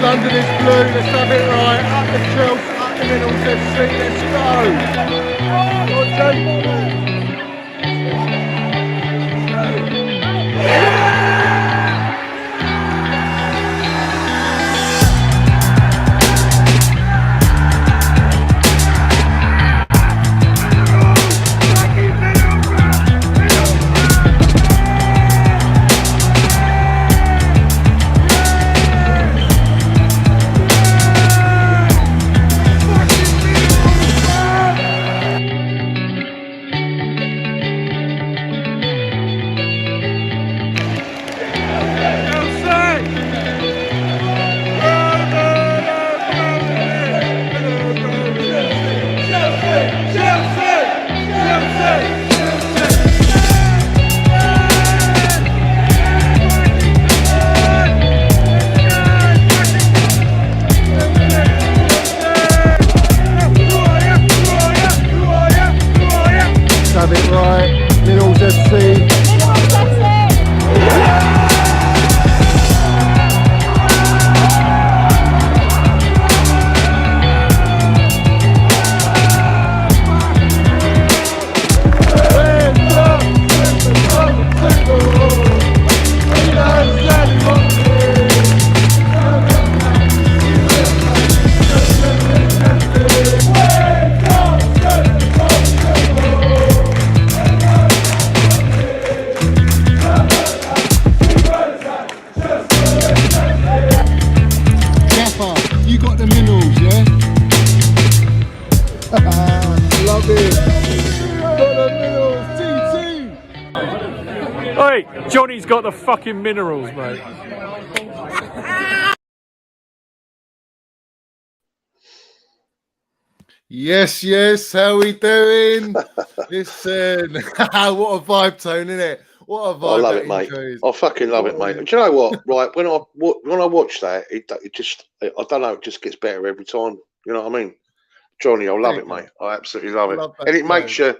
London is blue, let's have it right. Up the Chels, up the Minerals FC, let's have it right. Minerals FC. You got the minerals, yeah? Love it. Got the minerals, TT. Hey, Johnny's got the fucking minerals, mate. Yes, yes. How we doing? Listen, what a vibe tone, isn't it? What a vibe! I love it, mate. I fucking love it, mate. Do you know what? Right, when I watch that, it just, I don't know, it just gets better every time. You know what I mean? Johnny, I love it, mate. I absolutely love it, and it makes you.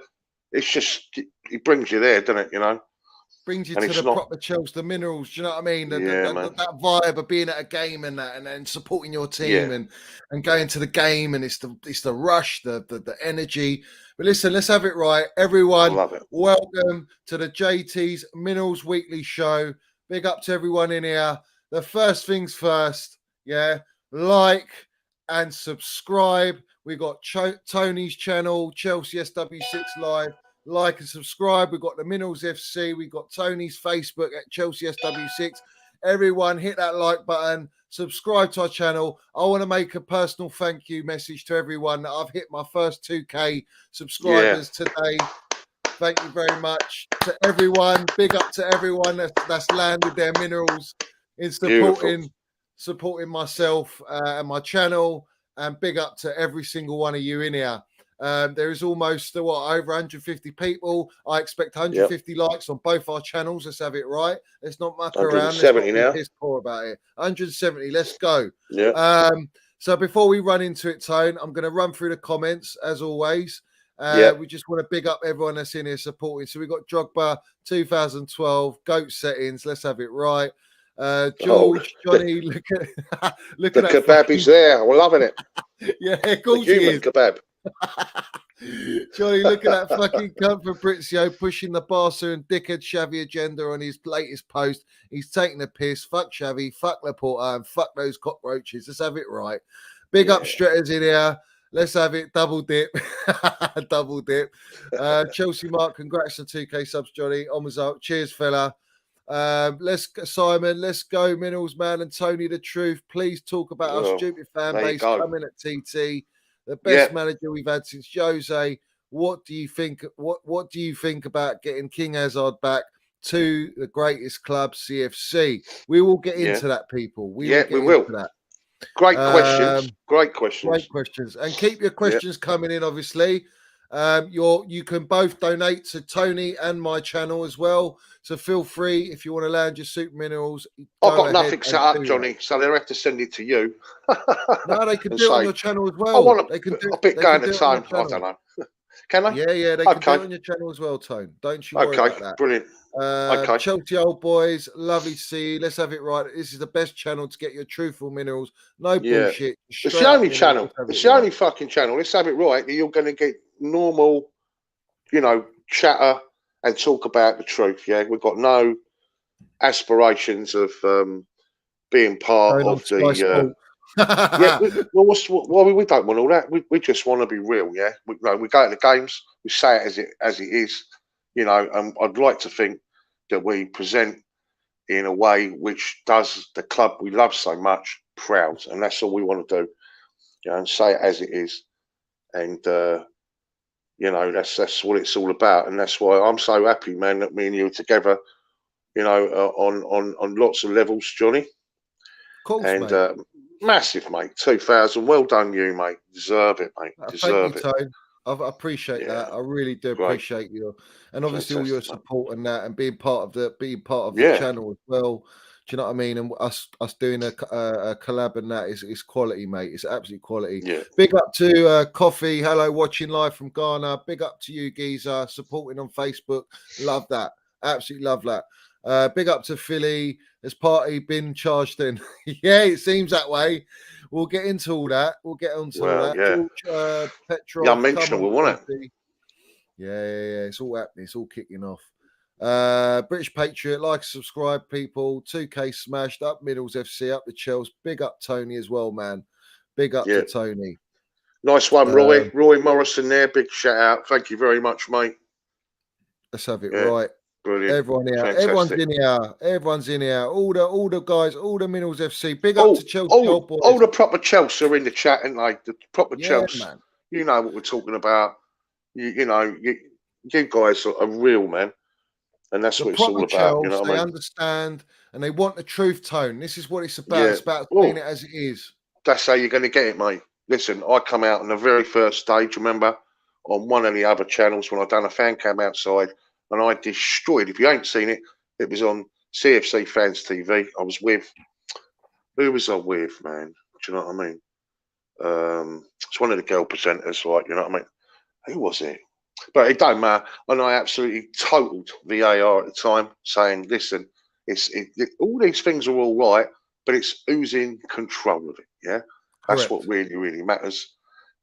It's just, it brings you there, doesn't it? You know, brings you to the proper Chels, the minerals. Do you know what I mean? That vibe of being at a game and that, and supporting your team and going to the game, and it's the rush, the energy. But listen, let's have it right, everyone. Love it. Welcome to the JT's Minerals Weekly Show. Big up to everyone in here. The first things first, like and subscribe. We got Tony's channel, Chelsea SW6 Live. Like and subscribe. We've got the Minerals FC. We've got Tony's Facebook at Chelsea SW6. Everyone hit that like button. Subscribe to our channel. I want to make a personal thank you message to everyone that I've hit my first 2K subscribers today. Thank you very much to everyone. Big up to everyone that's landed their minerals in supporting myself and my channel. And big up to every single one of you in here. There is almost over 150 people. I expect 150 likes on both our channels. Let's have it right. Let's not muck around. 170 now. Piss poor about it. 170. Let's go. Yeah. So before we run into it, Tone, I'm going to run through the comments as always. We just want to big up everyone that's in here supporting. So we got Drogba 2012 GOAT settings. Let's have it right. George, Johnny, look at the kebab is there. We're loving it. Yeah, of course the human kebab. Johnny, look at that fucking cunt for Brizio pushing the Barca and dickhead Xavi agenda on his latest post. He's taking a piss. Fuck Xavi, fuck Laporta, and fuck those cockroaches. Let's have it right. Big up Stretters in here. Let's have it. Double dip. Double dip. Chelsea Mark, congrats on 2K subs, Johnny. On result. Cheers, fella. Let's go, Simon. Let's go, Minerals Man and Tony the Truth. Please talk about our stupid fan base coming at TT. The best manager we've had since Jose. What do you think? What do you think about getting King Hazard back to the greatest club, CFC? We will get into that, people. We will. That. Great questions. Great questions. Great questions. And keep your questions coming in, obviously. You can both donate to Tony and my channel as well. So feel free if you want to land your super minerals. I've got nothing set up, Johnny, so they'll have to send it to you. No, they can do it on your channel as well. I want a bit going to time. I don't know. Can they? Yeah, they can do it on your channel as well, Tone. Don't you worry about that. Brilliant. Okay. Chelsea old boys, lovely to see you. Let's have it right. This is the best channel to get your truthful minerals. No bullshit. It's the only channel. It's the only fucking channel. Let's have it right. You're going to get normal, chatter and talk about the truth. Yeah, we've got no aspirations of being part of the. We don't want all that. We just want to be real. Yeah, we go to the games. We say it as it is. And I'd like to think that we present in a way which does the club we love so much proud, and that's all we want to do. And say it as it is, and that's what it's all about, and that's why I'm so happy, man, that me and you are together. On lots of levels, Johnny. Of course, and mate. Massive, mate. 2000. Well done, you, mate. Deserve it, mate. Deserve it. Tone. I appreciate that. I really do appreciate you, and obviously all your support and that, and being part of the channel as well. Do you know what I mean? And us doing a collab and that is quality, mate. It's absolute quality. Yeah. Big up to Coffee. Hello, watching live from Ghana. Big up to you, Geezer, supporting on Facebook. Love that. Absolutely love that. Big up to Philly. Has party been charged in? Yeah, it seems that way. We'll get into all that. We'll get onto all that. Yeah. George, Petrov, the unmentionable, wasn't it? Yeah. It's all happening. It's all kicking off. British Patriot, like, subscribe, people. 2K smashed up. Middles FC, up the Chels. Big up Tony as well, man. Big up to Tony. Nice one, Roy. Roy Morrison there. Big shout out. Thank you very much, mate. Let's have it right. Brilliant. Everyone here. Everyone's in here. Everyone's in here. All the guys, all the Middles FC. Big up to Chelsea old boys. All the proper Chelsea are in the chat, and like the proper Chelsea. Man. You know what we're talking about. You guys are real, man. And that's what it's all about. Chels, they understand and they want the truth, Tone. This is what it's about. Yeah. It's about seeing it as it is. That's how you're going to get it, mate. Listen, I come out on the very first stage, remember, on one of the other channels when I done a fan cam outside, and I destroyed. If you ain't seen it, it was on CFC Fans TV. I was with, who was I with, man? Do you know what I mean? It's one of the girl presenters, like, you know what I mean? Who was it? But it don't matter. And I absolutely totaled VAR at the time, saying, listen, all these things are all right, but it's who's in control of it. Yeah, that's what really, really matters.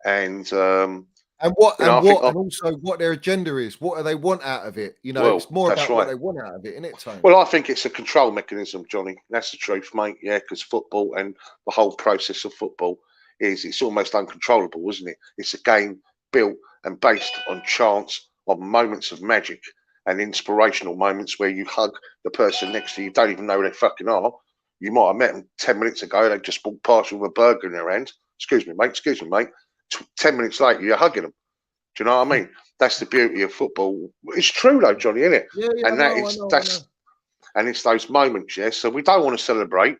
And also what their agenda is. What do they want out of it? It's more about what they want out of it, isn't it, Tony? Well, I think it's a control mechanism, Johnny. That's the truth, mate. Yeah, because football and the whole process of football it's almost uncontrollable, isn't it? It's a game built and based on chance, on moments of magic and inspirational moments where you hug the person next to you, don't even know who they fucking are. You might have met them 10 minutes ago. They just walked past you with a burger in their hand. Excuse me, mate. 10 minutes later, you're hugging them. Do you know what I mean? That's the beauty of football. It's true though, Johnny, isn't it? Yeah, and it's those moments, yeah. So we don't want to celebrate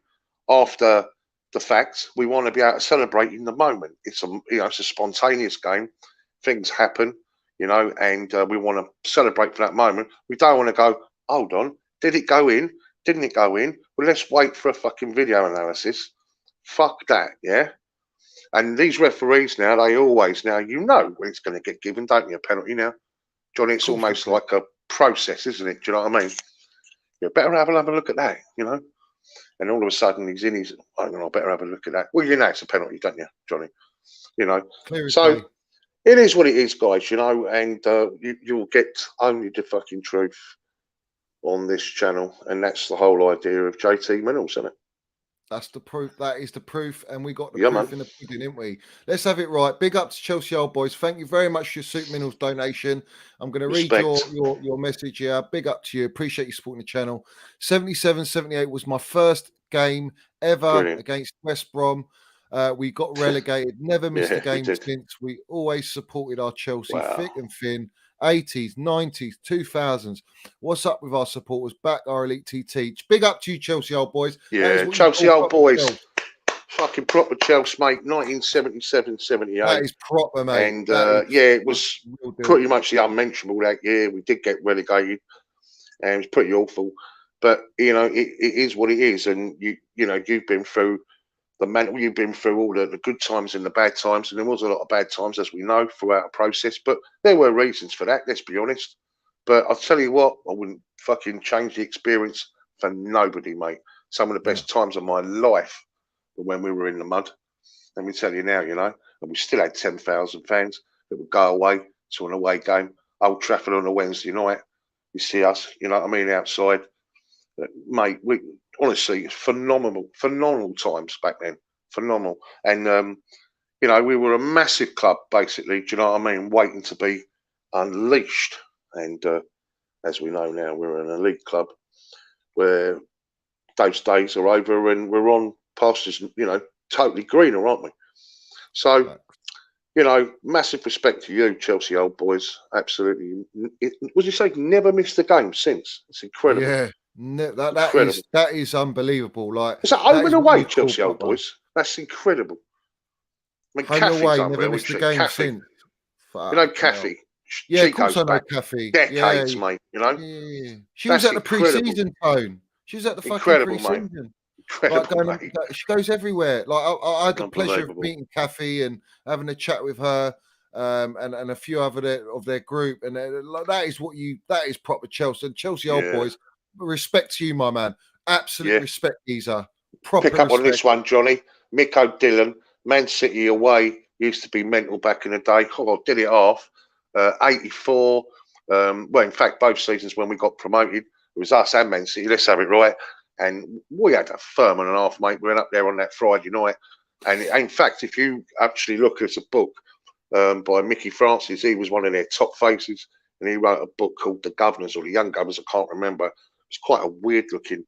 after the fact. We want to be able to celebrate in the moment. It's a spontaneous game. Things happen, and we want to celebrate for that moment. We don't want to go, hold on, did it go in? Didn't it go in? Well, let's wait for a fucking video analysis. Fuck that, yeah? And these referees now, they always when it's going to get given, don't you? A penalty now. Johnny, it's almost like a process, isn't it? Do you know what I mean? You better have a look at that, And all of a sudden he's in his, I better have a look at that. Well, it's a penalty, don't you, Johnny? So it is what it is, guys, and you'll get only the fucking truth on this channel. And that's the whole idea of JT Minerals, isn't it? That's the proof. That is the proof. And we got the proof in the pudding, didn't we? Let's have it right. Big up to Chelsea old boys. Thank you very much for your Soup Minerals donation. I'm going to read your message here. Big up to you. Appreciate you supporting the channel. 77-78 was my first game ever against West Brom. We got relegated. Never missed a game since. We always supported our Chelsea thick and thin. 80s, 90s, 2000s. What's up with our supporters? Back our elite teach. Big up to you, Chelsea old boys. Yeah, Chelsea old boys. Fucking proper Chelsea, mate. 1977-78. That is proper, mate. And it was pretty much the unmentionable that year. We did get relegated, and it was pretty awful. But it is what it is. And you've been through You've been through all the good times and the bad times, and there was a lot of bad times, as we know, throughout the process. But there were reasons for that. Let's be honest. But I'll tell you what, I wouldn't fucking change the experience for nobody, mate. Some of the best times of my life were when we were in the mud. Let me tell you now, and we still had 10,000 fans that would go away to an away game, Old Trafford on a Wednesday night. You see us, outside. Mate, we honestly, phenomenal times back then. Phenomenal. And, we were a massive club, basically, do you know what I mean? Waiting to be unleashed. And as we know now, we're an elite club where those days are over and we're on pastures, totally greener, aren't we? So, massive respect to you, Chelsea old boys. Absolutely. Would you say never missed a game since? It's incredible. Yeah, that is unbelievable. Like, is that home and away, Chelsea old boys? That's incredible. I mean, home Caffey's away, unreal, never missed a game since. Caffey. Yeah, of course I know back Caffey. decades, mate. Yeah. She was at the pre-season phone. She was at the fucking pre-season. Incredible, she goes everywhere. Like I had the pleasure of meeting Caffey and having a chat with her, and a few other of their group, and that is proper Chelsea. And Chelsea old boys, respect to you, my man. Absolute respect, geezer. Proper pick up respect. on this one, Johnny. Miko Dillon, Man City away used to be mental back in the day. Oh, did it off. 84. Well, in fact, both seasons when we got promoted, it was us and Man City. Let's have it right. And we had a firm and a half, mate. We went up there on that Friday night. And in fact, if you actually look at a book by Mickey Francis, he was one of their top faces. And he wrote a book called The Governors or The Young Governors. I can't remember. It's quite a weird looking,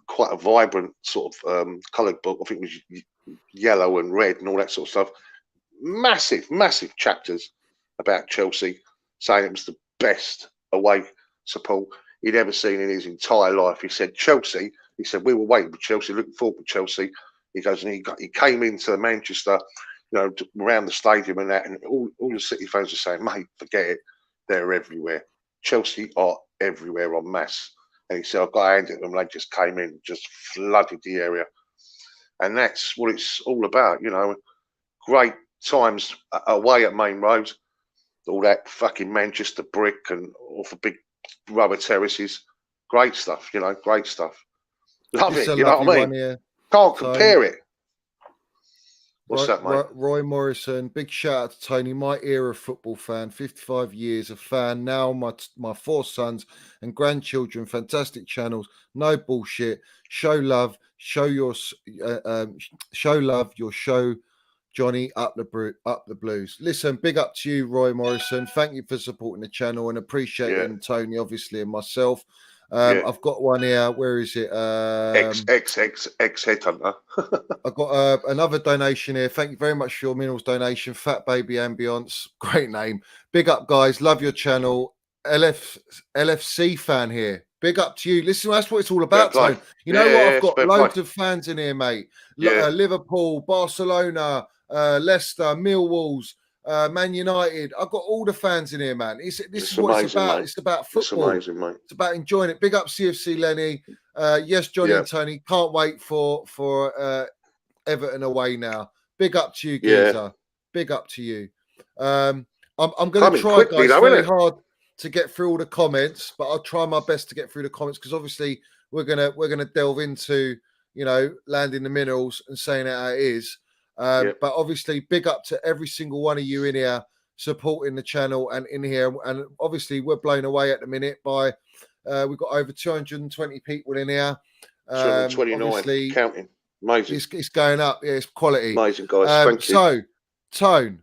quite a vibrant sort of coloured book. I think it was yellow and red and all that sort of stuff. Massive chapters about Chelsea, saying it was the best away support he'd ever seen in his entire life. He said Chelsea. He said we were waiting for Chelsea, looking forward to Chelsea. He goes and he came into Manchester, around the stadium and that, and all the City fans were saying, mate, forget it, they're everywhere. Chelsea are everywhere en masse. And he said, I've got to hand it to them. They just came in, just flooded the area, and that's what it's all about. Great times away at Main Road. All that fucking Manchester brick and off the big rubber terraces. Great stuff, great stuff. Love it, you know what I mean? Can't compare it. What's that, mate? Roy Morrison, big shout out to Tony, my era football fan, 55 years of fan. Now my 4 sons and grandchildren, fantastic channels, no bullshit. Show love, show your show. Johnny, up the blues. Listen, big up to you, Roy Morrison. Thank you for supporting the channel and appreciating Tony, obviously, and myself. I've got one here. Where is it? Ex headhunter. I've got another donation here. Thank you very much for your minerals donation. Fat Baby Ambience. Great name. Big up, guys. Love your channel. LFC fan here. Big up to you. Listen, that's what it's all about, Tony. You know what? I've got loads of fans in here, mate. Liverpool, Barcelona, Leicester, Millwalls, Man United. I've got all the fans in here, man. This is what amazing, it's about. Mate. It's about football. It's amazing, mate. It's about enjoying it. Big up CFC Lenny. Yes, Johnny and Tony. Can't wait for Everton away now. Big up to you, Geezer. Big up to you. I'm going to try, guys, very hard to get through all the comments, but I'll try my best to get through the comments because obviously we're gonna delve into landing the minerals and saying it how it is. But obviously, big up to every single one of you in here supporting the channel and in here. And obviously, we're blown away at the minute by we've got over 220 people in here. 229 counting. Amazing. It's going up. Yeah, it's quality. Amazing, guys. Thank you. So, Tone,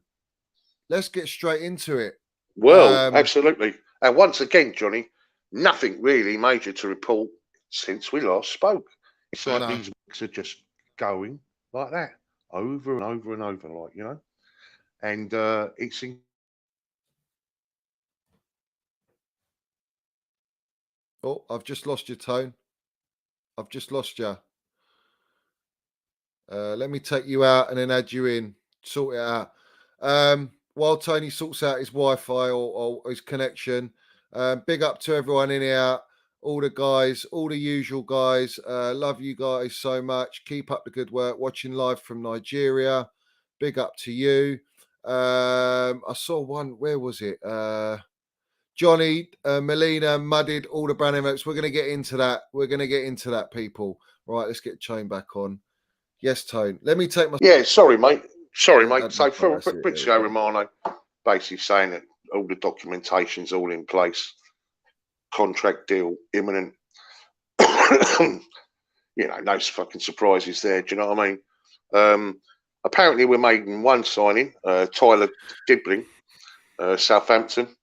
let's get straight into it. Well, absolutely. And once again, Johnny, nothing really major to report since we last spoke. It's like these weeks are just going like that, over and over and over, like, and it's in. Oh, I've just lost your Tone. I've just lost you. Let me take you out and then add you in. Sort it out. While Tony sorts out his Wi-Fi or his connection, big up to everyone in here. all the guys, all the usual guys. Love you guys so much. Keep up the good work. Watching live from Nigeria. Big up to you. I saw one. Where was it? Johnny, Melina, Mudded, all the brand envelopes. We're going to get into that. We're going to get into that, people. Right, let's get Tone back on. Yes, Tone. Let me take my... Yeah, sorry, mate. Sorry, mate. So for Fabrizio Romano, basically saying that all the documentation's all in place, contract deal imminent. No fucking surprises there. Do you know what I mean? Apparently, we're making one signing, Tyler Dibbling, Southampton.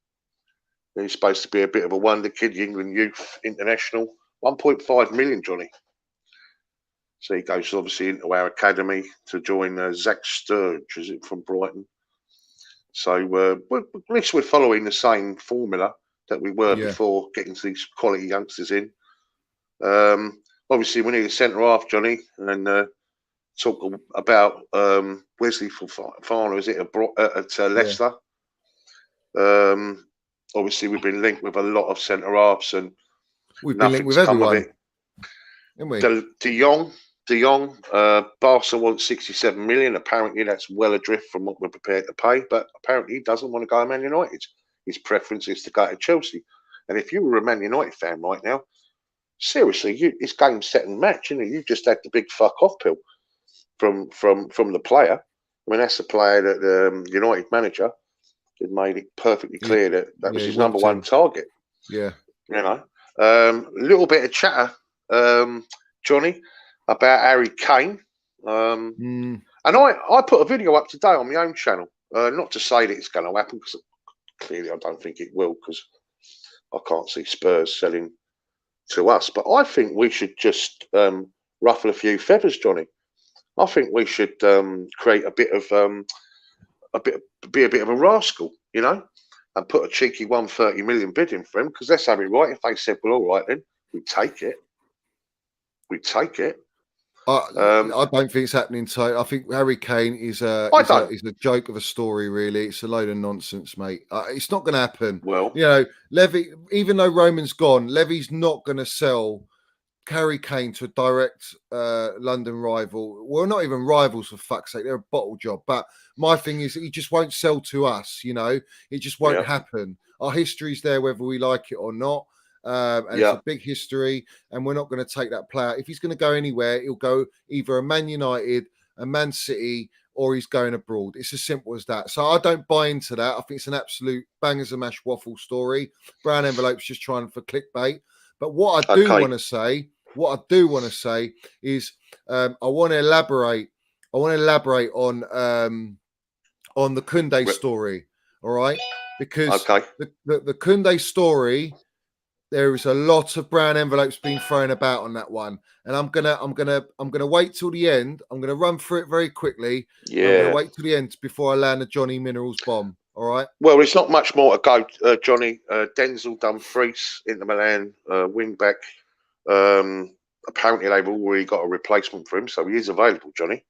He's supposed to be a bit of a wonder kid, the England youth international. 1.5 million, Johnny. So he goes obviously into our academy to join Zach Sturge, is it, from Brighton? So at least we're following the same formula that we were before getting these quality youngsters in. Obviously, we need a centre half, Johnny, and talk about Wesley Fofana, is it, at Leicester? Obviously, we've been linked with a lot of centre halves, and we've been linked with everyone. Haven't we? De Jong, Barca wants 67 million. Apparently, that's well adrift from what we're prepared to pay, but apparently he doesn't want to go to Man United. His preference is to go to Chelsea. And if you were a Man United fan right now, seriously, it's game, set and match, isn't it? You just had the big fuck off pill from the player. I mean, that's the player that the United manager had made it perfectly clear that was his number one target. Yeah. A little bit of chatter, Johnny, about Harry Kane. And I put a video up today on my own channel. Not to say that it's going to happen, because clearly I don't think it will, because I can't see Spurs selling to us. But I think we should just ruffle a few feathers, Johnny. I think we should create a bit of be a bit of a rascal, and put a cheeky 130 million bid in for him, because let's have it right. If they said, well, all right, then we'd take it. I don't think it's happening. So I think Harry Kane is a joke of a story. Really, it's a load of nonsense, mate. It's not going to happen. Well, Levy, even though Roman's gone, Levy's not going to sell Harry Kane to a direct London rival. Well, not even rivals, for fuck's sake. They're a bottle job. But my thing is, he just won't sell to us. It just won't happen. Our history's there, whether we like it or not. And it's a big history, and we're not going to take that player. If he's going to go anywhere, he'll go either a Man United, a Man City, or he's going abroad. It's as simple as that. So I don't buy into that. I think it's an absolute bangers and mash waffle story. Brown envelopes just trying for clickbait. But what I do want to say is I want to elaborate. on the Koundé story. All right, because the Koundé story. There is a lot of brown envelopes being thrown about on that one, and I'm gonna wait till the end. I'm gonna run through it very quickly. Yeah, I'm gonna wait till the end before I land the Johnny Minerals bomb. All right. Well, it's not much more to go, Johnny. Denzel Dumfries into Milan, wing back. Apparently, they've already got a replacement for him, so he is available, Johnny.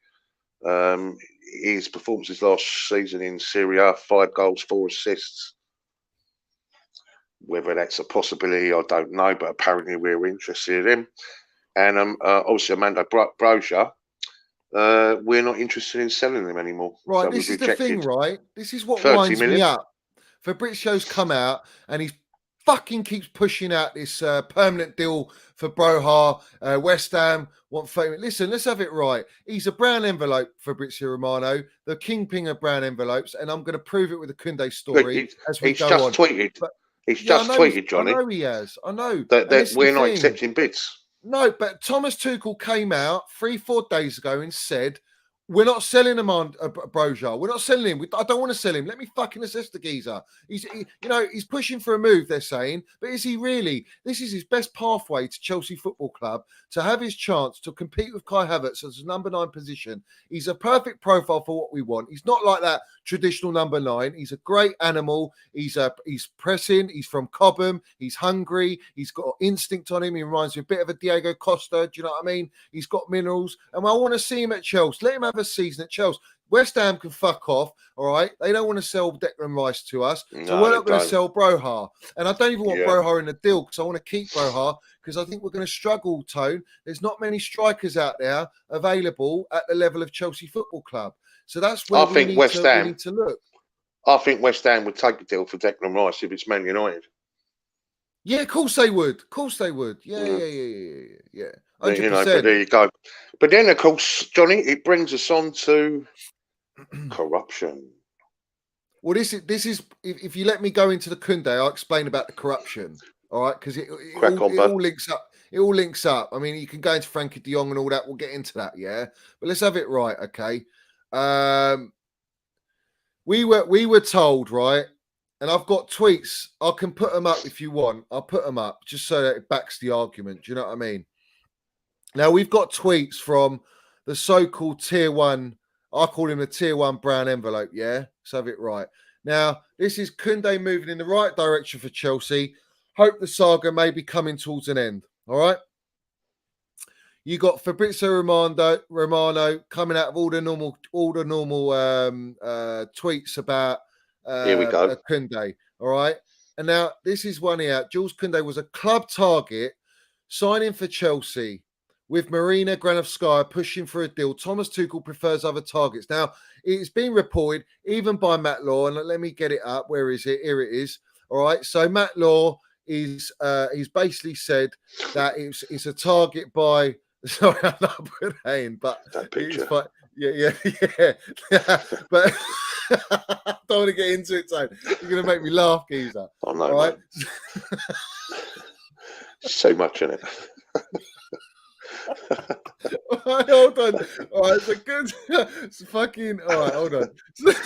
His performances last season in Serie A: 5 goals, 4 assists. Whether that's a possibility, I don't know, but apparently we're interested in him. And obviously, Amanda Brozier, we're not interested in selling him anymore. Right, so this is the thing, right? This is what winds me up. Fabrizio's come out and he's fucking keeps pushing out this permanent deal for Broha. West Ham want famous. Listen, let's have it right. He's a brown envelope, Fabrizio Romano, the kingpin of brown envelopes, and I'm going to prove it with the Koundé story as we go on. He's just tweeted, Johnny. I know he has. I know. That we're not accepting bids. No, but Thomas Tuchel came out 3-4 days ago and said, we're not selling him on Brozier. We're not selling him. I don't want to sell him. Let me fucking assess the geezer. He's pushing for a move, they're saying. But is he really? This is his best pathway to Chelsea Football Club to have his chance to compete with Kai Havertz as a number 9 position. He's a perfect profile for what we want. He's not like that traditional number 9. He's a great animal. He's pressing. He's from Cobham. He's hungry. He's got instinct on him. He reminds me a bit of a Diego Costa. Do you know what I mean? He's got minerals. And I want to see him at Chelsea. Let him have a season at Chelsea. West Ham can fuck off, all right? They don't want to sell Declan Rice to us, so No, we're they not going to don't. sell Broha. And I don't even want Yeah. Broha in the deal because I want to keep Broha because I think we're going to struggle, Tone. There's not many strikers out there available at the level of Chelsea Football Club. So that's where we need to look. I think West Ham would take a deal for Declan Rice if it's Man United. Yeah, of course they would. Of course they would. Yeah. 100%. You know, but there you go. But then, of course, Johnny, it brings us on to corruption. Well, this is if you let me go into the Kunde, I'll explain about the corruption. All right, because it all links up. It all links up. I mean, you can go into Frankie de Jong and all that. We'll get into that, yeah. But let's have it right, okay? We were told, right? And I've got tweets. I can put them up if you want. I'll put them up just so that it backs the argument. Do you know what I mean? Now, we've got tweets from the so-called Tier 1. I call him the Tier 1 brown envelope, yeah? Let's have it right. Now, this is Kunde moving in the right direction for Chelsea. Hope the saga may be coming towards an end, all right? You got Fabrizio Romano coming out of all the normal tweets about Here we go. Kunde, all right? And now this is one here. Jules Kunde was a club target signing for Chelsea with Marina Granovskaya pushing for a deal. Thomas Tuchel prefers other targets. Now, it's been reported even by Matt Law, and let me get it up. Where is it? Here it is. All right. So Matt Law is he's basically said that it's a target by. Sorry, I'm not putting that in, but it's fine. Yeah. But I don't want to get into it, Tone. You're going to make me laugh, geezer. I know, all right? So much in it. All right, hold on. All right, so good. It's fucking. All right, hold on. Look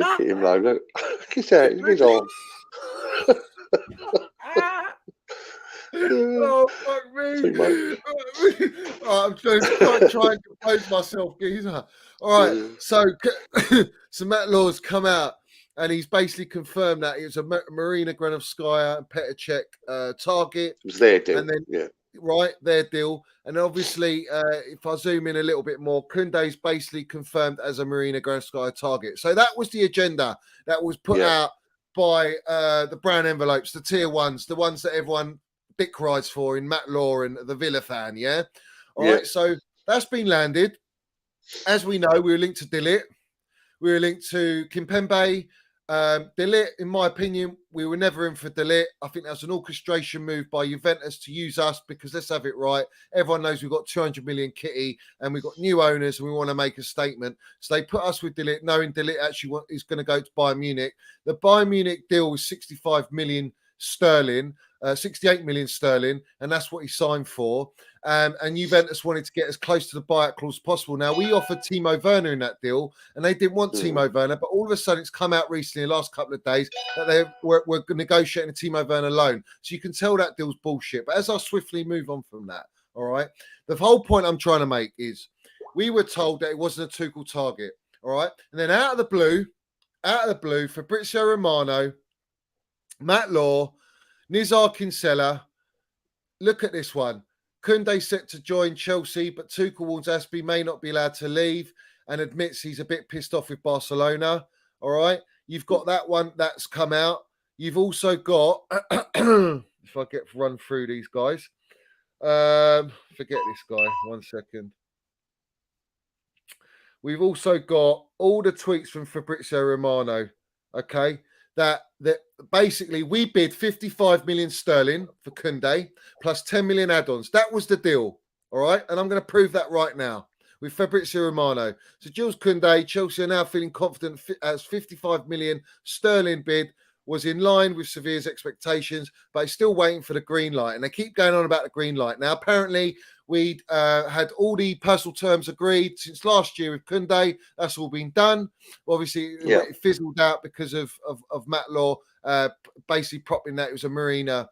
at him, though. Look. He's out. He's on. Oh, fuck me. All right, I'm trying to compose myself, geezer. All right, so Matt Law's come out and he's basically confirmed that it was a Marina Granovskaya and Petr Cech target. It was their deal. And then, yeah. Right, their deal. And obviously, if I zoom in a little bit more, Kunde's basically confirmed as a Marina Granovskaya target. So that was the agenda that was put out by the brown envelopes, the tier ones, the ones that everyone dick rides for in Matt Law and the Villa fan, yeah? All right, so that's been landed. As we know, we were linked to Dillit. We were linked to Kimpembe. Dillit, in my opinion, we were never in for Dillit. I think that was an orchestration move by Juventus to use us because let's have it right. Everyone knows we've got 200 million kitty and we've got new owners and we want to make a statement. So they put us with Dillit, knowing Dillit actually is going to go to Bayern Munich. The Bayern Munich deal was 65 million sterling, 68 million sterling, and that's what he signed for. And Juventus wanted to get as close to the buyout clause as possible. Now, we offered Timo Werner in that deal, and they didn't want Timo Werner, but all of a sudden it's come out recently, in the last couple of days, that they were negotiating a Timo Werner loan. So you can tell that deal's bullshit. But as I swiftly move on from that, all right, the whole point I'm trying to make is we were told that it wasn't a Tuchel target, all right? And then out of the blue, Fabrizio Romano, Matt Law, Nizar Kinsella, look at this one. Kunde set to join Chelsea, but Tuchel warns Aspie may not be allowed to leave and admits he's a bit pissed off with Barcelona. All right. You've got that one that's come out. You've also got, if I get to run through these guys, forget this guy. 1 second. We've also got all the tweets from Fabrizio Romano. Okay. That basically we bid 55 million sterling for Kunde plus 10 million add-ons. That was the deal. All right. And I'm going to prove that right now with Fabrizio Romano. So Jules Kunde, Chelsea are now feeling confident as 55 million sterling bid was in line with Sevilla's expectations, but it's still waiting for the green light. And they keep going on about the green light. Now, apparently, we'd had all the personal terms agreed since last year with Kunde. That's all been done. Obviously, it fizzled out because of Matt Law basically propping that it was a Marina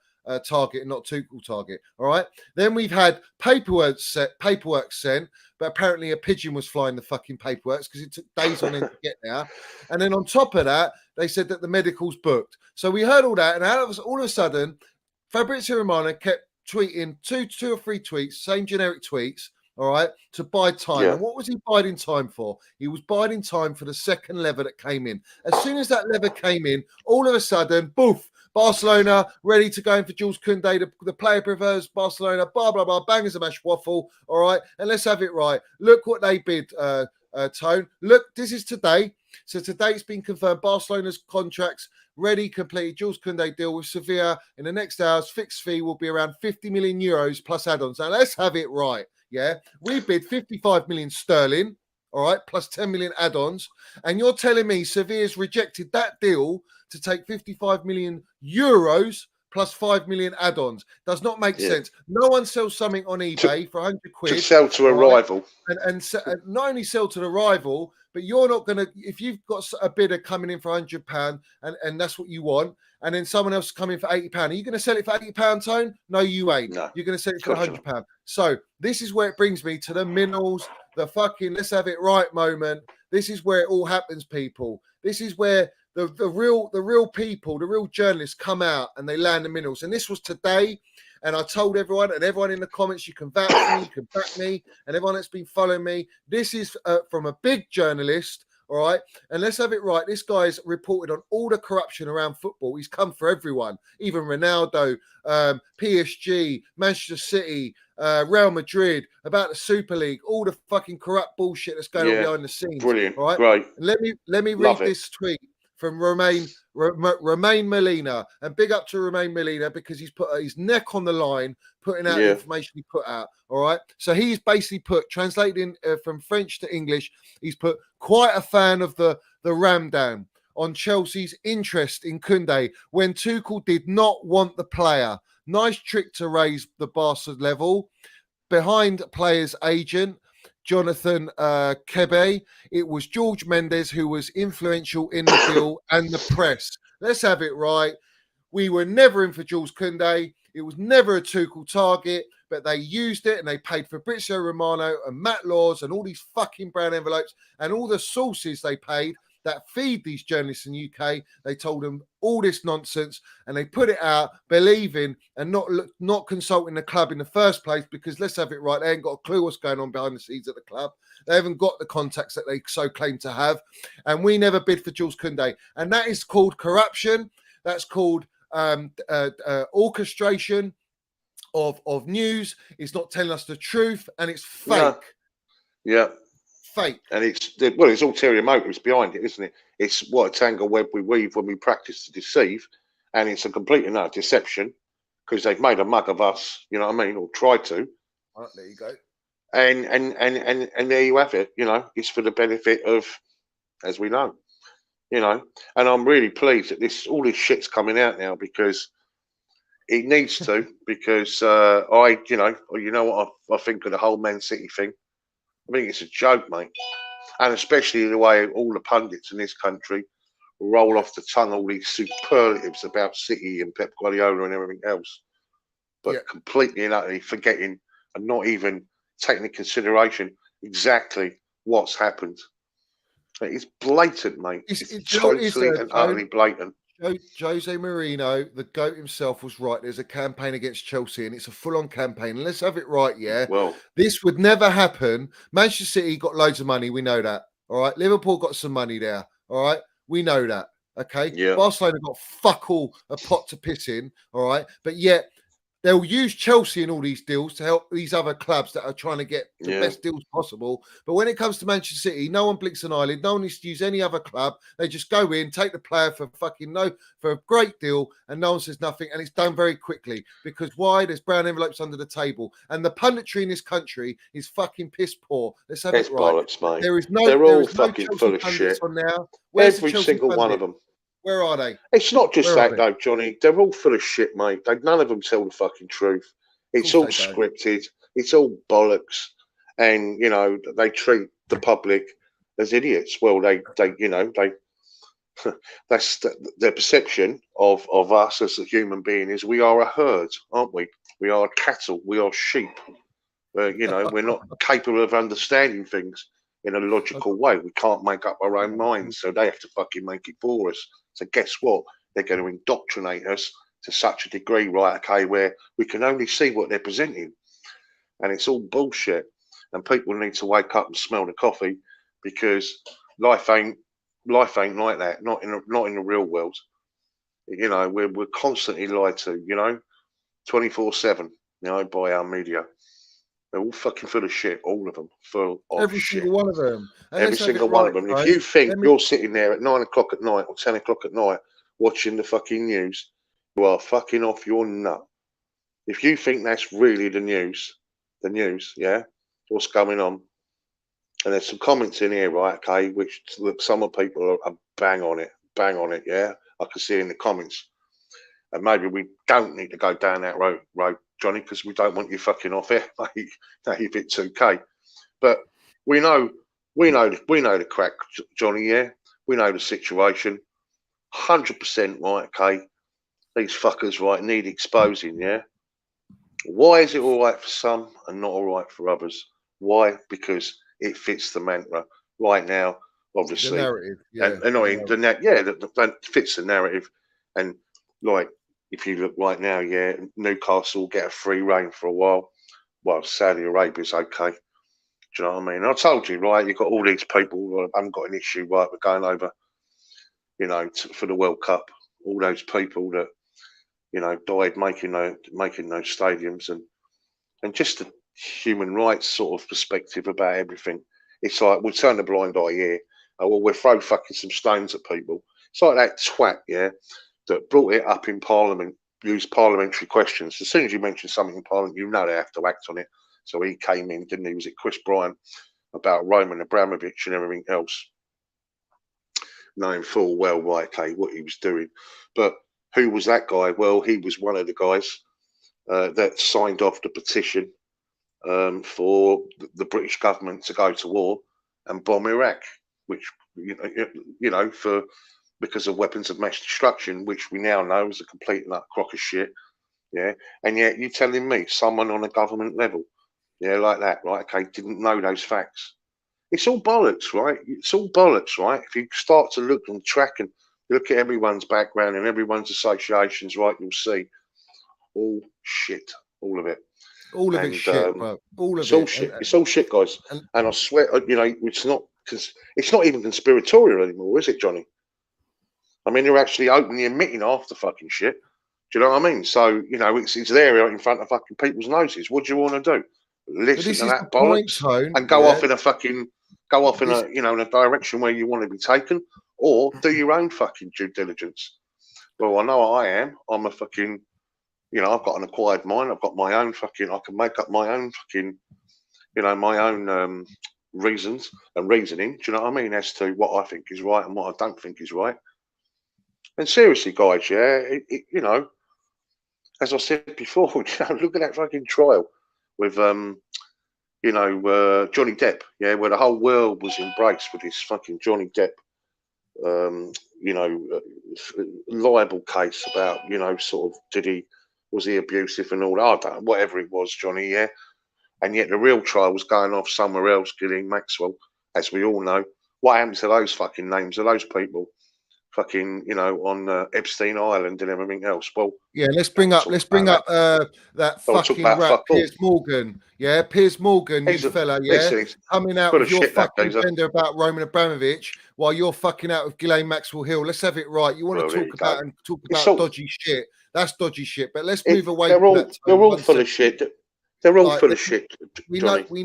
target and not Tuchel target. All right. Then we've had paperwork sent, but apparently a pigeon was flying the fucking paperwork because it took days on end to get there. And then on top of that, they said that the medical's booked. So we heard all that, and all of a sudden, Fabrizio Romano kept tweeting two or three tweets, same generic tweets, all right, to buy time. Yeah. And what was he biding time for? He was biding time for the second lever that came in. As soon as that lever came in, all of a sudden, boof, Barcelona ready to go in for Jules Koundé. The player prefers Barcelona, blah, blah, blah, bang as a mash waffle, all right? And let's have it right. Look what they bid, Tone. Look, this is today. So today it's been confirmed Barcelona's contracts ready, completed. Jules Koundé deal with Sevilla in the next hours. Fixed fee will be around 50 million euros plus add-ons. Now let's have it right. Yeah, we bid 55 million sterling, all right, plus 10 million add-ons. And you're telling me Sevilla's rejected that deal to take 55 million euros plus 5 million add-ons. Does not make sense. No one sells something on eBay for 100 quid. To sell to a rival. And not only sell to the rival, but you're not going to, if you've got a bidder coming in for £100 and that's what you want, and then someone else coming for £80, are you going to sell it for £80, Tone? No, you ain't. No. You're going to sell it for £100. So this is where it brings me to the minerals, the fucking let's have it right moment. This is where it all happens, people. This is where the real people, the real journalists come out and they land the minerals. And this was today. And I told everyone, and everyone in the comments, you can vouch for me, you can back me, and everyone that's been following me. This is from a big journalist, all right? And let's have it right. This guy's reported on all the corruption around football. He's come for everyone, even Ronaldo, PSG, Manchester City, Real Madrid, about the Super League, all the fucking corrupt bullshit that's going on behind the scenes. Brilliant, all right? great. And let me read this tweet from Romain Molina, and big up to Romain Molina because he's put his neck on the line, putting out the information he put out. All right, so he's basically put, translating from French to English, he's put quite a fan of the Ramdan on Chelsea's interest in Koundé when Tuchel did not want the player. Nice trick to raise the Barca level behind player's agent. Jonathan Kebe. It was George Mendes who was influential in the deal and the press. Let's have it right. We were never in for Jules Koundé. It was never a Tuchel target, but they used it and they paid Fabrizio Romano and Matt Laws and all these fucking brown envelopes and all the sources they paid that feed these journalists in the UK. They told them all this nonsense and they put it out believing and not consulting the club in the first place because let's have it right, they ain't got a clue what's going on behind the scenes at the club. They haven't got the contacts that they so claim to have. And we never bid for Jules Koundé. And that is called corruption. That's called orchestration of news. It's not telling us the truth and it's fake. Yeah. Fake. And it's ulterior motives behind it, isn't it? It's what a tangle web we weave when we practice to deceive, and it's a complete and utter deception because they've made a mug of us, you know what I mean, or tried to. Right, there you go. And there you have it. You know, it's for the benefit of, as we know, you know. And I'm really pleased that all this shit's coming out now because it needs to. Because you know what I think of the whole Man City thing. I think it's a joke, mate. And especially the way all the pundits in this country roll off the tongue all these superlatives about City and Pep Guardiola and everything else. But completely and utterly forgetting and not even taking into consideration exactly what's happened. It's blatant, mate. It's totally and utterly blatant. Jose Mourinho, the GOAT himself, was right. There's a campaign against Chelsea, and it's a full-on campaign. And let's have it right, yeah? Well, this would never happen. Manchester City got loads of money. We know that. All right? Liverpool got some money there. All right? We know that. Okay? Yeah. Barcelona got fuck all a pot to piss in. All right? But yet, they'll use Chelsea in all these deals to help these other clubs that are trying to get the best deals possible. But when it comes to Manchester City, no one blinks an eyelid. No one needs to use any other club. They just go in, take the player for a great deal, and no one says nothing. And it's done very quickly because why? There's brown envelopes under the table, and the punditry in this country is fucking piss poor. Let's have it right. Bollocks, mate. They're all fucking full of shit. On now. Every single one of them. Where are they? It's not just that, though, Johnny. They're all full of shit, mate. None of them tell the fucking truth. It's all scripted. It's all bollocks. And, you know, they treat the public as idiots. Well, that's their perception of us as a human being is we are a herd, aren't we? We are cattle. We are sheep. You know, we're not capable of understanding things in a logical way. We can't make up our own minds, so they have to fucking make it for us. So guess what? They're going to indoctrinate us to such a degree, right? Okay, where we can only see what they're presenting, and it's all bullshit. And people need to wake up and smell the coffee, because life ain't like that. Not in the real world. You know, we're constantly lied to. You know, 24/7. You know, by our media. They're all fucking full of shit. All of them full of Every shit. single one of them. And Every let's have it single one right, of them. And if right? you think Let me, you're sitting there at 9 o'clock at night or 10 o'clock at night watching the fucking news, you are fucking off your nut. If you think that's really the news, yeah, what's going on? And there's some comments in here, right? Okay, which look, some of people are bang on it, yeah. I can see in the comments, and maybe we don't need to go down that road, Johnny, because we don't want you fucking off here, mate. Now you're a bit 2K, but we know the crack, Johnny. Yeah, we know the situation. 100% right. Okay, these fuckers right need exposing. Yeah, why is it all right for some and not all right for others? Why? Because it fits the mantra right now, the obviously, narrative, yeah. and not in the net. Yeah, that fits the narrative. And like, if you look right now, yeah, Newcastle get a free reign for a while. Well, Saudi Arabia's okay. Do you know what I mean? I told you, right? You've got all these people who haven't got an issue, right? We're going over, you know, for the World Cup. All those people that, you know, died making those stadiums, and just the human rights sort of perspective about everything. It's like we'll turn a blind eye here. Oh, well, we'll throw fucking some stones at people. It's like that twat, yeah, that brought it up in Parliament, used parliamentary questions. As soon as you mention something in Parliament, you know they have to act on it. So he came in, didn't he? Was it Chris Bryant about Roman Abramovich and everything else, knowing full well, right, okay, what he was doing. But who was that guy? Well, he was one of the guys that signed off the petition for the British government to go to war and bomb Iraq, which for because of weapons of mass destruction, which we now know is a complete and utter crock of shit. Yeah, and yet you're telling me someone on a government level, yeah, like that, right? Okay, didn't know those facts. It's all bollocks, right? It's all bollocks, right? If you start to look and track and look at everyone's background and everyone's associations, right, you'll see all shit, all of it. All of And it's shit, bro. All it's of all it. shit. It's all shit, guys. And And I swear, you know, it's not because it's not even conspiratorial anymore, is it, Johnny? I mean, you're actually openly admitting half the fucking shit. Do you know what I mean? So, you know, it's there in front of fucking people's noses. What do you want to do? but Listen this to is the that point, bollocks Tone. and go Yeah. off in a fucking go off in This a in a direction where you want to be taken, or do your own fucking due diligence. Well, I know I am. I'm a fucking, you know, I've got an acquired mind. I've got my own fucking. I can make up my own fucking, you know, my own reasons and reasoning. Do you know what I mean? As to what I think is right and what I don't think is right. And seriously, guys, yeah, you know, as I said before, you know, look at that fucking trial with Johnny Depp, yeah, where the whole world was embraced with this fucking Johnny Depp, you know, libel case about, you know, sort of was he abusive and all that, I don't know, whatever it was, Johnny, yeah. And yet the real trial was going off somewhere else, Ghislaine Maxwell, as we all know. What happened to those fucking names of those people? Fucking, you know, on Epstein Island and everything else. Well, yeah, let's bring up that fucking rat, fuck all. Piers Morgan. Yeah, Piers Morgan, you fella, yeah, he's coming out full with of your shit, that fucking geezer. agenda about Roman Abramovich while you're fucking out with Ghislaine Maxwell Hill. Let's have it right. You want Well, to there talk you about go. dodgy shit. That's dodgy shit. But let's move away They're from all that. they're all One full second. of shit. They're all Like, full of shit, Johnny. we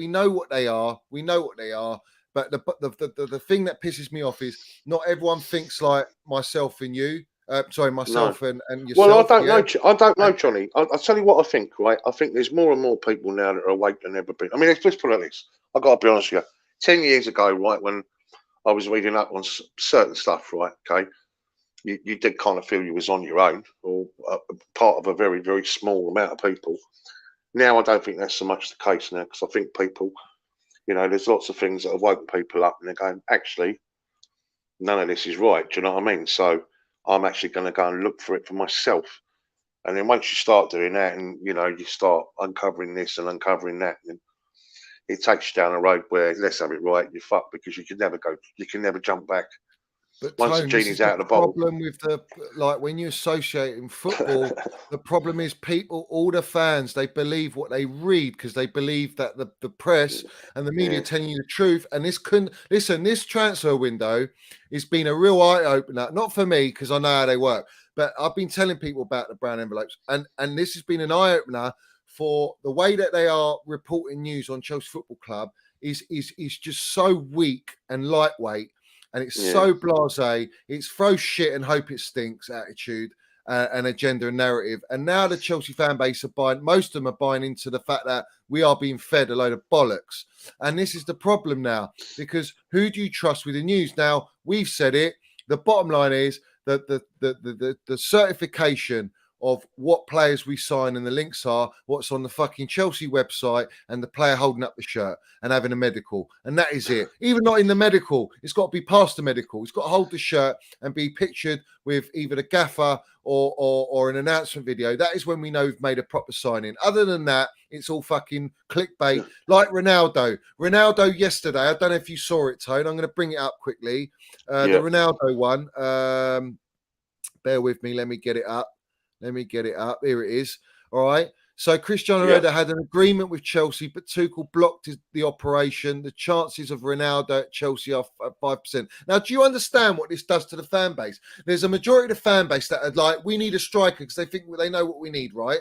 know what they are. We know what they are. But the thing that pisses me off is not everyone thinks like myself and you. Myself and yourself. Well, I don't know. I don't know, And- Johnny. I'll tell you what I think. Right, I think there's more and more people now that are awake than ever been. I mean, let's put it like this. I got to be honest with you. 10 years ago, right, when I was reading up on certain stuff, right, okay, you did kind of feel you was on your own or part of a very, very small amount of people. Now, I don't think that's so much the case now, because I think people, you know, there's lots of things that have woken people up and they're going, actually, none of this is right. Do you know what I mean? So I'm actually going to go and look for it for myself. And then once you start doing that, and you know, you start uncovering this and uncovering that, and it takes you down a road where, let's have it right, you're fucked, because you can never jump back. But Once the Tone, this is genie's the out of the bottle. problem with when you associate in football, the problem is people, all the fans, they believe what they read because they believe that the press and the media telling you the truth. And this transfer window has been a real eye opener, not for me because I know how they work, but I've been telling people about the brown envelopes, and this has been an eye opener for the way that they are reporting news on Chelsea Football Club is just so weak and lightweight. And it's so blasé. It's throw shit and hope it stinks attitude and agenda and narrative. And now the Chelsea fan base are buying, most of them are buying into the fact that we are being fed a load of bollocks. And this is the problem now, because who do you trust with the news? Now, we've said it. The bottom line is that the certification of what players we sign and the links are, what's on the fucking Chelsea website, and the player holding up the shirt and having a medical. And that is it. Even not in the medical, it's got to be past the medical. It's got to hold the shirt and be pictured with either the gaffer or an announcement video. That is when we know we've made a proper signing. Other than that, it's all fucking clickbait. Like Ronaldo. Ronaldo yesterday, I don't know if you saw it, Tone. I'm going to bring it up quickly. The Ronaldo one. Bear with me. Let me get it up. Here it is. All right. So Cristiano Ronaldo had an agreement with Chelsea, but Tuchel blocked the operation. The chances of Ronaldo at Chelsea are 5%. Now, do you understand what this does to the fan base? There's a majority of the fan base that are like, we need a striker because they think they know what we need, right?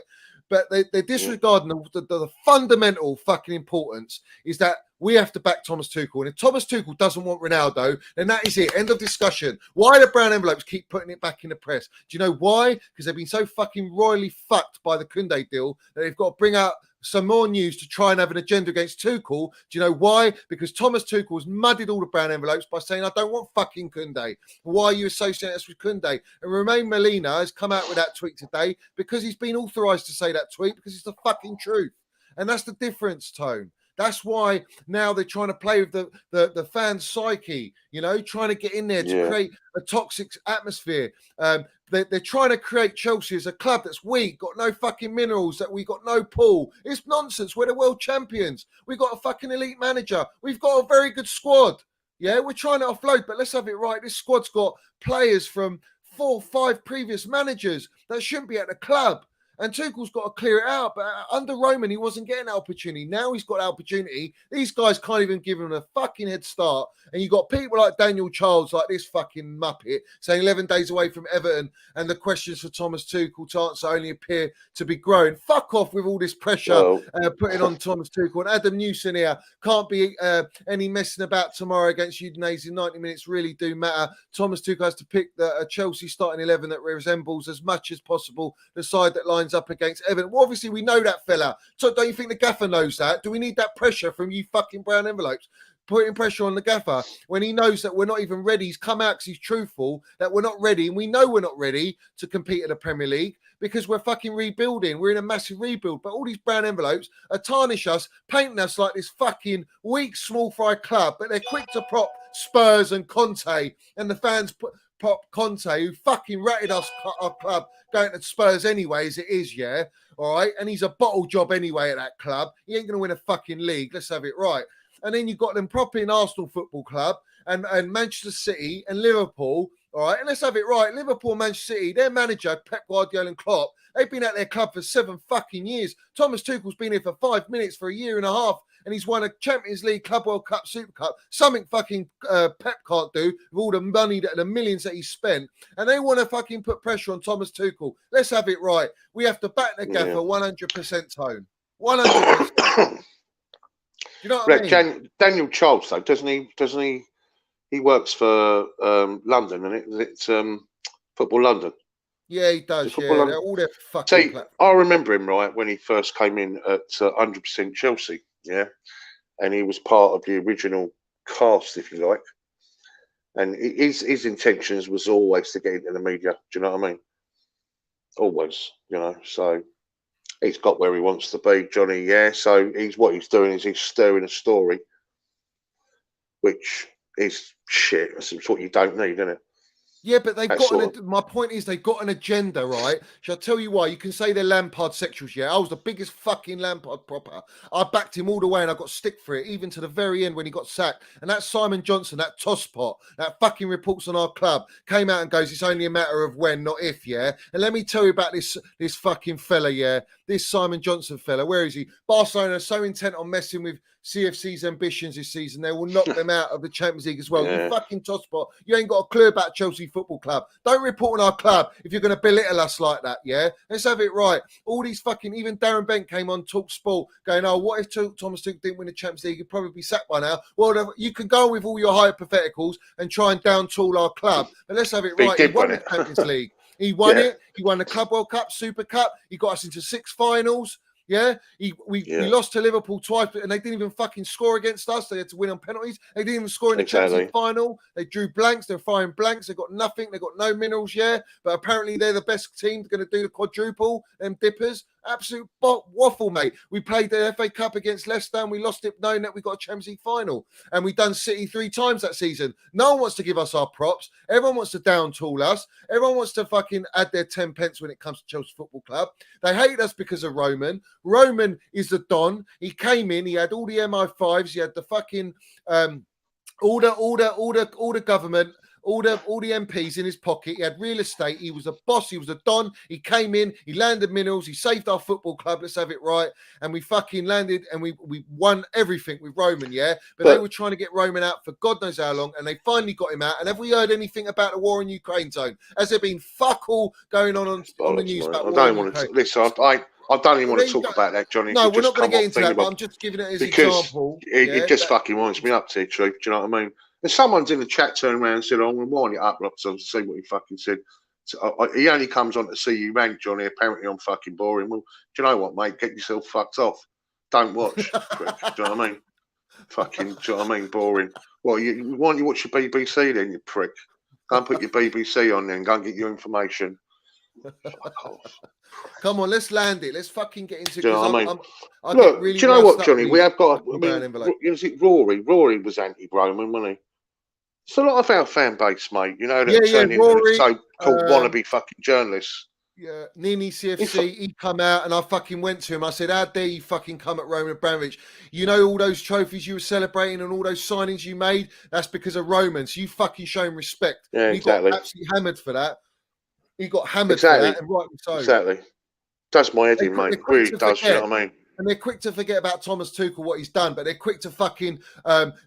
But they're disregarding the fundamental fucking importance is that we have to back Thomas Tuchel. And if Thomas Tuchel doesn't want Ronaldo, then that is it. End of discussion. Why the brown envelopes keep putting it back in the press? Do you know why? Because they've been so fucking royally fucked by the Koundé deal that they've got to bring out some more news to try and have an agenda against Tuchel. Do you know why? Because Thomas Tuchel has muddied all the brown envelopes by saying, I don't want fucking Koundé. Why are you associating us with Koundé? And Romain Molina has come out with that tweet today because he's been authorised to say that tweet because it's the fucking truth. And that's the difference, Tone. That's why now they're trying to play with the fan psyche, you know, trying to get in there to create a toxic atmosphere. They're trying to create Chelsea as a club that's weak, got no fucking minerals, that we got no pool. It's nonsense. We're the world champions. We've got a fucking elite manager. We've got a very good squad. Yeah, we're trying to offload, but let's have it right. This squad's got players from 4 or 5 previous managers that shouldn't be at the club. And Tuchel's got to clear it out. But under Roman, he wasn't getting an opportunity. Now he's got an opportunity. These guys can't even give him a fucking head start. And you've got people like Daniel Chels, like this fucking muppet, saying 11 days away from Everton, and the questions for Thomas Tuchel to answer only appear to be growing. Fuck off with all this pressure putting on Thomas Tuchel. And Adam Newson here, can't be any messing about tomorrow against Udinese. 90 minutes really do matter. Thomas Tuchel has to pick a Chelsea starting 11 that resembles as much as possible the side that lines up against Everton. Well, obviously, we know that fella. So don't you think the gaffer knows that? Do we need that pressure from you fucking brown envelopes? Putting pressure on the gaffer when he knows that we're not even ready. He's come out because he's truthful that we're not ready, and we know we're not ready to compete in the Premier League because we're fucking rebuilding. We're in a massive rebuild, but all these brown envelopes are tarnish us, painting us like this fucking weak, small fry club, but they're quick to prop Spurs and Conte, and the fans prop Conte, who fucking ratted us, our club, going to Spurs anyway, as it is, yeah? All right? And he's a bottle job anyway at that club. He ain't going to win a fucking league. Let's have it right. And then you've got them propping Arsenal Football Club and Manchester City and Liverpool. All right, and let's have it right. Liverpool, Manchester City, their manager, Pep Guardiola and Klopp, they've been at their club for 7 fucking years. Thomas Tuchel's been here for 5 minutes for a year and a half, and he's won a Champions League, Club World Cup, Super Cup, something fucking Pep can't do with all the money, the millions that he spent. And they want to fucking put pressure on Thomas Tuchel. Let's have it right. We have to back the gaffer 100%, Tone. 100%. You know what I mean? Daniel Chels, though, doesn't he? He works for London, and it's Football London. Yeah, he does. Yeah, they're all their fucking. See, I remember him right when he first came in at 100% Chelsea. Yeah, and he was part of the original cast, if you like. And his intentions was always to get into the media. Do you know what I mean? Always, you know. So he's got where he wants to be, Johnny. Yeah. So what he's doing is he's stirring a story, which is shit. That's what you don't need, isn't it? Yeah, but they've That's got my point is they've got an agenda, right? Shall I tell you why? You can say they're Lampard sexuals, yeah. I was the biggest fucking Lampard proper. I backed him all the way and I got stick for it, even to the very end when he got sacked. And that Simon Johnson, that tosspot, that fucking reports on our club, came out and goes, it's only a matter of when, not if, yeah. And let me tell you about this fucking fella, yeah. This Simon Johnson fella, where is he? Barcelona are so intent on messing with CFC's ambitions this season, they will knock them out of the Champions League as well. Yeah. You fucking tosspot. You ain't got a clue about Chelsea Football Club. Don't report on our club if you're going to belittle us like that, yeah? Let's have it right. All these fucking, even Darren Bent came on Talk Sport going, oh, what if Thomas Tuchel didn't win the Champions League? He'd probably be sacked by now. Well, you can go with all your hypotheticals and try and down tool our club. But let's have it right. He won the Champions League. He won it. He won the Club World Cup, Super Cup. He got us into 6 finals. Yeah, we lost to Liverpool twice, and they didn't even fucking score against us. They had to win on penalties. They didn't even score in the Champions League final. They drew blanks. They're firing blanks. They got nothing. They got no minerals. Yeah, but apparently they're the best team. Going to do the quadruple. Them dippers, absolute waffle, mate. We played the FA Cup against Leicester, and we lost it knowing that we got a Champions League final. And we done City 3 times that season. No one wants to give us our props. Everyone wants to down tool us. Everyone wants to fucking add their 10 pence when it comes to Chelsea Football Club. They hate us because of Roman. Roman is the Don. He came in. He had all the MI5s. He had the fucking all the government. All the MPs in his pocket. He had real estate. He was a boss. He was a Don. He came in. He landed minerals. He saved our football club. Let's have it right. And we fucking landed and we won everything with Roman, yeah? But they were trying to get Roman out for God knows how long. And they finally got him out. And have we heard anything about the war in Ukraine zone? Has there been fuck all going on the news about war in Ukraine? Listen, I don't even want to talk about that, Johnny. No, we're not going to get into that, but I'm just giving it as an example. It just fucking winds me up, to the truth. Do you know what I mean? And someone's in the chat turned around and said, I'm going to wind it up, so see what he fucking said. So, he only comes on to see you rank, Johnny. Apparently I'm fucking boring. Well, do you know what, mate? Get yourself fucked off. Don't watch. Do you know what I mean? Fucking, do you know what I mean? Boring. Well, why don't you watch your BBC then, you prick? Go and put your BBC on then. Go and get your information. Fuck off. Come on, let's land it. Let's fucking get into it. Do you know what I mean? Look, do you know what, Johnny? We have got, Rory was anti-Roman, wasn't he? It's a lot of our fan base, mate. You know, that turn into so-called wannabe fucking journalists. Yeah, Nini CFC, he come out and I fucking went to him. I said, how dare you fucking come at Roman Abramovich? You know all those trophies you were celebrating and all those signings you made? That's because of Roman. So you fucking show him respect. Yeah, exactly. He got absolutely hammered for that. He got hammered for that, and rightly so. Exactly. Does my head in, mate. It really does, you know what I mean? And they're quick to forget about Thomas Tuchel, what he's done, but they're quick to fucking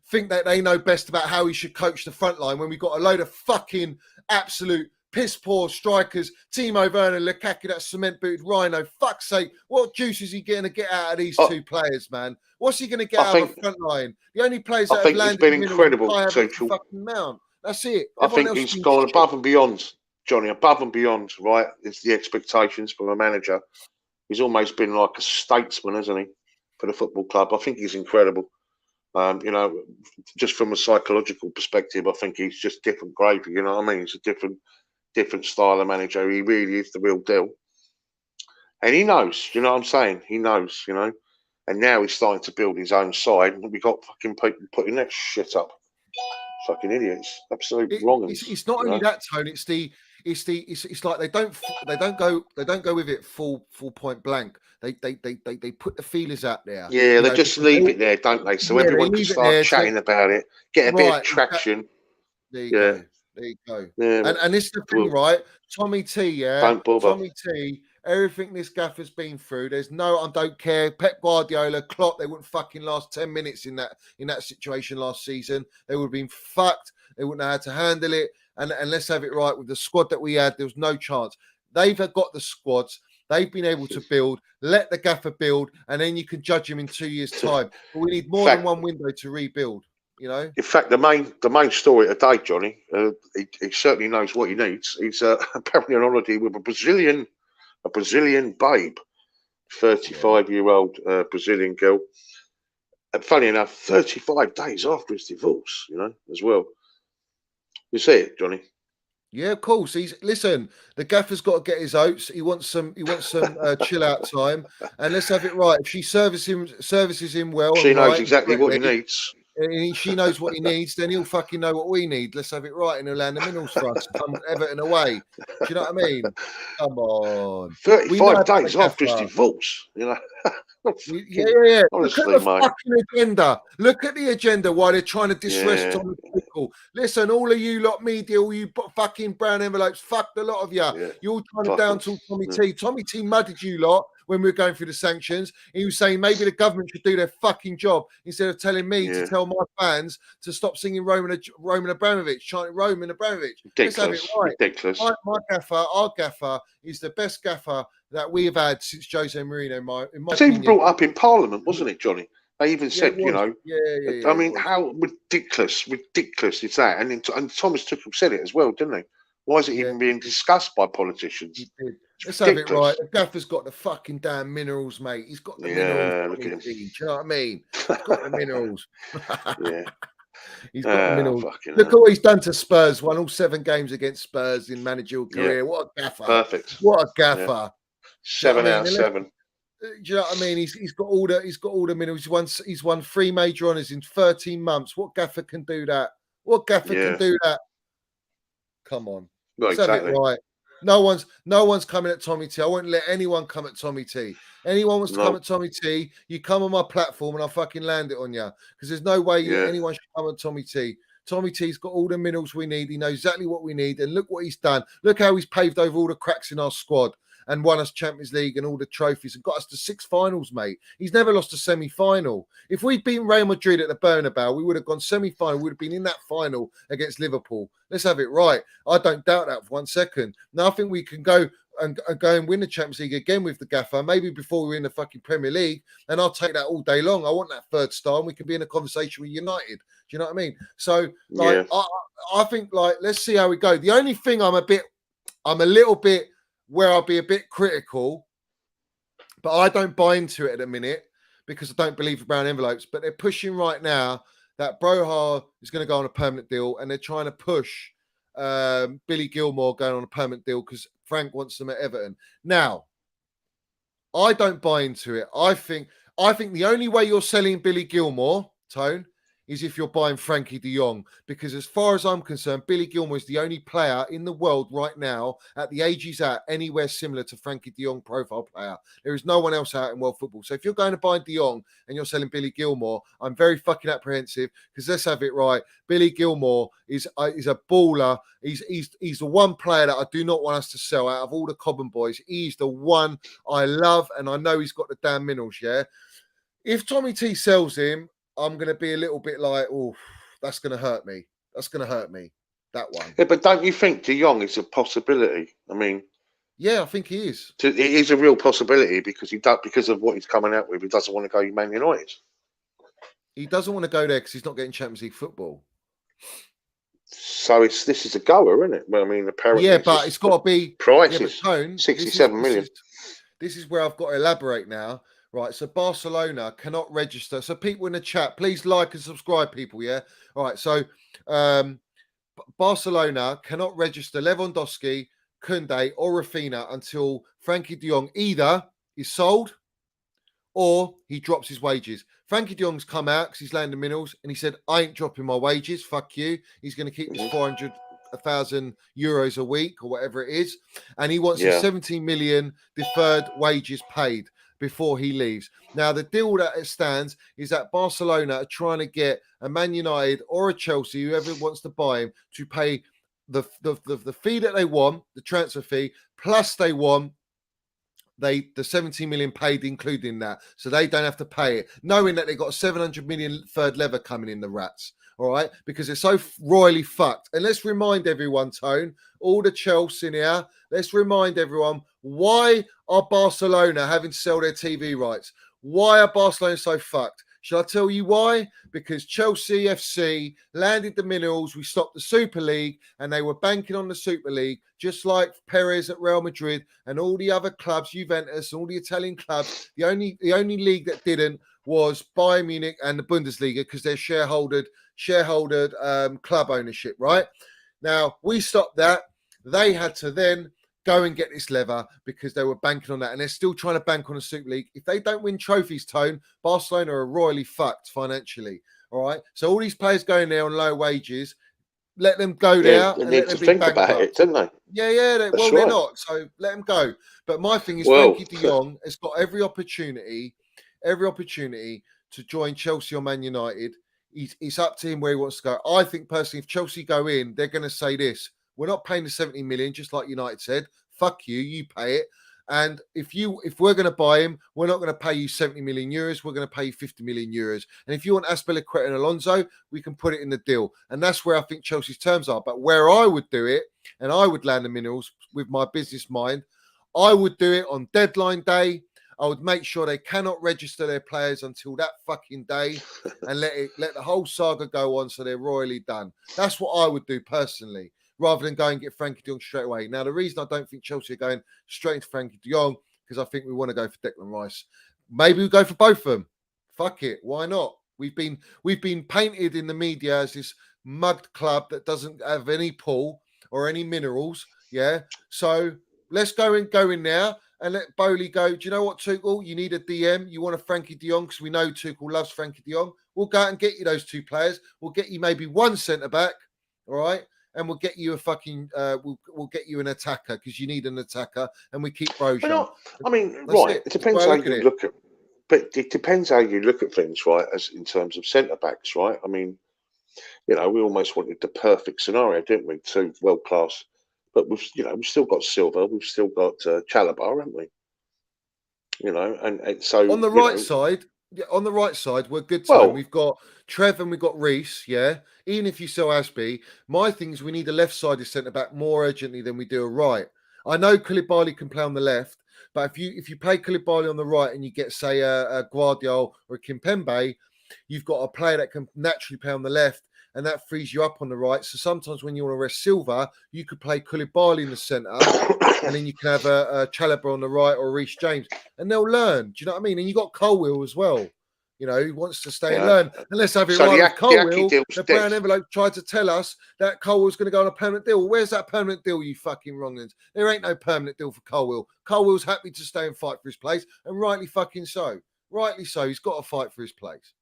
think that they know best about how he should coach the front line when we've got a load of fucking absolute piss-poor strikers. Timo Werner, Lukaku, that cement-booted rhino. Fuck's sake, what juice is he going to get out of these 2 players, man? What's he going to get out of the front line? The only players that have landed been incredible, Tuchel. Fucking mount. That's it. I think he's gone above and beyond, Johnny, above and beyond, right? It's the expectations from a manager. He's almost been like a statesman, hasn't he, for the football club? I think he's incredible. You know, just from a psychological perspective, I think he's just different gravy. You know what I mean? He's a different style of manager. He really is the real deal. And he knows, you know what I'm saying? He knows, you know. And now he's starting to build his own side. We got fucking people putting that shit up. Fucking idiots, absolute wrong. It's not only that, Tony. It's like they don't go with it full point blank. They put the feelers out there. Yeah, they just leave it there, don't they? So everyone can start chatting about it, get a bit of traction. There you go. Yeah, and this is the thing, right? Tommy T, yeah. Don't bother. Tommy T. Everything this gaffer's been through, I don't care. Pep Guardiola, Klopp, they wouldn't fucking last 10 minutes in that situation last season. They would have been fucked. They wouldn't know how to handle it. And let's have it right, with the squad that we had, there was no chance. They've got the squads. They've been able to build. Let the gaffer build, and then you can judge him in 2 years' time. But we need more than one window to rebuild. You know. In fact, the main story today, Johnny, he certainly knows what he needs. He's apparently on holiday with a Brazilian babe, 35-year-old Brazilian girl. And funny enough, 35 days after his divorce, you know, as well. You see it, Johnny? Yeah, of course. Listen, the gaffer's got to get his oats. He wants some chill out time. And let's have it right. If she services him well, she knows exactly what he needs. and she knows what he needs, then he'll fucking know what we need. Let's have it right, and he'll land the minerals for us. Come Everton away. Do you know what I mean? Come on. 35 days off, just divorce, you know. Yeah. Honestly, Look at the mate. fucking agenda. Look at the agenda why they're trying to disrespect Tommy Tuchel. Listen, all of you lot media, all you fucking brown envelopes, fuck the lot of you. You're all trying to down to Tommy T. Tommy T mudded you lot when we were going through the sanctions. He was saying maybe the government should do their fucking job instead of telling me to tell my fans to stop singing Roman Abramovich, chanting Roman Abramovich. Ridiculous. Let's have it right. Ridiculous. My gaffer, our gaffer, is the best gaffer that we have had since Jose Mourinho. In my it's even brought up in Parliament, wasn't it, Johnny? They even said, you know, I mean, how ridiculous is that? And Thomas Tuchel said it as well, didn't he? Why is it even being discussed by politicians? He did. Let's have it right. The gaffer's got the fucking damn minerals, mate. He's got the minerals. Look at him. Do you know what I mean? He's got the minerals. He's got the minerals. Look at what he's done to Spurs. Won all 7 games against Spurs in managerial career. What a gaffer. Perfect. What a gaffer. 7 out of 7. Do you know what I mean? He's got all the minerals. He's won 3 major honours in 13 months. What gaffer can do that? What gaffer can do that? Come on. Well, exactly. Right. No one's coming at Tommy T. I won't let anyone come at Tommy T. Anyone wants to come at Tommy T, you come on my platform and I'll fucking land it on you. Because there's no way anyone should come at Tommy T. Tommy T's got all the minerals we need. He knows exactly what we need. And look what he's done. Look how he's paved over all the cracks in our squad and won us Champions League and all the trophies and got us to 6 finals, mate. He's never lost a semi-final. If we'd beaten Real Madrid at the Bernabeu, we would have gone semi-final. We would have been in that final against Liverpool. Let's have it right. I don't doubt that for 1 second. Now, I think we can go and win the Champions League again with the gaffer, maybe before we win the fucking Premier League, and I'll take that all day long. I want that 3rd star, and we can be in a conversation with United. Do you know what I mean? So, like, I think, like, let's see how we go. The only thing I'm a little bit where I'll be a bit critical, but I don't buy into it at the minute because I don't believe the brown envelopes. But they're pushing right now that Broha is going to go on a permanent deal, and they're trying to push Billy Gilmore going on a permanent deal because Frank wants them at Everton. Now, I don't buy into it. I think the only way you're selling Billy Gilmore, Tone, is if you're buying Frankie de Jong. Because as far as I'm concerned, Billy Gilmore is the only player in the world right now at the age he's at anywhere similar to Frankie de Jong profile player. There is no one else out in world football. So if you're going to buy de Jong and you're selling Billy Gilmore, I'm very fucking apprehensive because let's have it right. Billy Gilmore is a baller. He's the one player that I do not want us to sell out of all the Cobham boys. He's the one I love, and I know he's got the damn minerals, yeah? If Tommy T sells him, I'm going to be a little bit like, oh, that's going to hurt me. That's going to hurt me, that one. Yeah, but don't you think de Jong is a possibility? I mean... Yeah, I think he is. It is a real possibility because of what he's coming out with. He doesn't want to go Man United. He doesn't want to go there because he's not getting Champions League football. So this is a goer, isn't it? Well, I mean, apparently... Yeah, but it's got to be... Prices, Tone, 67 million. This is where I've got to elaborate now. Right, so Barcelona cannot register. So people in the chat, please like and subscribe, people, yeah? All right, so Barcelona cannot register Lewandowski, Koundé or Rafinha until Frankie de Jong either is sold or he drops his wages. Frankie de Jong's come out because he's landed minerals and he said, I ain't dropping my wages, fuck you. He's going to keep his 400,000 euros a week or whatever it is. And he wants his 17 million deferred wages paid before he leaves. Now, the deal that it stands is that Barcelona are trying to get a Man United or a Chelsea, whoever wants to buy him, to pay the fee that they want, the transfer fee, plus they want the 17 million paid including that. So they don't have to pay it, knowing that they got a 700 million third lever coming in the rats. All right, because they're so royally fucked. And let's remind everyone, Tone, all the Chels in here, let's remind everyone, why are Barcelona having to sell their TV rights? Why are Barcelona so fucked? Shall I tell you why? Because Chelsea FC landed the minerals, we stopped the Super League, and they were banking on the Super League, just like Perez at Real Madrid and all the other clubs, Juventus, all the Italian clubs. The only league that didn't was Bayern Munich and the Bundesliga because they're shareholdered club ownership, right? Now, we stopped that. They had to then go and get this lever because they were banking on that, and they're still trying to bank on the Super League. If they don't win trophies, Tone, Barcelona are royally fucked financially. All right. So all these players going there on low wages, let them go Yeah, there they and need let to them be think about bankrupt. it, don't they? Yeah. That's They're right. not. So let them go. But my thing is, Well, Frankie de Jong has got every opportunity to join Chelsea or Man United. It's up to him where he wants to go. I think personally, if Chelsea go in, they're going to say this: we're not paying the 70 million, just like United said. Fuck you, you pay it. And if we're going to buy him, we're not going to pay you 70 million euros. We're going to pay you 50 million euros. And if you want Azpilicueta and Alonso, we can put it in the deal. And that's where I think Chelsea's terms are. But where I would do it, and I would land the minerals with my business mind, I would do it on deadline day. I would make sure they cannot register their players until that fucking day, and let the whole saga go on so they're royally done. That's what I would do personally, rather than go and get Frankie de Jong straight away. Now, the reason I don't think Chelsea are going straight into Frankie de Jong, because I think we want to go for Declan Rice. Maybe we go for both of them. Fuck it, why not? We've been painted in the media as this mugged club that doesn't have any pull or any minerals. Yeah, so let's go in there and let Bowley go. Do you know what, Tuchel? You need a DM. You want a Frankie de Jong, because we know Tuchel loves Frankie de Jong. We'll go out and get you those two players. We'll get you maybe one centre back. All right. And we'll get you a fucking we'll get you an attacker, because you need an attacker, and we keep Brojan. I mean, That's right. it. It depends how you look at, but it depends how you look at things, right? As in terms of centre backs, right? I mean, we almost wanted the perfect scenario, didn't we? Two world class, but we've still got Silva, we've still got Chalobah, haven't we? And so On the right side, yeah, on the right side, we're good time. well, We've got Trev and we've got Reese, yeah. Even if you sell Asby, my thing is we need a left-sided centre back more urgently than we do a right. I know Koulibaly can play on the left, but if you play Koulibaly on the right and you get, say, a Guardiola or a Kimpembe, you've got a player that can naturally play on the left, and that frees you up on the right. So sometimes when you want to rest Silva, you could play Koulibaly in the centre, and then you can have a Chalobah on the right or Reece James, and they'll learn. Do you know what I mean? And you got Colwill as well. He wants to stay and learn. And let's have it so right the with Colwill. deal's The dead. brown envelope tried to tell us that Colwill's going to go on a permanent deal. Where's that permanent deal, you fucking wronglings? There ain't no permanent deal for Colwill. Colwill's happy to stay and fight for his place, and rightly fucking so. Rightly so. He's got to fight for his place.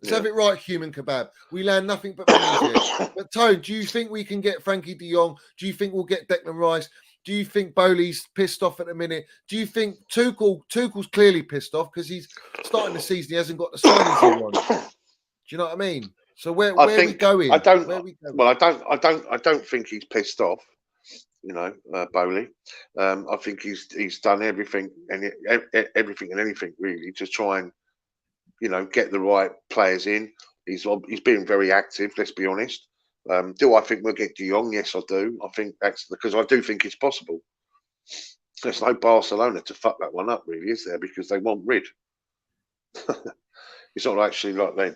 Let's have it right, human kebab. We land nothing but minerals here. But Tone, do you think we can get Frankie de Jong? Do you think we'll get Declan Rice? Do you think Bowley's pissed off at the minute? Do you think Tuchel's clearly pissed off because he's starting the season, he hasn't got the signings he wants? Do you know what I mean? So where are we going? I don't think he's pissed off. Bowley. I think he's done everything and anything really to try and get the right players in. He's been very active. Let's be honest. Do I think we'll get De Jong? Yes, I do. I think that's because I do think it's possible. There's no Barcelona to fuck that one up, really, is there? Because they want rid. It's not actually like they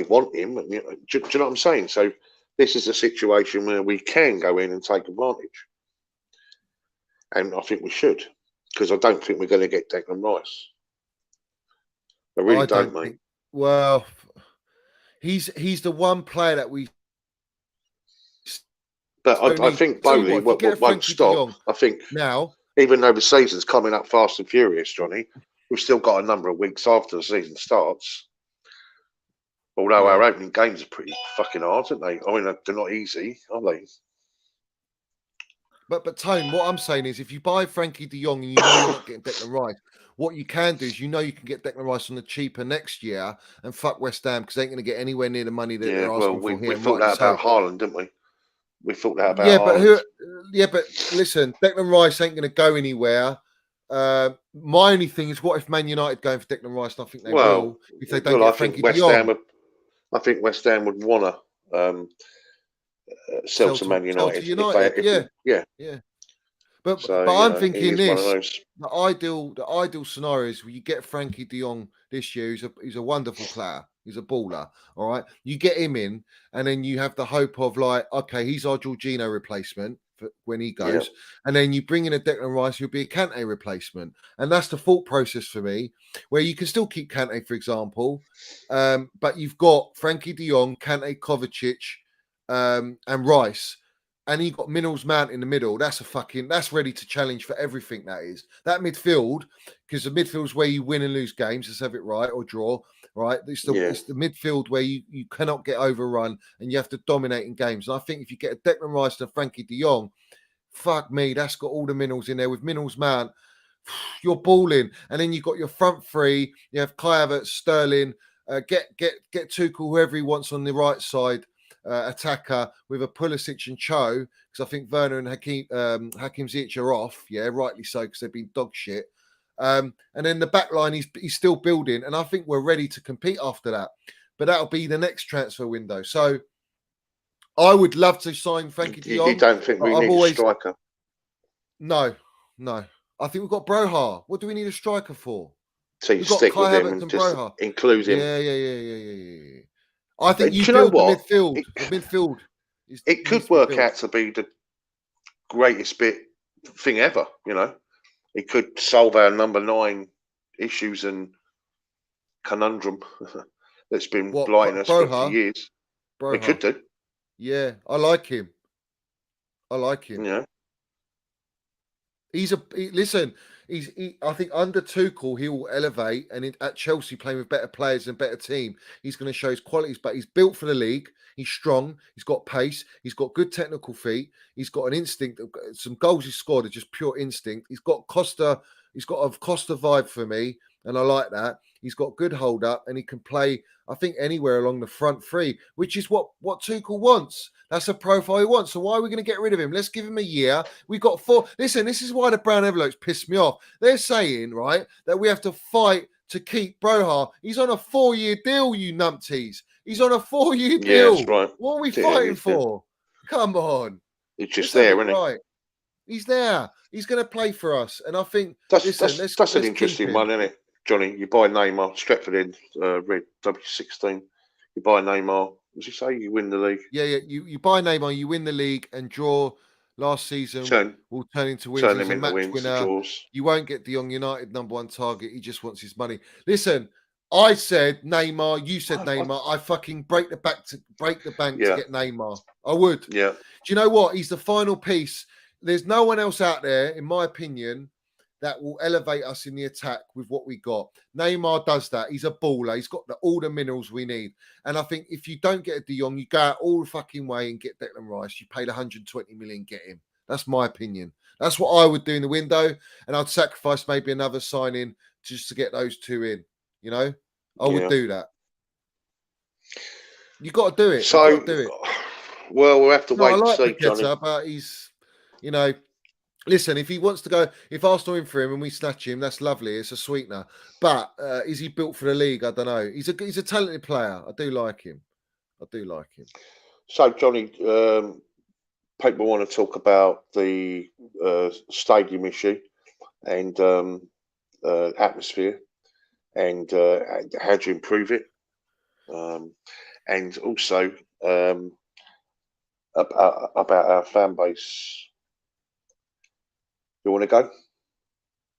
want him. Do you know what I'm saying? So this is a situation where we can go in and take advantage, and I think we should, because I don't think we're going to get Declan Rice. I really don't, mate. Well, he's the one player that we. But I think Bowley won't stop. I think now, even though the season's coming up fast and furious, Johnny, we've still got a number of weeks after the season starts. Although our opening games are pretty fucking hard, aren't they? I mean, they're not easy, are they? But Tone, what I'm saying is, if you buy Frankie de Jong and you know you're not getting Declan Rice, what you can do is you can get Declan Rice on the cheaper next year and fuck West Ham, because they ain't going to get anywhere near the money that they're asking for here. We thought that about Haaland, didn't we? We thought that about Haaland. But listen, Declan Rice ain't going to go anywhere. My only thing is, what if Man United going for Declan Rice? And I think they will if they don't get Frankie de Jong. I think West Ham would want to sell to Man United. Yeah. But I'm thinking this: the ideal scenario is where you get Frankie de Jong this year. He's a wonderful player. He's a baller. All right, you get him in, and then you have the hope of okay, he's our Jorginho replacement for when he goes, and then you bring in a Declan Rice, who'll be a Kante replacement, and that's the thought process for me. Where you can still keep Kante, for example, but you've got Frankie de Jong, Kante, Kovacic, and Rice. And you've got Minerals Mount in the middle. That's ready to challenge for everything. That midfield, because the midfield's where you win and lose games. Let's have it right, or draw. right? It's the midfield where you cannot get overrun and you have to dominate in games. And I think if you get a Declan Rice and a Frankie de Jong, fuck me, that's got all the minerals in there. With minerals, man, you're balling. And then you've got your front three. You have Kai Havertz, Sterling, get Tuchel, whoever he wants on the right side, attacker with a Pulisic and Cho, because I think Werner and Hakim Ziyech are off. Yeah, rightly so, because they've been dog shit. And then the back line, he's still building. And I think we're ready to compete after that. But that'll be the next transfer window. So I would love to sign Frankie de Jong. You don't think we need a striker? No. I think we've got Broha. What do we need a striker for? So you stick with him and just include him. Yeah. I think you build the midfield. The midfield. It could work out to be the greatest thing ever, you know. It could solve our number 9 issues and conundrum that's been blighting us for years. Broha. It could do. Yeah, I like him. Yeah. I think under Tuchel he will elevate, and at Chelsea playing with better players and better team, he's going to show his qualities. But he's built for the league. He's strong. He's got pace. He's got good technical feet. He's got an instinct. Some goals he's scored are just pure instinct. He's got Costa. He's got a Costa vibe for me, and I like that. He's got good hold up, and he can play, I think, anywhere along the front three, which is what Tuchel wants. That's a profile he wants. So why are we going to get rid of him? Let's give him a year. We got 4. Listen, this is why the brown envelopes piss me off. They're saying, right, that we have to fight to keep Broha. He's on a 4-year deal, you numpties. He's on a 4-year deal. That's right. What are we fighting for? Come on. It's just there, isn't it? Right. He's there. He's going to play for us. And I think that's an interesting one, isn't it, Johnny? You buy Neymar, Stretford in red W16. You buy Neymar. As you say, you win the league. Yeah. You buy Neymar, you win the league, and draw last season will turn into wins. Turn He's him a into match wins, winner. draws. You won't get the Young United #1 target. He just wants his money. Listen, I said Neymar. You said Neymar. I fucking break the bank to get Neymar. I would. Yeah. Do you know what? He's the final piece. There's no one else out there, in my opinion, that will elevate us in the attack with what we got. Neymar does that. He's a baller. He's got all the minerals we need. And I think if you don't get a De Jong, you go out all the fucking way and get Declan Rice. You paid 120 million, get him. That's my opinion. That's what I would do in the window. And I'd sacrifice maybe another signing just to get those 2 in. You know? I would do that. You got to do it. So, do it. Well, we'll have to wait and see, Johnny. But he's, you know, listen, if he wants to go, if Arsenal in for him and we snatch him, that's lovely. It's a sweetener. But is he built for the league? I don't know. He's a talented player. I do like him. So, Johnny, people want to talk about the stadium issue and atmosphere and how to improve it. And also about our fan base. You want to go?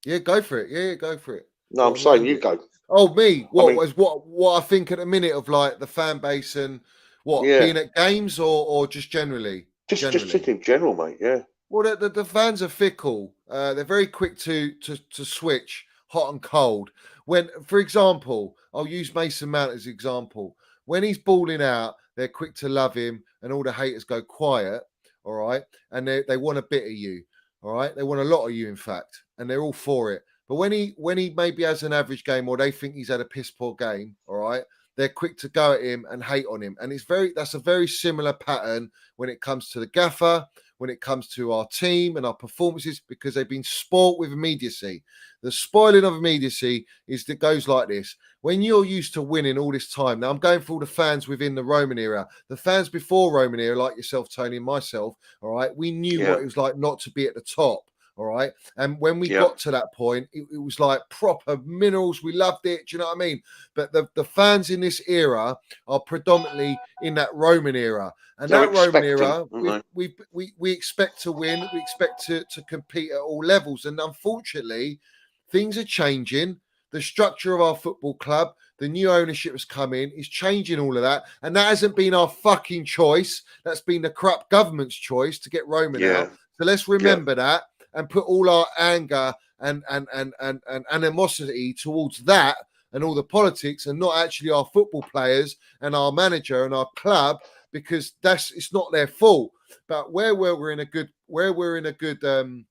Yeah, go for it. Yeah, go for it. No, I'm saying you go. Oh, me? What I think at a minute of like the fan base and being at games or just generally? Just in general, mate. Yeah. Well, the fans are fickle. They're very quick to switch hot and cold. When, for example, I'll use Mason Mount as an example. When he's balling out, they're quick to love him, and all the haters go quiet. All right, and they want a bit of you. All right, they want a lot of you, in fact, and they're all for it. But when he maybe has an average game or they think he's had a piss poor game, all right, they're quick to go at him and hate on him. And that's a very similar pattern when it comes to the gaffer, when it comes to our team and our performances, because they've been spoilt with immediacy. The spoiling of immediacy goes like this. When you're used to winning all this time, now I'm going for all the fans within the Roman era. The fans before Roman era, like yourself, Tony, and myself, all right, we knew what it was like not to be at the top. All right. And when we got to that point, it was like proper minerals. We loved it. Do you know what I mean? But the fans in this era are predominantly in that Roman era. And that Roman era, we expect to win. We expect to compete at all levels. And unfortunately, things are changing. The structure of our football club, the new ownership has come in, is changing all of that. And that hasn't been our fucking choice. That's been the corrupt government's choice to get Roman out. So let's remember that. And put all our anger and animosity towards that and all the politics, and not actually our football players and our manager and our club, because it's not their fault. But where we're in a good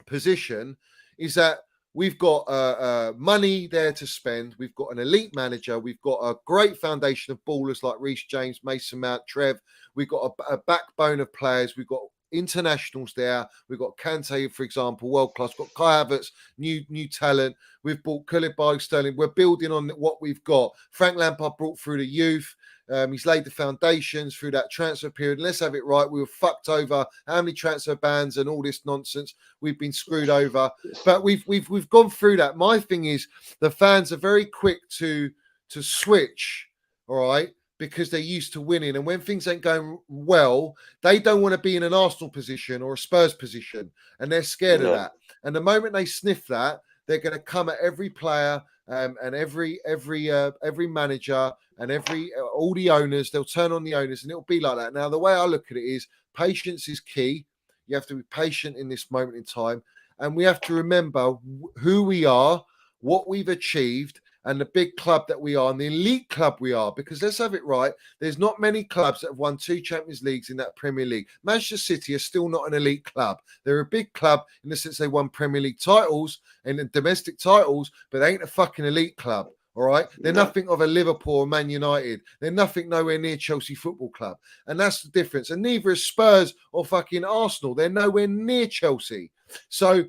position is that we've got money there to spend. We've got an elite manager. We've got a great foundation of ballers like Reece James, Mason Mount, Trev. We've got a backbone of players. We've got internationals there. We've got Kante, for example, world class. We've got Kai Havertz, new talent. We've bought Koulibaly, Sterling. We're building on what we've got. Frank Lampard brought through the youth. He's laid the foundations through that transfer period. Let's have it right. We were fucked over. How many transfer bans and all this nonsense? We've been screwed over. But we've gone through that. My thing is the fans are very quick to switch, all right, because they're used to winning. And when things ain't going well, they don't want to be in an Arsenal position or a Spurs position, and they're scared of that. And the moment they sniff that, they're going to come at every player and every manager and all the owners. They'll turn on the owners, and it'll be like that. Now, the way I look at it is patience is key. You have to be patient in this moment in time, and we have to remember who we are, what we've achieved, and the big club that we are, and the elite club we are. Because let's have it right, there's not many clubs that have won 2 Champions Leagues in that Premier League. Manchester City are still not an elite club. They're a big club in the sense they won Premier League titles and domestic titles, but they ain't a fucking elite club. All right, they're nothing of a Liverpool or Man United. They're nothing nowhere near Chelsea Football Club, and that's the difference. And neither is Spurs or fucking Arsenal. They're nowhere near Chelsea. So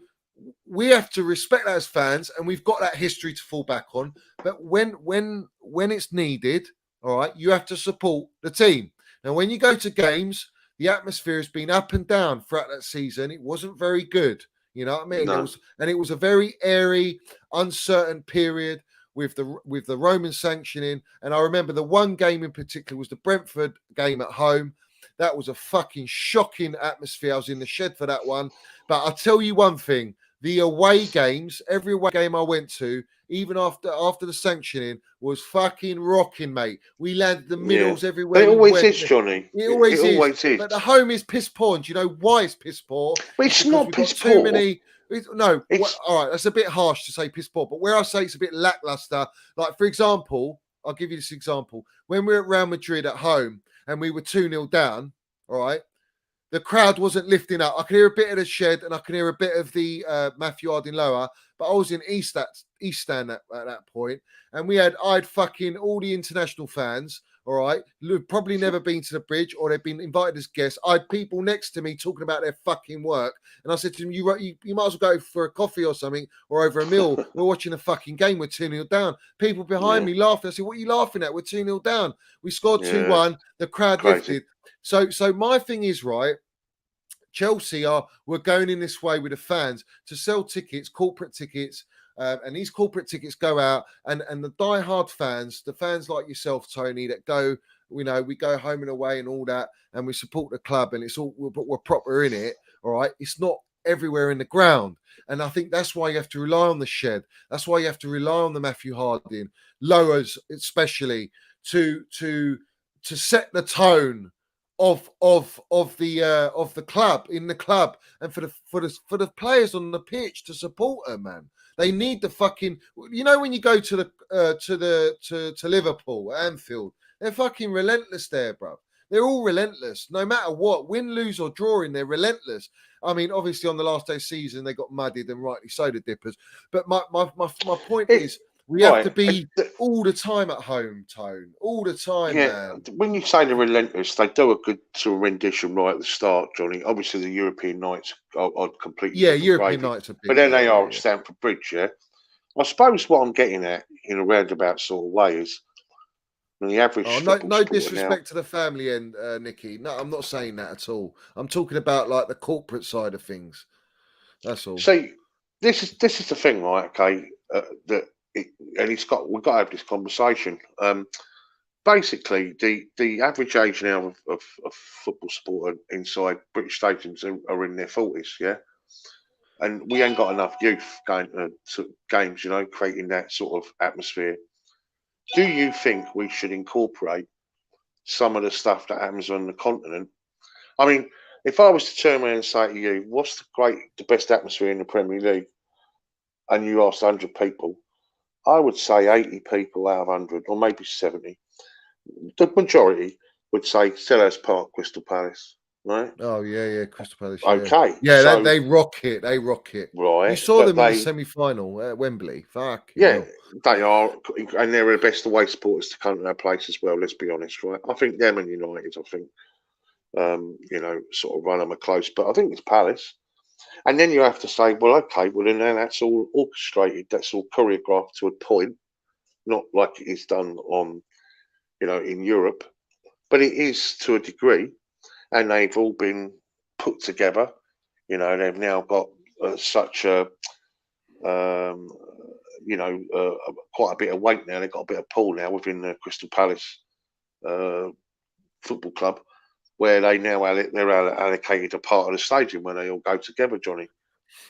we have to respect that as fans, and we've got that history to fall back on. But when it's needed, all right, you have to support the team. Now, when you go to games, the atmosphere has been up and down throughout that season. It wasn't very good. You know what I mean? No. It was a very airy, uncertain period with the Roman sanctioning. And I remember the one game in particular was the Brentford game at home. That was a fucking shocking atmosphere. I was in the shed for that one. But I'll tell you one thing. The away games, every away game I went to, even after the sanctioning, was fucking rocking, mate. We landed the middles everywhere. It always is, Johnny. It always is. is. But the home is piss poor. And do you know why it's piss poor? But it's not piss poor. Too many. All right, that's a bit harsh to say piss poor. But where I say it's a bit lackluster, like, for example, I'll give you this example. When we were at Real Madrid at home and we were 2-0 down, all right, the crowd wasn't lifting up. I could hear a bit of the shed and I could hear a bit of the Matthew Harding lower, but I was in East Stand at that point, and I had fucking all the international fans, all right, who've probably never been to the bridge or they've been invited as guests. I had people next to me talking about their fucking work, and I said to them, you might as well go for a coffee or something or over a meal. We're watching a fucking game. We're 2-0 down. People behind me laughing. I said, what are you laughing at? We're 2-0 down. We scored 2-1. The crowd lifted. So my thing is, right, Chelsea we're going in this way with the fans to sell tickets, corporate tickets, and these corporate tickets go out, and the diehard fans, the fans like yourself, Tony, that go, we go home and away and all that, and we support the club, and we're proper in it, all right? It's not everywhere in the ground, and I think that's why you have to rely on the shed. That's why you have to rely on the Matthew Harding, Lowers especially, to set the tone of the club, in the club, and for the players on the pitch to support them, man. They need the fucking, when you go to Liverpool, Anfield, they're fucking relentless there, bro. They're all relentless, no matter what, win, lose, or draw in. They're relentless. I mean, obviously on the last day of the season they got muddied, and rightly so, the Dippers. But my point is, we have to be all the time at home, Tone. All the time, man. When you say they're relentless, they do a good sort of rendition right at the start, Johnny. Obviously, the European nights are completely European nights are big. But then they are at Stamford Bridge, yeah? I suppose what I'm getting at in a roundabout sort of way is the average no disrespect to the family end, Nicky. No, I'm not saying that at all. I'm talking about, like, the corporate side of things. That's all. See, this is the thing, right, okay, we've got to have this conversation. Basically, the average age now of football supporter inside British stadiums are in their 40s, yeah? And we ain't got enough youth going to games, creating that sort of atmosphere. Do you think we should incorporate some of the stuff that happens on the continent? I mean, if I was to turn around and say to you, what's the best atmosphere in the Premier League? And you asked 100 people, I would say 80 people out of 100, or maybe 70. The majority would say Selhurst Park, Crystal Palace, right? Oh yeah, Crystal Palace. Yeah, Okay, yeah, so they rock it. They rock it. You right, saw but them in the they, semi-final at Wembley. Fucking yeah, hell. they are, and they're the best away supporters to come to that place as well. Let's be honest, right? I think them and United, I think, sort of run them a close, but I think it's Palace. And then you have to say, well, okay, well, then that's all orchestrated, that's all choreographed to a point, not like it is done on, in Europe, but it is to a degree, and they've all been put together. They've now got such a, um, quite a bit of weight now. They've got a bit of pull now within the Crystal Palace uh, football club, where they now they're allocated a part of the stadium when they all go together, Johnny,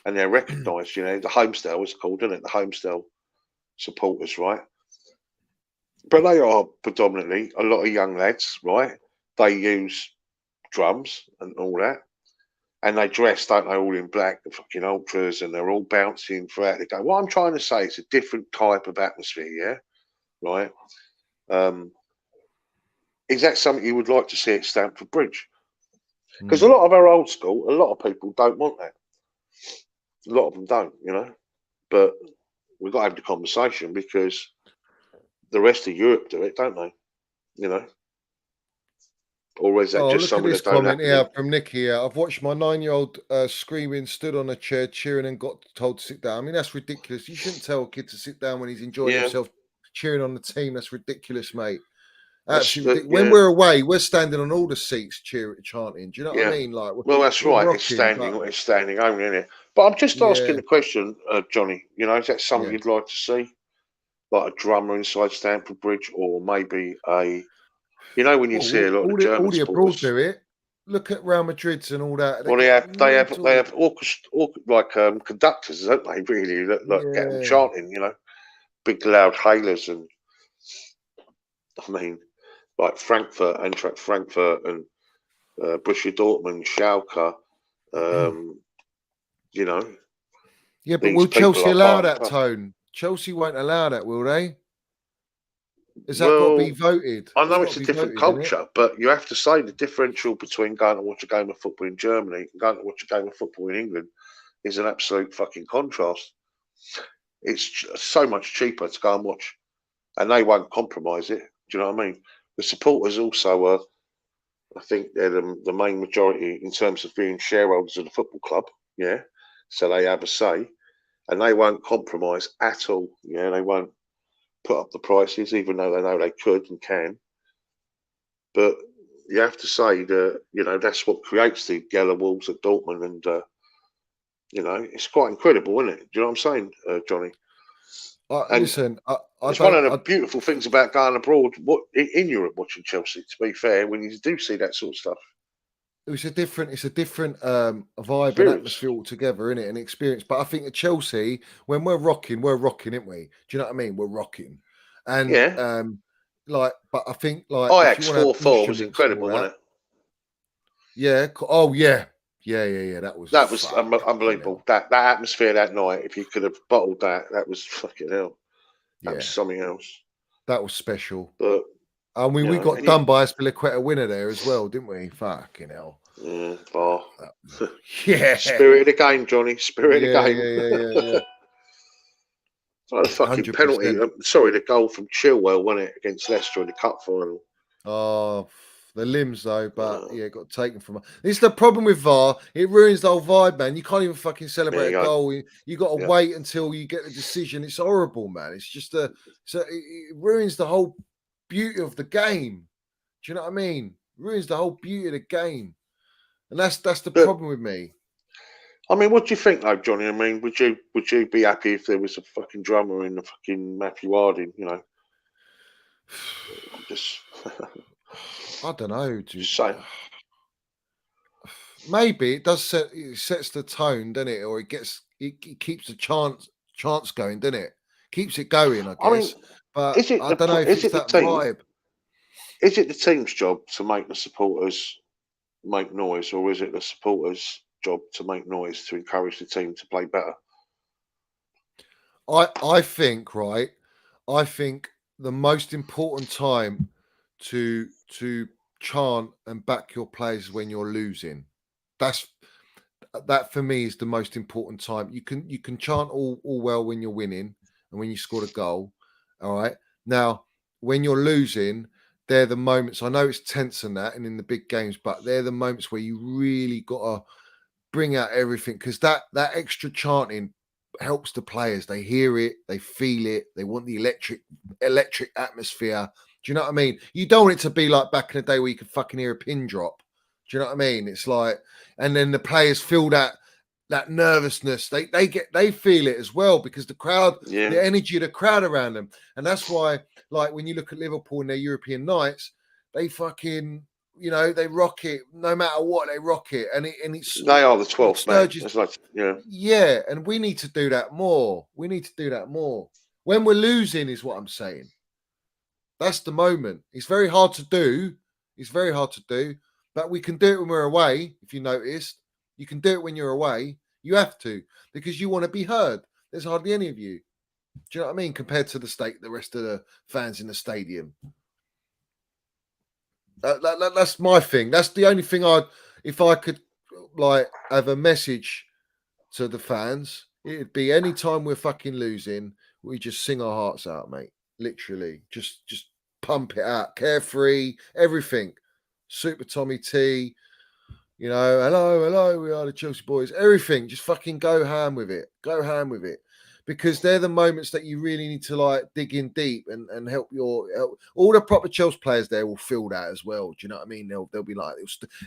and they're recognised. The Homestyle is called, isn't it? The Homestyle supporters, right? But they are predominantly a lot of young lads, right? They use drums and all that, and they dress, don't they, all in black, the fucking ultras, and they're all bouncing throughout the game. What I'm trying to say is a different type of atmosphere, yeah, right? Is that something you would like to see at Stamford Bridge? Because a lot of our old school, a lot of people don't want that. A lot of them don't, But we've got to have the conversation because the rest of Europe do it, don't they? Or is that Oh, just look at something this that don't comment happen here in? from Nick here. I've watched my 9-year-old screaming, stood on a chair, cheering, and got told to sit down. I mean, that's ridiculous. You shouldn't tell a kid to sit down when he's enjoying Yeah, himself, cheering on the team. That's ridiculous, mate. that's Absolutely ridiculous. When yeah, we're away, we're standing on all the seats, cheering, chanting. Do you know what I yeah. mean? Like Well, that's we're right. rocking, but It's standing only, isn't it? But I'm just asking yeah, the question, Johnny. Is that something yeah. you'd like to see, like a drummer inside Stamford Bridge, or maybe when you see a lot of the All German the abroad supporters. do it. Look at Real Madrid's and all that. They Well, get they mental. have like conductors, don't they? Really, that like get them Yeah. chanting. Big loud hailers, and I mean, like Frankfurt, Eintracht Frankfurt, and Borussia Dortmund, Schalke. Um, you know, Yeah, but these will people Chelsea are allow part of the that club. tone? Chelsea won't allow that, will they? Has that got to be Well, voted? I It's know got to it's a be different voted, isn't it? culture, but you have to say the differential between going to watch a game of football in Germany and going to watch a game of football in England is an absolute fucking contrast. It's so much cheaper to go and watch, and they won't compromise it. Do you know what I mean? The supporters also are, I think they're the main majority in terms of being shareholders of the football club. Yeah, so they have a say, and they won't compromise at all. Yeah, they won't put up the prices, even though they know they could and can. But you have to say that that's what creates the yellow walls at Dortmund, and it's quite incredible, isn't it? Do you know what I'm saying, Johnny? And Listen, I it's one don't. of the beautiful things about going abroad, in Europe, watching Chelsea. To be fair, when you do see that sort of stuff, It's a different vibe and experience. atmosphere altogether, in it, and experience. But I think at Chelsea, when we're rocking, aren't we? Do you know what I mean? We're rocking, and Yeah, but I think if you Ajax want to have 4-4 was instruments and all incredible, that, wasn't it? yeah. Oh yeah, yeah. That was That was fucking unbelievable. hell. That atmosphere that night, if you could have bottled that, that was fucking hell. That was Yeah, something else. that was special. But I mean, we got and you, done by a Spiliqueta winner there as well, didn't we? Fucking hell. yeah, Yeah. spirit of the game, Johnny. Spirit of the game. Yeah. Like the fucking penalty. 100%. Sorry, the goal from Chilwell, wasn't it, against Leicester in the cup final? Oh, the limbs though, but Uh, yeah, got taken from her. This is the problem with VAR. It ruins the whole vibe, man. You can't even fucking there celebrate you a go. goal. You got to Yeah. wait until you get the decision. It's horrible, man. It's just it ruins the whole beauty of the game. Do you know what I mean? It ruins the whole beauty of the game, and that's the But problem with me. I mean, what do you think, though, Johnny? I mean, would you be happy if there was a fucking drummer in the fucking Matthew Harding? Just I don't know, dude. just saying. Maybe it does it sets the tone, doesn't it? Or it keeps the chance going, doesn't it? Keeps it going, I I mean, guess. But I don't know if is it's it the that team? vibe. Is it the team's job to make the supporters make noise, or is it the supporters' job to make noise to encourage the team to play better? I think, right. I think the most important time to chant and back your players is when you're losing. That for me is the most important time. You can chant all well when you're winning and when you scored a goal. All right. Now, when you're losing, they're the moments. I know it's tense and that, and in the big games, but they're the moments where you really got to bring out everything, because that extra chanting helps the players. They hear it, they feel it, they want the electric atmosphere. Do you know what I mean? You don't want it to be like back in the day where you could fucking hear a pin drop. Do you know what I mean? It's like, and then the players feel that nervousness. They feel it as well, because the crowd, the energy of the crowd around them. And that's why, like, when you look at Liverpool in their European nights, they fucking, they rock it no matter what. They rock it, and they are the 12th man. It's like, yeah, and we need to do that more. We need to do that more when we're losing, is what I'm saying. That's the moment. It's very hard to do. It's very hard to do, but we can do it when we're away. If you noticed, you can do it when you're away. You have to, because you want to be heard. There's hardly any of you. Do you know what I mean? Compared to the rest of the fans in the stadium. That's my thing. That's the only thing if I could like have a message to the fans, it'd be any time we're fucking losing, we just sing our hearts out, mate. Literally, just pump it out, carefree, everything. Super Tommy T, hello, we are the Chelsea boys. Everything, just fucking go ham with it. Go ham with it. Because they're the moments that you really need to like dig in deep and help all the proper Chelsea players there will feel that as well. Do you know what I mean? They'll be like,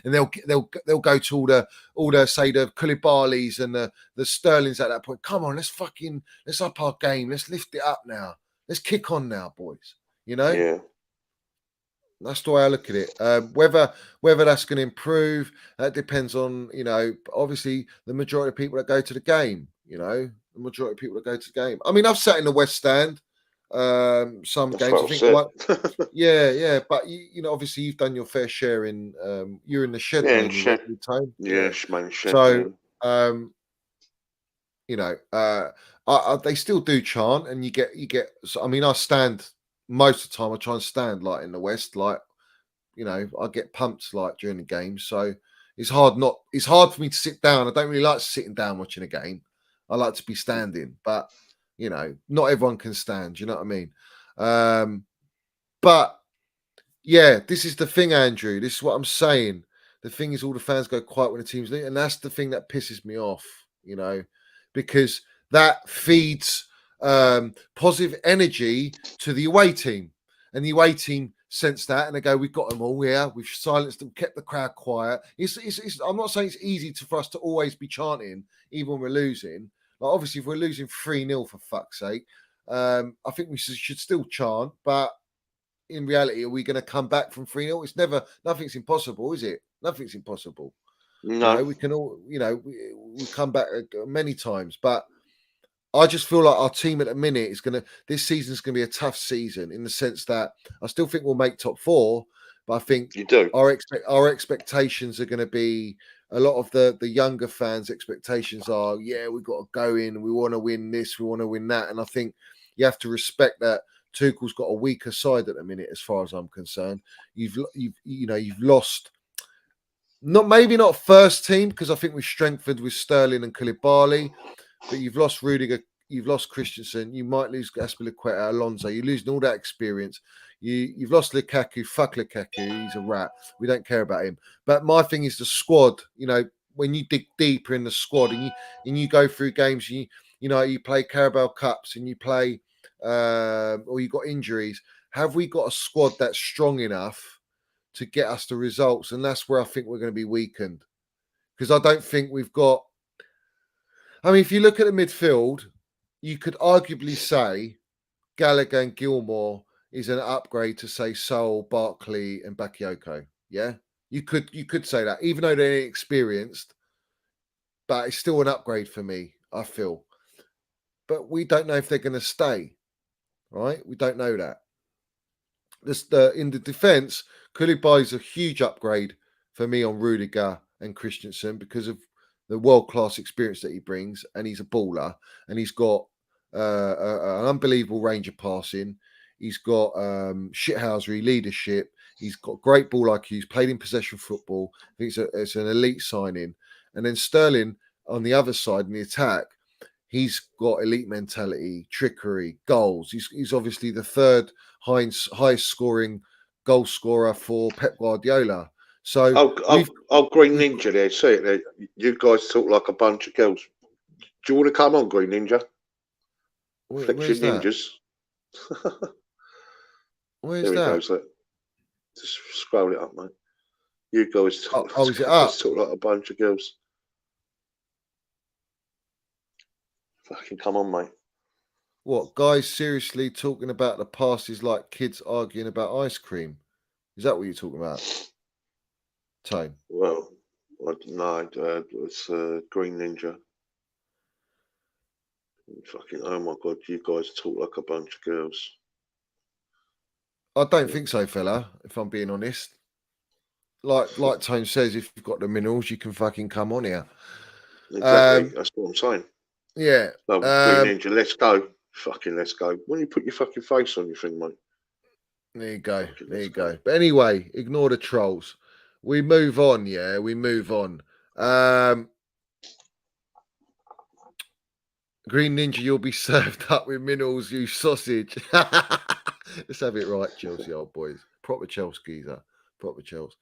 they'll go to all the say the Koulibalys and the Sterlings at that point. Come on, let's up our game. Let's lift it up now. Let's kick on now, boys. Yeah. That's the way I look at it. Whether that's going to improve, that depends on, obviously the majority of people that go to the game, the majority of people that go to the game. I mean, I've sat in the West Stand, some That's games. what I think, yeah. But obviously you've done your fair share in, you're in the shed, mainly, shed. Time. Yeah, main shed. So, they still do chant, and you get. I mean, I stand. Most of the time I try and stand like in the West, like, I get pumped like during the game. So it's hard for me to sit down. I don't really like sitting down watching a game. I like to be standing, but not everyone can stand. You know what I mean? But yeah, this is the thing, Andrew. This is what I'm saying. The thing is, all the fans go quiet when the team's losing, and that's the thing that pisses me off, because that feeds positive energy to the away team, and the away team sense that, and they go, "We've got them all here. We've silenced them, kept the crowd quiet." I'm not saying it's easy for us to always be chanting, even when we're losing. Like, obviously, if we're losing 3-0, for fuck's sake, I think we should still chant, but in reality, are we going to come back from 3-0? It's nothing's impossible, is it? Nothing's impossible. No. We can all, we come back many times, but I just feel like our team at the minute this season's going to be a tough season, in the sense that I still think we'll make top 4, but I think you do. Our expectations are going to be, a lot of the younger fans' expectations are, yeah, we've got to go in, we want to win this, we want to win that. And I think you have to respect that Tuchel's got a weaker side at the minute, as far as I'm concerned. You've lost, maybe not first team, because I think we've strengthened with Sterling and Koulibaly, but you've lost Rudiger, you've lost Christensen, you might lose Azpilicueta, Alonso, you're losing all that experience. You've lost Lukaku. Fuck Lukaku, he's a rat. We don't care about him. But my thing is the squad. When you dig deeper in the squad, and you go through games, you play Carabao Cups, and you play, or you got injuries. Have we got a squad that's strong enough to get us the results? And that's where I think we're going to be weakened, because I don't think we've got. I mean, if you look at the midfield, you could arguably say Gallagher and Gilmore is an upgrade to, say, Sol, Barkley, and Bakayoko. Yeah, you could say that, even though they're inexperienced, but it's still an upgrade for me, I feel. But we don't know if they're going to stay, right? We don't know that. In the defence, Koulibaly is a huge upgrade for me on Rudiger and Christensen, because of the world-class experience that he brings, and he's a baller, and he's got an unbelievable range of passing. He's got shithousery leadership. He's got great ball IQ. He's played in possession football. I think it's an elite signing. And then Sterling on the other side in the attack, he's got elite mentality, trickery, goals. He's obviously the third highest scoring goal scorer for Pep Guardiola. So Green Ninja there, see it there. You guys talk like a bunch of girls. Do you want to come on, Green Ninja? Flex your ninjas. Where's there that? Goes, look. Just scroll it up, mate. You guys talk, is it up? talk like a bunch of girls. Fucking come on, mate. What, guys seriously talking about the past is like kids arguing about ice cream? Is that what you're talking about, Tone? Well, no, it's Green Ninja. Fucking, oh my God, you guys talk like a bunch of girls. I don't think so, fella, if I'm being honest. Like Tone says, if you've got the minerals, you can fucking come on here. Exactly, that's what I'm saying. Yeah. No, Green Ninja, let's go. Fucking let's go. When you put your fucking face on your thing, mate. There you go. There you go. But anyway, ignore the trolls. We move on, yeah. We move on. Green Ninja, you'll be served up with minerals, you sausage. Let's have it right, Chelsea old boys. Proper Chelsea geezer. Proper Chelsea.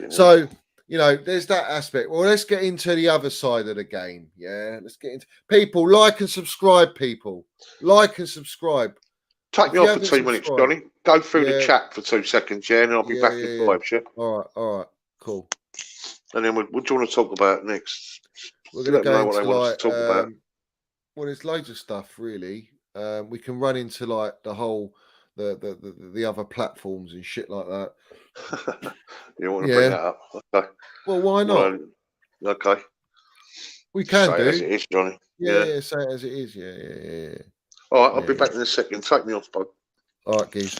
So, you know, there's that aspect. Well, let's get into the other side of the game. Yeah, let's get into people. Like and subscribe, people. Like and subscribe. Take me off for 2 minutes, Johnny. Go through the chat for 2 seconds, yeah, and I'll be back in 5, yeah? All right, cool. And then what do you want to talk about next? We're going to go into like, talk about. Well, there's loads of stuff, really. We can run into like the whole, the other platforms and shit like that. You want to bring that up? Okay. Well, why not? Okay. We can say do. It as it is, Johnny. Yeah, say it as it is. Yeah. All right, I'll be back in a second. Take me off, bud. All right, geez.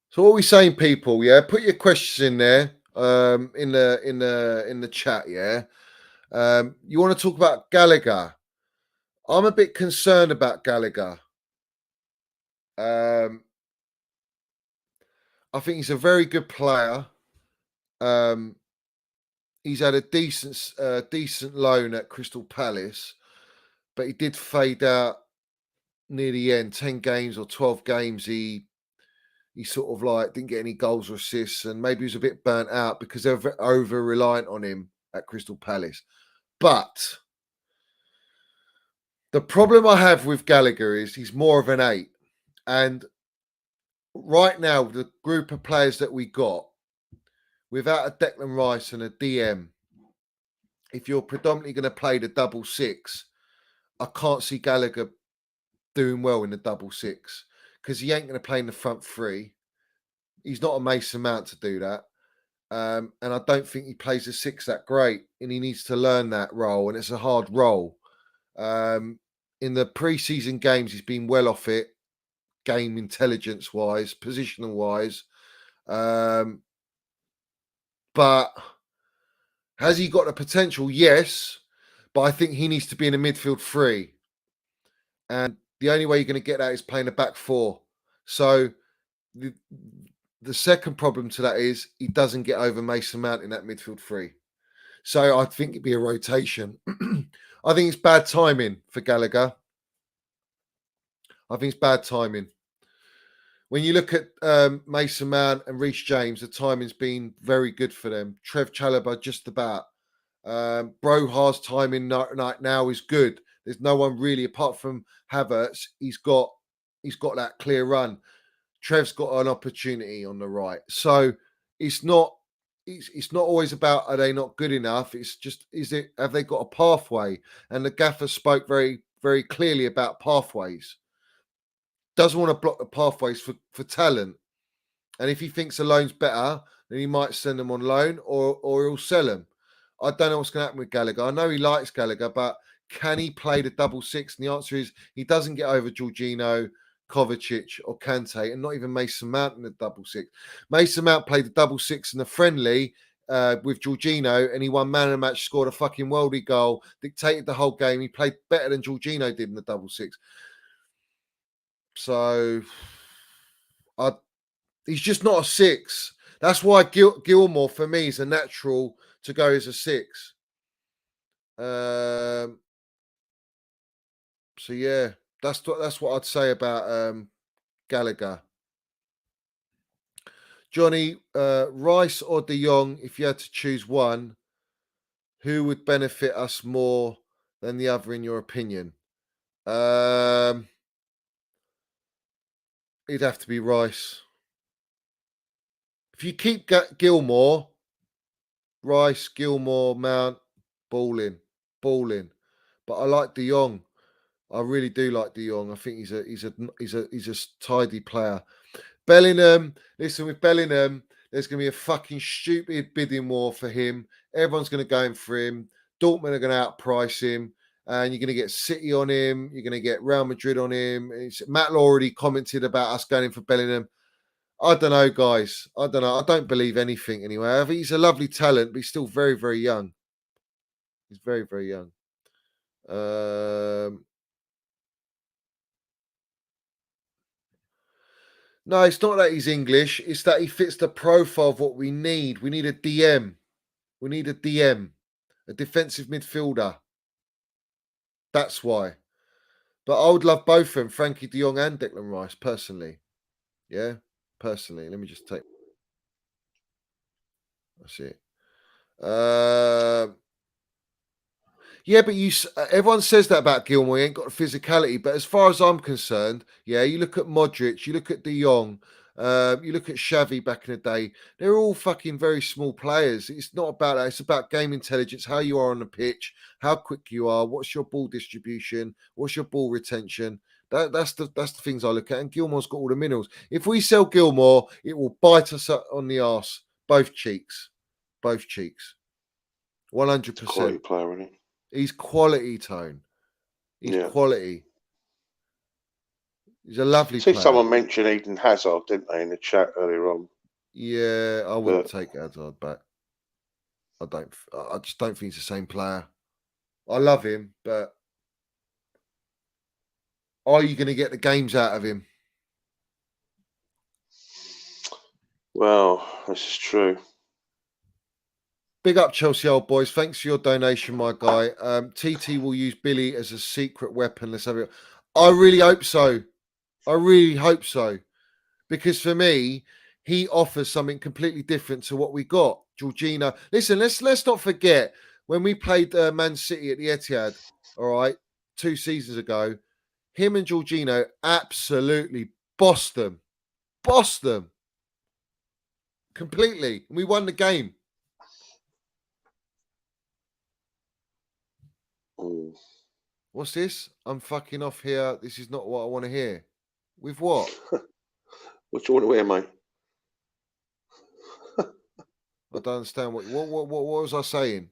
So what are we saying, people? Yeah, put your questions in there. In the chat. Yeah. You want to talk about Gallagher? I'm a bit concerned about Gallagher. I think he's a very good player. He's had a decent loan at Crystal Palace, but he did fade out near the end. 10 games or 12 games, he sort of like didn't get any goals or assists, and maybe he was a bit burnt out because they're over reliant on him at Crystal Palace. But the problem I have with Gallagher is he's more of an 8. And right now, the group of players that we got, without a Declan Rice and a DM, if you're predominantly going to play the double 6, I can't see Gallagher doing well in the double 6 because he ain't going to play in the front 3. He's not a Mason Mount to do that. And I don't think he plays a 6 that great, and he needs to learn that role, and it's a hard role. In the pre-season games, he's been well off it, game intelligence-wise, positional-wise. But has he got the potential? Yes. But I think he needs to be in a midfield 3. And the only way you're going to get that is playing a back 4. So the second problem to that is he doesn't get over Mason Mount in that midfield 3. So I think it'd be a rotation. I think it's bad timing for Gallagher. I think it's bad timing. When you look at Mason Mount and Reece James, the timing's been very good for them. Trev Chalobah just about. Broha's timing now is good. There's no one really apart from Havertz. He's got that clear run. Trev's got an opportunity on the right. So it's not always about are they not good enough. It's just have they got a pathway? And the gaffer spoke very, very clearly about pathways. Doesn't want to block the pathways for talent. And if he thinks a loan's better, then he might send them on loan or he'll sell them. I don't know what's going to happen with Gallagher. I know he likes Gallagher, but can he play the double 6? And the answer is he doesn't get over Jorginho, Kovacic or Kante, and not even Mason Mount in the double 6. Mason Mount played the double 6 in the friendly with Jorginho, and he won man of the match, scored a fucking worldie goal, dictated the whole game. He played better than Jorginho did in the double six. So he's just not a six. That's why Gilmore for me is a natural to go as a six. So yeah, that's what I'd say about Gallagher. Johnny, Rice or De Jong, if you had to choose one, who would benefit us more than the other, in your opinion? It'd have to be Rice. If you keep Gilmore, Rice, Gilmore, Mount, balling. But I like De Jong. I really do like De Jong. I think he's a tidy player. Bellingham, listen, with Bellingham, there's going to be a fucking stupid bidding war for him. Everyone's going to go in for him. Dortmund are going to outprice him. And you're going to get City on him. You're going to get Real Madrid on him. Matt Law already commented about us going in for Bellingham. I don't know, guys. I don't know. I don't believe anything anyway. I think he's a lovely talent, but he's still very, very young. He's very, very young. No, it's not that he's English. It's that he fits the profile of what we need. We need a DM. We need a DM, a defensive midfielder. That's why. But I would love both of them, Frankie de Jong and Declan Rice, personally. Yeah, personally. Let me just take. That's it. Yeah, but everyone says that about Gilmore. He ain't got the physicality. But as far as I'm concerned, yeah, you look at Modric, you look at De Jong, you look at Xavi back in the day. They're all fucking very small players. It's not about that. It's about game intelligence, how you are on the pitch, how quick you are, what's your ball distribution, what's your ball retention. That's the things I look at. And Gilmore's got all the minerals. If we sell Gilmore, it will bite us on the arse, both cheeks, 100%. Quality player, isn't he? He's quality, Tone. He's quality. He's a lovely player. Someone mentioned Eden Hazard, didn't they, in the chat earlier on? Yeah, I wouldn't take Hazard back. I just don't think he's the same player. I love him, but are you going to get the games out of him? Well, this is true. Big up Chelsea old boys. Thanks for your donation, my guy. TT will use Billy as a secret weapon. Let's have it. I really hope so. I really hope so. Because for me, he offers something completely different to what we got. Jorginho. Listen, let's not forget when we played Man City at the Etihad, all right, 2 seasons ago, him and Jorginho absolutely bossed them. Completely. And we won the game. What's this? I'm fucking off here. This is not what I want to hear. With what? What do you want to hear, mate? I don't understand. What was I saying?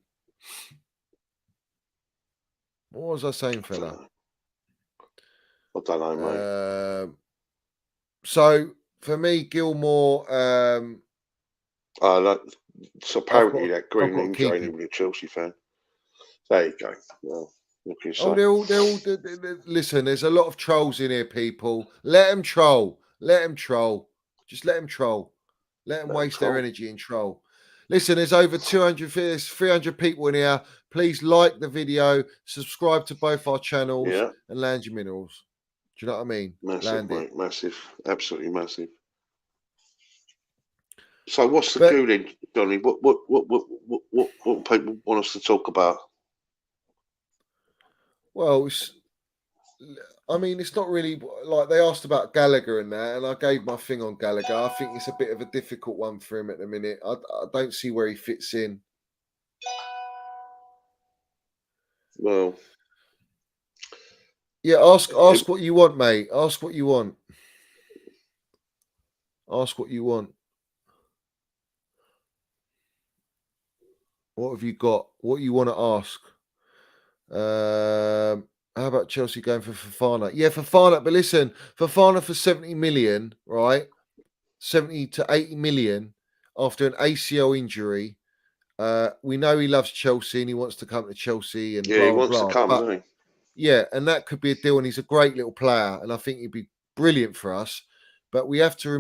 What was I saying, fella? I don't know, mate. So for me, Gilmore. So apparently that green injury with a Chelsea fan. There you go. Well, they're all. Listen, there's a lot of trolls in here, people. Let them troll. Just let them troll. Let them waste their energy and troll. Listen, there's over 300 people in here. Please like the video, subscribe to both our channels, and land your minerals. Do you know what I mean? Massive, mate. Massive. Absolutely massive. So what's the good in, Johnny? What people want us to talk about? Well, it's not really like they asked about Gallagher and that, and I gave my thing on Gallagher. I think it's a bit of a difficult one for him at the minute. I don't see where he fits in. Well, yeah, ask what you want, mate. Ask what you want. What have you got? What you want to ask? How about Chelsea going for Fofana? Yeah, Fofana. But listen, Fofana for 70 million, right? 70 to 80 million after an ACL injury. We know he loves Chelsea and he wants to come to Chelsea and Yeah, he blah, wants blah, to come, blah. doesn't Yeah, and that could be a deal. And he's a great little player, and I think he'd be brilliant for us. But we have to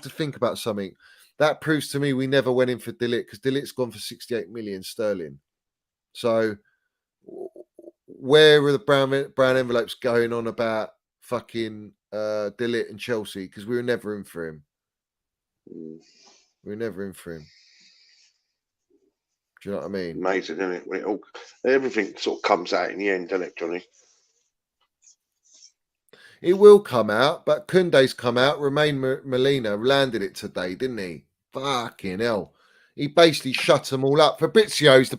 think about something. That proves to me we never went in for De Ligt, because De Ligt's gone for 68 million sterling. So where are the brown envelopes going on about fucking De Ligt and Chelsea? Because we were never in for him. he? We were never in for him. Do you know what I mean? Amazing, isn't it? When it all, everything sort of comes out in the end, doesn't it, Johnny? It will come out, but Kunde's come out. Romain Molina landed it today, didn't he? Fucking hell. He basically shut them all up. Fabrizio is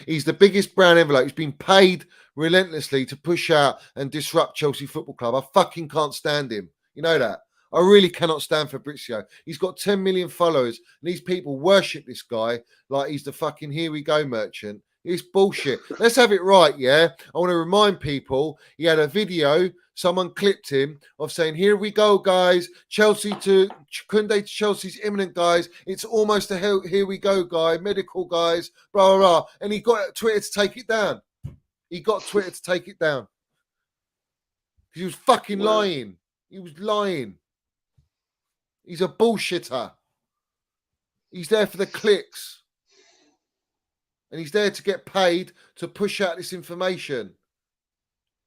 he's the biggest brown envelope. He's been paid relentlessly to push out and disrupt Chelsea Football Club. I fucking can't stand him. You know that? I really cannot stand Fabrizio. He's got 10 million followers, and these people worship this guy like he's the fucking here we go merchant. It's bullshit. Let's have it right, yeah? I want to remind people he had a video, someone clipped him, of saying, here we go, guys. Chelsea to Kunde to Chelsea's imminent, guys. It's almost a here we go, guy. Medical guys, blah, blah, blah. And he got Twitter to take it down. He got Twitter to take it down. He was fucking lying. He was lying. He's a bullshitter. He's there for the clicks. And he's there to get paid to push out this information.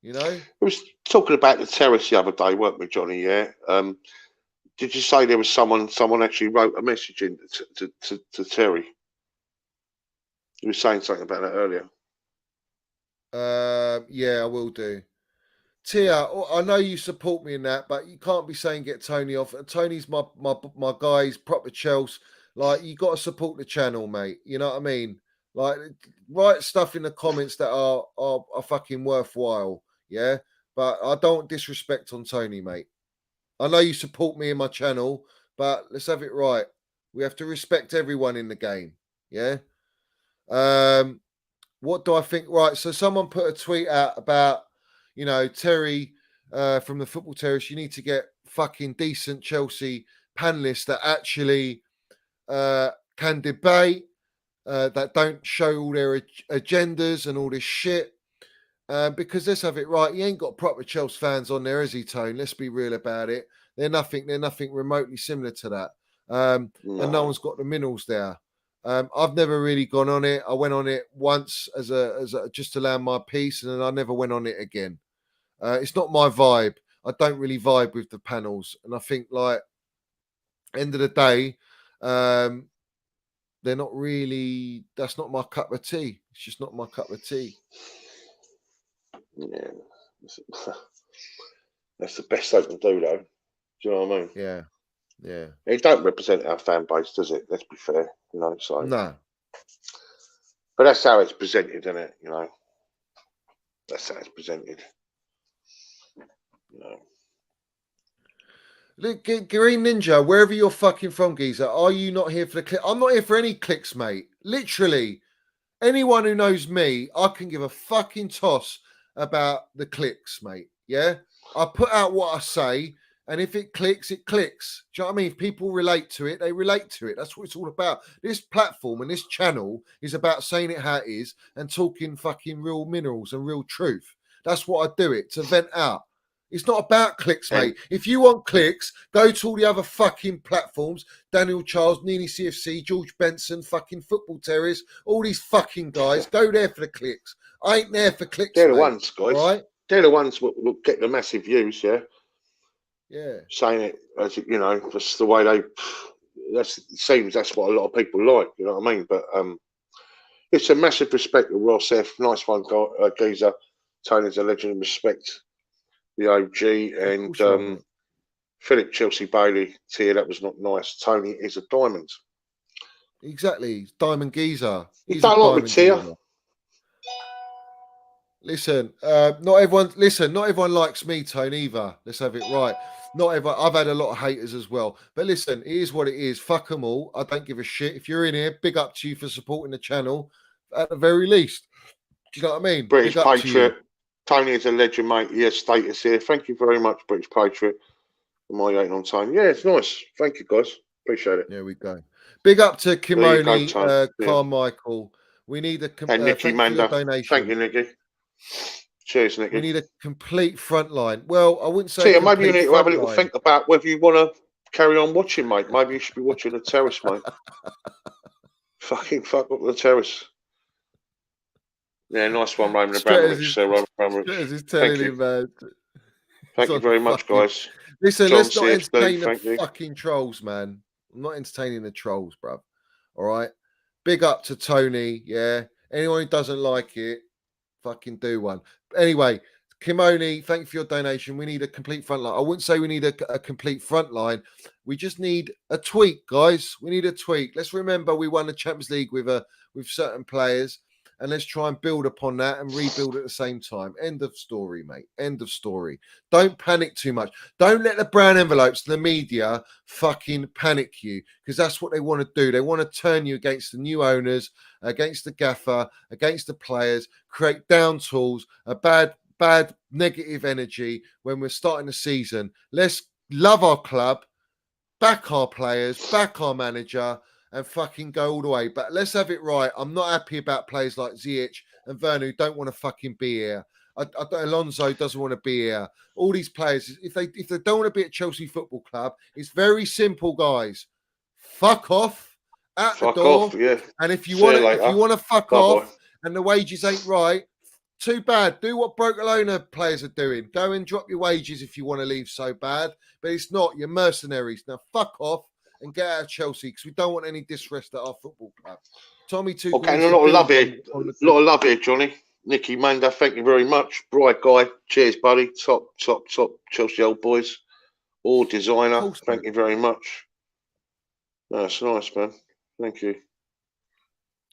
You know? We was talking about the terrace the other day, weren't we, Johnny? Yeah. Did you say there was someone actually wrote a message in to Terry? You were saying something about that earlier. Yeah, I will do. Tia, I know you support me in that, but you can't be saying get Tony off. Tony's my guy. He's proper Chels. Like, you got to support the channel, mate. You know what I mean? Like, write stuff in the comments that are fucking worthwhile. Yeah, but I don't disrespect on Tony, mate. I know you support me in my channel, but let's have it right. We have to respect everyone in the game. Yeah. What do I think? Right. So someone put a tweet out about, you know, Terry from the Football Terrace. You need to get fucking decent Chelsea panelists that actually can debate, that don't show all their agendas and all this shit. Because let's have it right. He ain't got proper Chelsea fans on there, is he, Tone? Let's be real about it. They're nothing remotely similar to that. And no one's got the minerals there. I've never really gone on it. I went on it once as a just to land my piece, and then I never went on it again. It's not my vibe. I don't really vibe with the panels, and I think, like, end of the day, they're not really. That's not my cup of tea. It's just not my cup of tea. Yeah, that's the best they can do, though. Do you know what I mean? Yeah, yeah. It don't represent our fan base, does it? Let's be fair, you know. So no, but that's how it's presented, isn't it? You know, that's how it's presented. You know. Look, Green Ninja, wherever you're fucking from, geezer, are you not here for the click? I'm not here for any clicks, mate. Literally, anyone who knows me, I can give a fucking toss about the clicks, mate. Yeah, I put out what I say, and if it clicks, it clicks. Do you know what I mean? If people relate to it, they relate to it. That's what it's all about. This platform and this channel is about saying it how it is and talking fucking real minerals and real truth. That's what I do it, to vent out. It's not about clicks, mate. If you want clicks, go to all the other fucking platforms. Daniel Charles, Nini CFC, George Benson, fucking Football Terrace, all these fucking guys. Go there for the clicks. I ain't there for clicks, They're the mate. ones, guys. Right? They're the ones that will get the massive views, yeah? Yeah. Saying it, as you know, just the way they... it seems that's what a lot of people like, you know what I mean? But it's a massive respect to Ross F. Nice one, geezer. Tony's a legend of respect. The OG, and Philip Chelsea Bailey, Tia, that was not nice. Tony is a diamond. Exactly. Diamond geezer. You don't like me, Tia? Listen, not everyone likes me, Tony, either. Let's have it right. Not everyone. I've had a lot of haters as well. But listen, it is what it is. Fuck them all. I don't give a shit. If you're in here, big up to you for supporting the channel, at the very least. Do you know what I mean? British Patriot. Tony is a legend, mate. He has status here. Thank you very much, British Patriot, for my 8 on time. Yeah, it's nice. Thank you, guys. Appreciate it. There we go. Big up to There you go, Kimoni Tone. Yeah. Carmichael. We need a And Nicky thank you for your Manda. donation. Thank you, Nicky. Cheers, Nicky. We need a complete front line. Well, I wouldn't say So, yeah, maybe you need to have a little line. think about whether you want to carry on watching, mate. Maybe you should be watching the terrace, mate. Fucking fuck up the terrace. Yeah, nice one, Roman Abramovich. So, Roman Abramovich. Is telling him, man. Thank you very much, guys. Listen, John let's not CFD, entertain the fucking trolls, man. I'm not entertaining the trolls, bruv. All right. Big up to Tony. Yeah. Anyone who doesn't like it, fucking do one. Anyway, Kimoni, thank you for your donation. We need a complete front line. I wouldn't say we need a complete front line. We just need a tweak, guys. We need a tweak. Let's remember we won the Champions League with certain players, and let's try and build upon that and rebuild at the same time. End of story, mate. End of story. Don't panic too much. Don't let the brown envelopes, the media, fucking panic you, because that's what they want to do. They want to turn you against the new owners, against the gaffer, against the players, create down tools, a bad negative energy when we're starting the season. Let's love our club, back our players, back our manager, and fucking go all the way. But let's have it right. I'm not happy about players like Ziyech and Werner who don't want to fucking be here. Alonso doesn't want to be here. All these players, if they don't want to be at Chelsea Football Club, it's very simple, guys. Fuck off out the door. Yeah. And if you want to fuck Bye-bye. off and the wages ain't right, too bad. Do what Barcelona players are doing. Go and drop your wages if you want to leave so bad. But it's not. You're mercenaries. Now fuck off and get out of Chelsea because we don't want any disrespect at our football club. Tommy Tuchel. Okay, and a lot of love here. A lot of love here, Johnny. Nicky Manda, thank you very much. Bright guy. Cheers, buddy. Top Chelsea old boys. All designer. Thank you very much. That's nice, man. Thank you.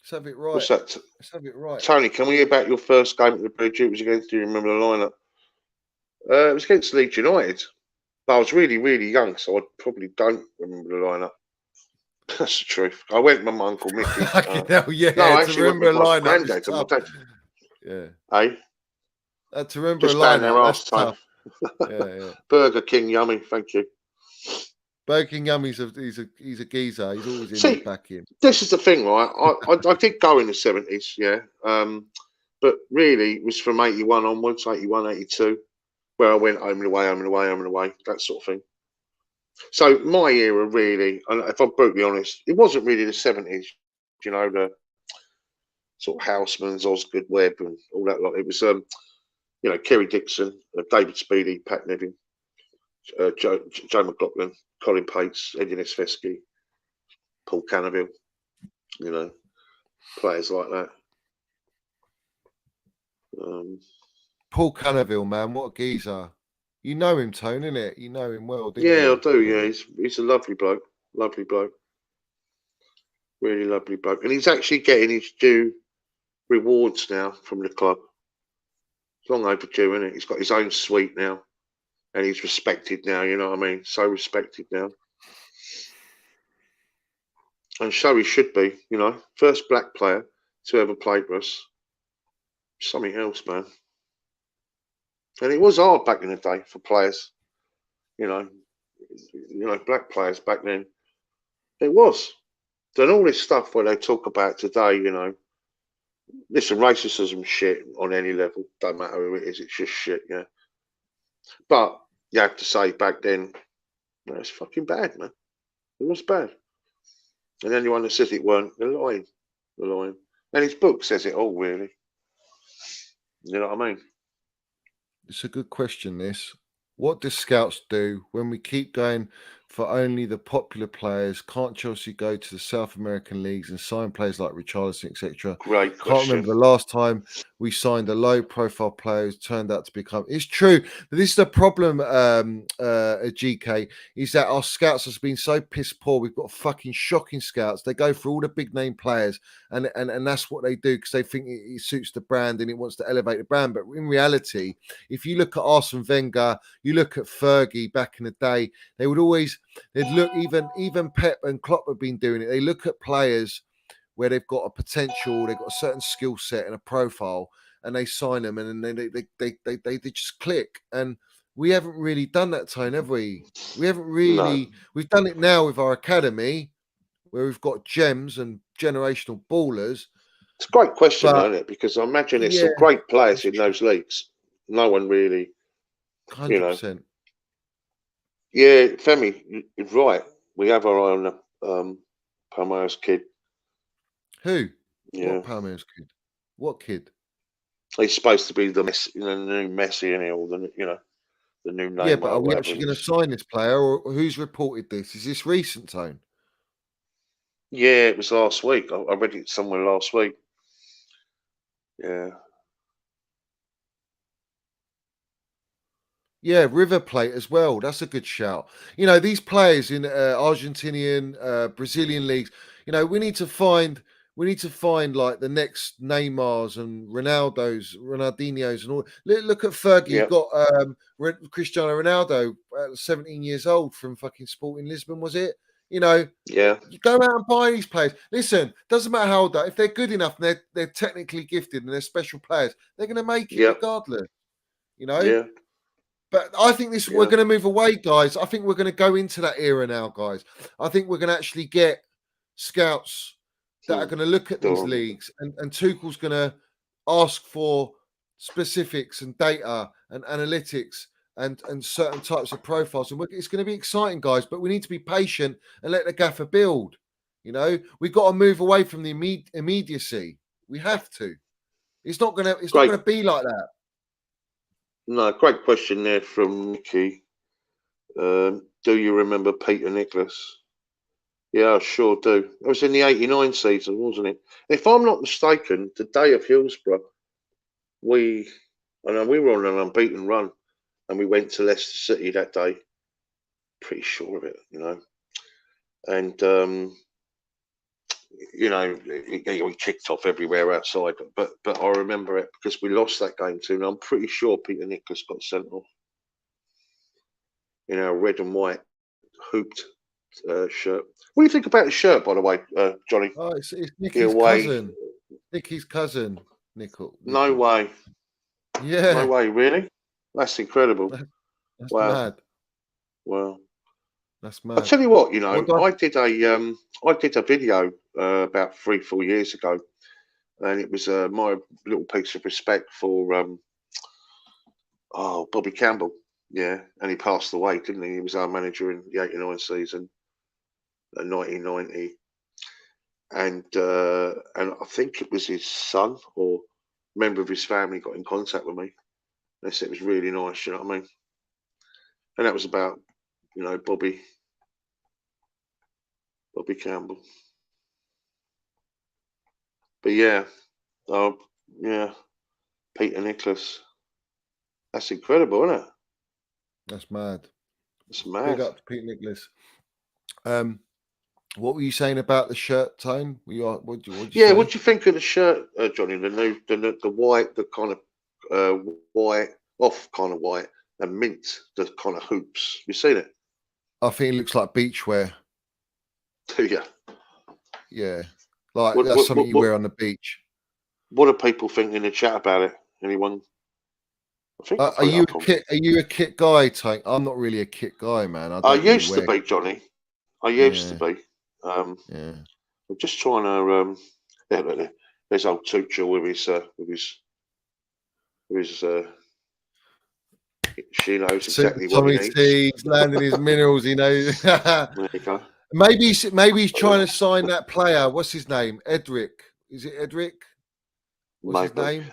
Let's have it right. What's that? Let's have it right. Tony, can we hear about your first game at the Bridge? It was against, do you remember the lineup? It was against Leeds United. But I was really, really young, so I probably don't remember the lineup. That's the truth. I went with my uncle Mickey. Yeah. No, I actually remember went with my lineup. granddad and my dad. Yeah. Hey? To remember Just a down there lineup. last time. Yeah. Burger King, yummy. Thank you. Burger King Yummy's he's a geezer. He's always in the back in. This is the thing, right? I did go in the 70s, yeah. But really, it was from 81 onwards, 81, 82, where I went home and away, that sort of thing. So my era, really, and if I'm brutally honest, it wasn't really the 70s, you know, the sort of Housemans, Osgood Webb and all that lot. It was, you know, Kerry Dixon, David Speedy, Pat Nevin, Joe McLaughlin, Colin Pates, Eddie Nesvesky, Paul Cannaville, you know, players like that. Paul Cannaville, man, what a geezer. You know him, Tone, innit? You know him well, don't you? I do, yeah. He's a lovely bloke. Really lovely bloke. And he's actually getting his due rewards now from the club. It's long overdue, isn't it? He's got his own suite now. And he's respected now, you know what I mean? So respected now. And so he should be, you know. First black player to ever play for us. Something else, man. And it was hard back in the day for players. You know, black players back then. It was. Then all this stuff where they talk about today, you know. Listen, racism shit on any level. Don't matter who it is, it's just shit, yeah. But you have to say back then, no, it's fucking bad, man. It was bad. And anyone that says it weren't, they're lying. And his book says it all, really. You know what I mean? It's a good question, this. What do scouts do when we keep going for only the popular players? Can't Chelsea go to the South American leagues and sign players like Richarlison, etc.? Great question. Can't remember the last time we signed a low-profile player who's turned out to become. It's true. This is the problem, GK, is that our scouts have been so piss poor. We've got fucking shocking scouts. They go for all the big-name players, and that's what they do because they think it suits the brand and it wants to elevate the brand. But in reality, if you look at Arsene Wenger, you look at Fergie back in the day, they'd look, even Pep and Klopp have been doing it. They look at players where they've got a potential, they've got a certain skill set and a profile, and they sign them, and then they just click. And we haven't really done that, Tone, have we? We haven't really. We've done it now with our academy, where we've got gems and generational ballers. It's a great question, though, isn't it? Because I imagine there's some great players in those leagues. No one really, 100%. Yeah, Femi, you're right. We have our own Palmeiras kid. Who? Yeah. What Palmeiras kid? What kid? He's supposed to be the new Messi, or the new Neymar. Yeah, but are we actually going to sign this player, or who's reported this? Is this recent, Tone? Yeah, it was last week. I read it somewhere last week. Yeah. Yeah, River Plate as well. That's a good shout. These players in Argentinian, Brazilian leagues. We need to find like the next Neymars and Ronaldinhos, and all. Look at Fergie. You've got Cristiano Ronaldo, 17 years old, from fucking Sporting Lisbon, was it? Yeah. You go out and buy these players. Listen, doesn't matter how old they are. If they're good enough and they're technically gifted and they're special players, they're going to make it regardless. Yeah. But I think we're going to move away, guys. I think we're going to go into that era now, guys. I think we're going to actually get scouts that are going to look at these leagues, and Tuchel's going to ask for specifics and data and analytics and certain types of profiles. And it's going to be exciting, guys, but we need to be patient and let the gaffer build. We've got to move away from the immediacy. We have to. It's not going to be like that. No, great question there from Mickey. Do you remember Peter Nicholas? Yeah, I sure do. It was in the 89 season, wasn't it? If I'm not mistaken, the day of Hillsborough, we were on an unbeaten run, and we went to Leicester City that day. Pretty sure of it, And we kicked off everywhere outside, but I remember it because we lost that game too. And I'm pretty sure Peter Nicholas got sent off in our red and white hooped shirt. What do you think about his shirt, by the way, Johnny? Oh, it's Nicky's cousin. Nicky's cousin, Nickel. No way. Yeah. No way, really? That's incredible. That's mad. Wow. That's mad. I'll tell you what, I did a video about 3-4 years ago, and it was my little piece of respect for Bobby Campbell. Yeah, and he passed away, didn't he? He was our manager in the 89 season, 1990, and I think it was his son or member of his family got in contact with me. They said it was really nice, you know what I mean? And that was about, Bobby Campbell. But yeah, Peter Nicholas. That's incredible, isn't it? That's mad. It's mad. Big up to Peter Nicholas. What were you saying about the shirt, Tone? What do you say? What do you think of the shirt, Johnny? The white, the kind of white, off kind of white, and mint, the kind of hoops. You seen it? I think it looks like beachwear. Do you? Yeah, that's something you wear on the beach. What do people think in the chat about it? Anyone? I think. Are you a kit guy, Tank? I'm not really a kit guy, man. I used to be, Johnny. I used to be. I'm just trying to. There's old Tuchel with his. She knows exactly what he needs. He's landing his minerals. He knows. There you go. Maybe he's trying to sign that player. What's his name? Edric. Is it Edric? What's his name?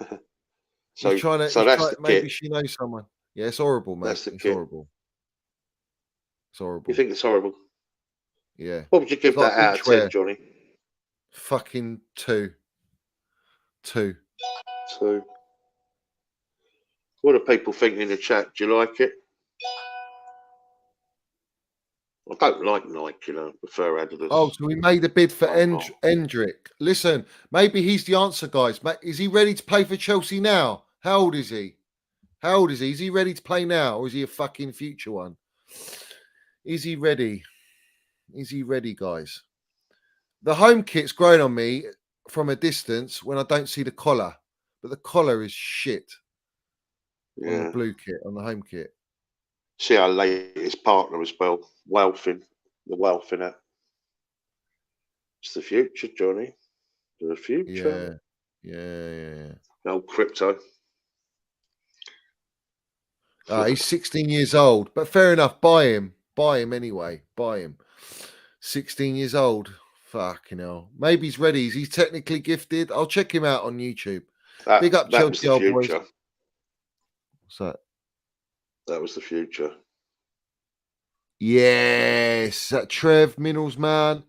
Maybe she knows someone. Yeah, it's horrible, mate. It's horrible. It's horrible. You think it's horrible? Yeah. What would you give that out of 10, Johnny? Fucking 2. 2. What do people think in the chat? Do you like it? I don't like Nike, I prefer Adidas. Oh, so we made a bid for Endrick. Listen, maybe he's the answer, guys. Is he ready to play for Chelsea now? How old is he? Is he ready to play now, or is he a fucking future one? Is he ready? Guys? The home kit's growing on me from a distance when I don't see the collar, but the collar is shit. On the blue kit, on the home kit. See our latest partner as well, Rolph in it. It's the future, Johnny. The future. Yeah. No crypto. He's 16 years old, but fair enough. Buy him anyway. Buy him. 16 years old. Fucking hell. Maybe he's ready. He's technically gifted. I'll check him out on YouTube. Big up that was Chelsea the old boys. future. What's that? That was the future. Yes. That Trev, Minnels man,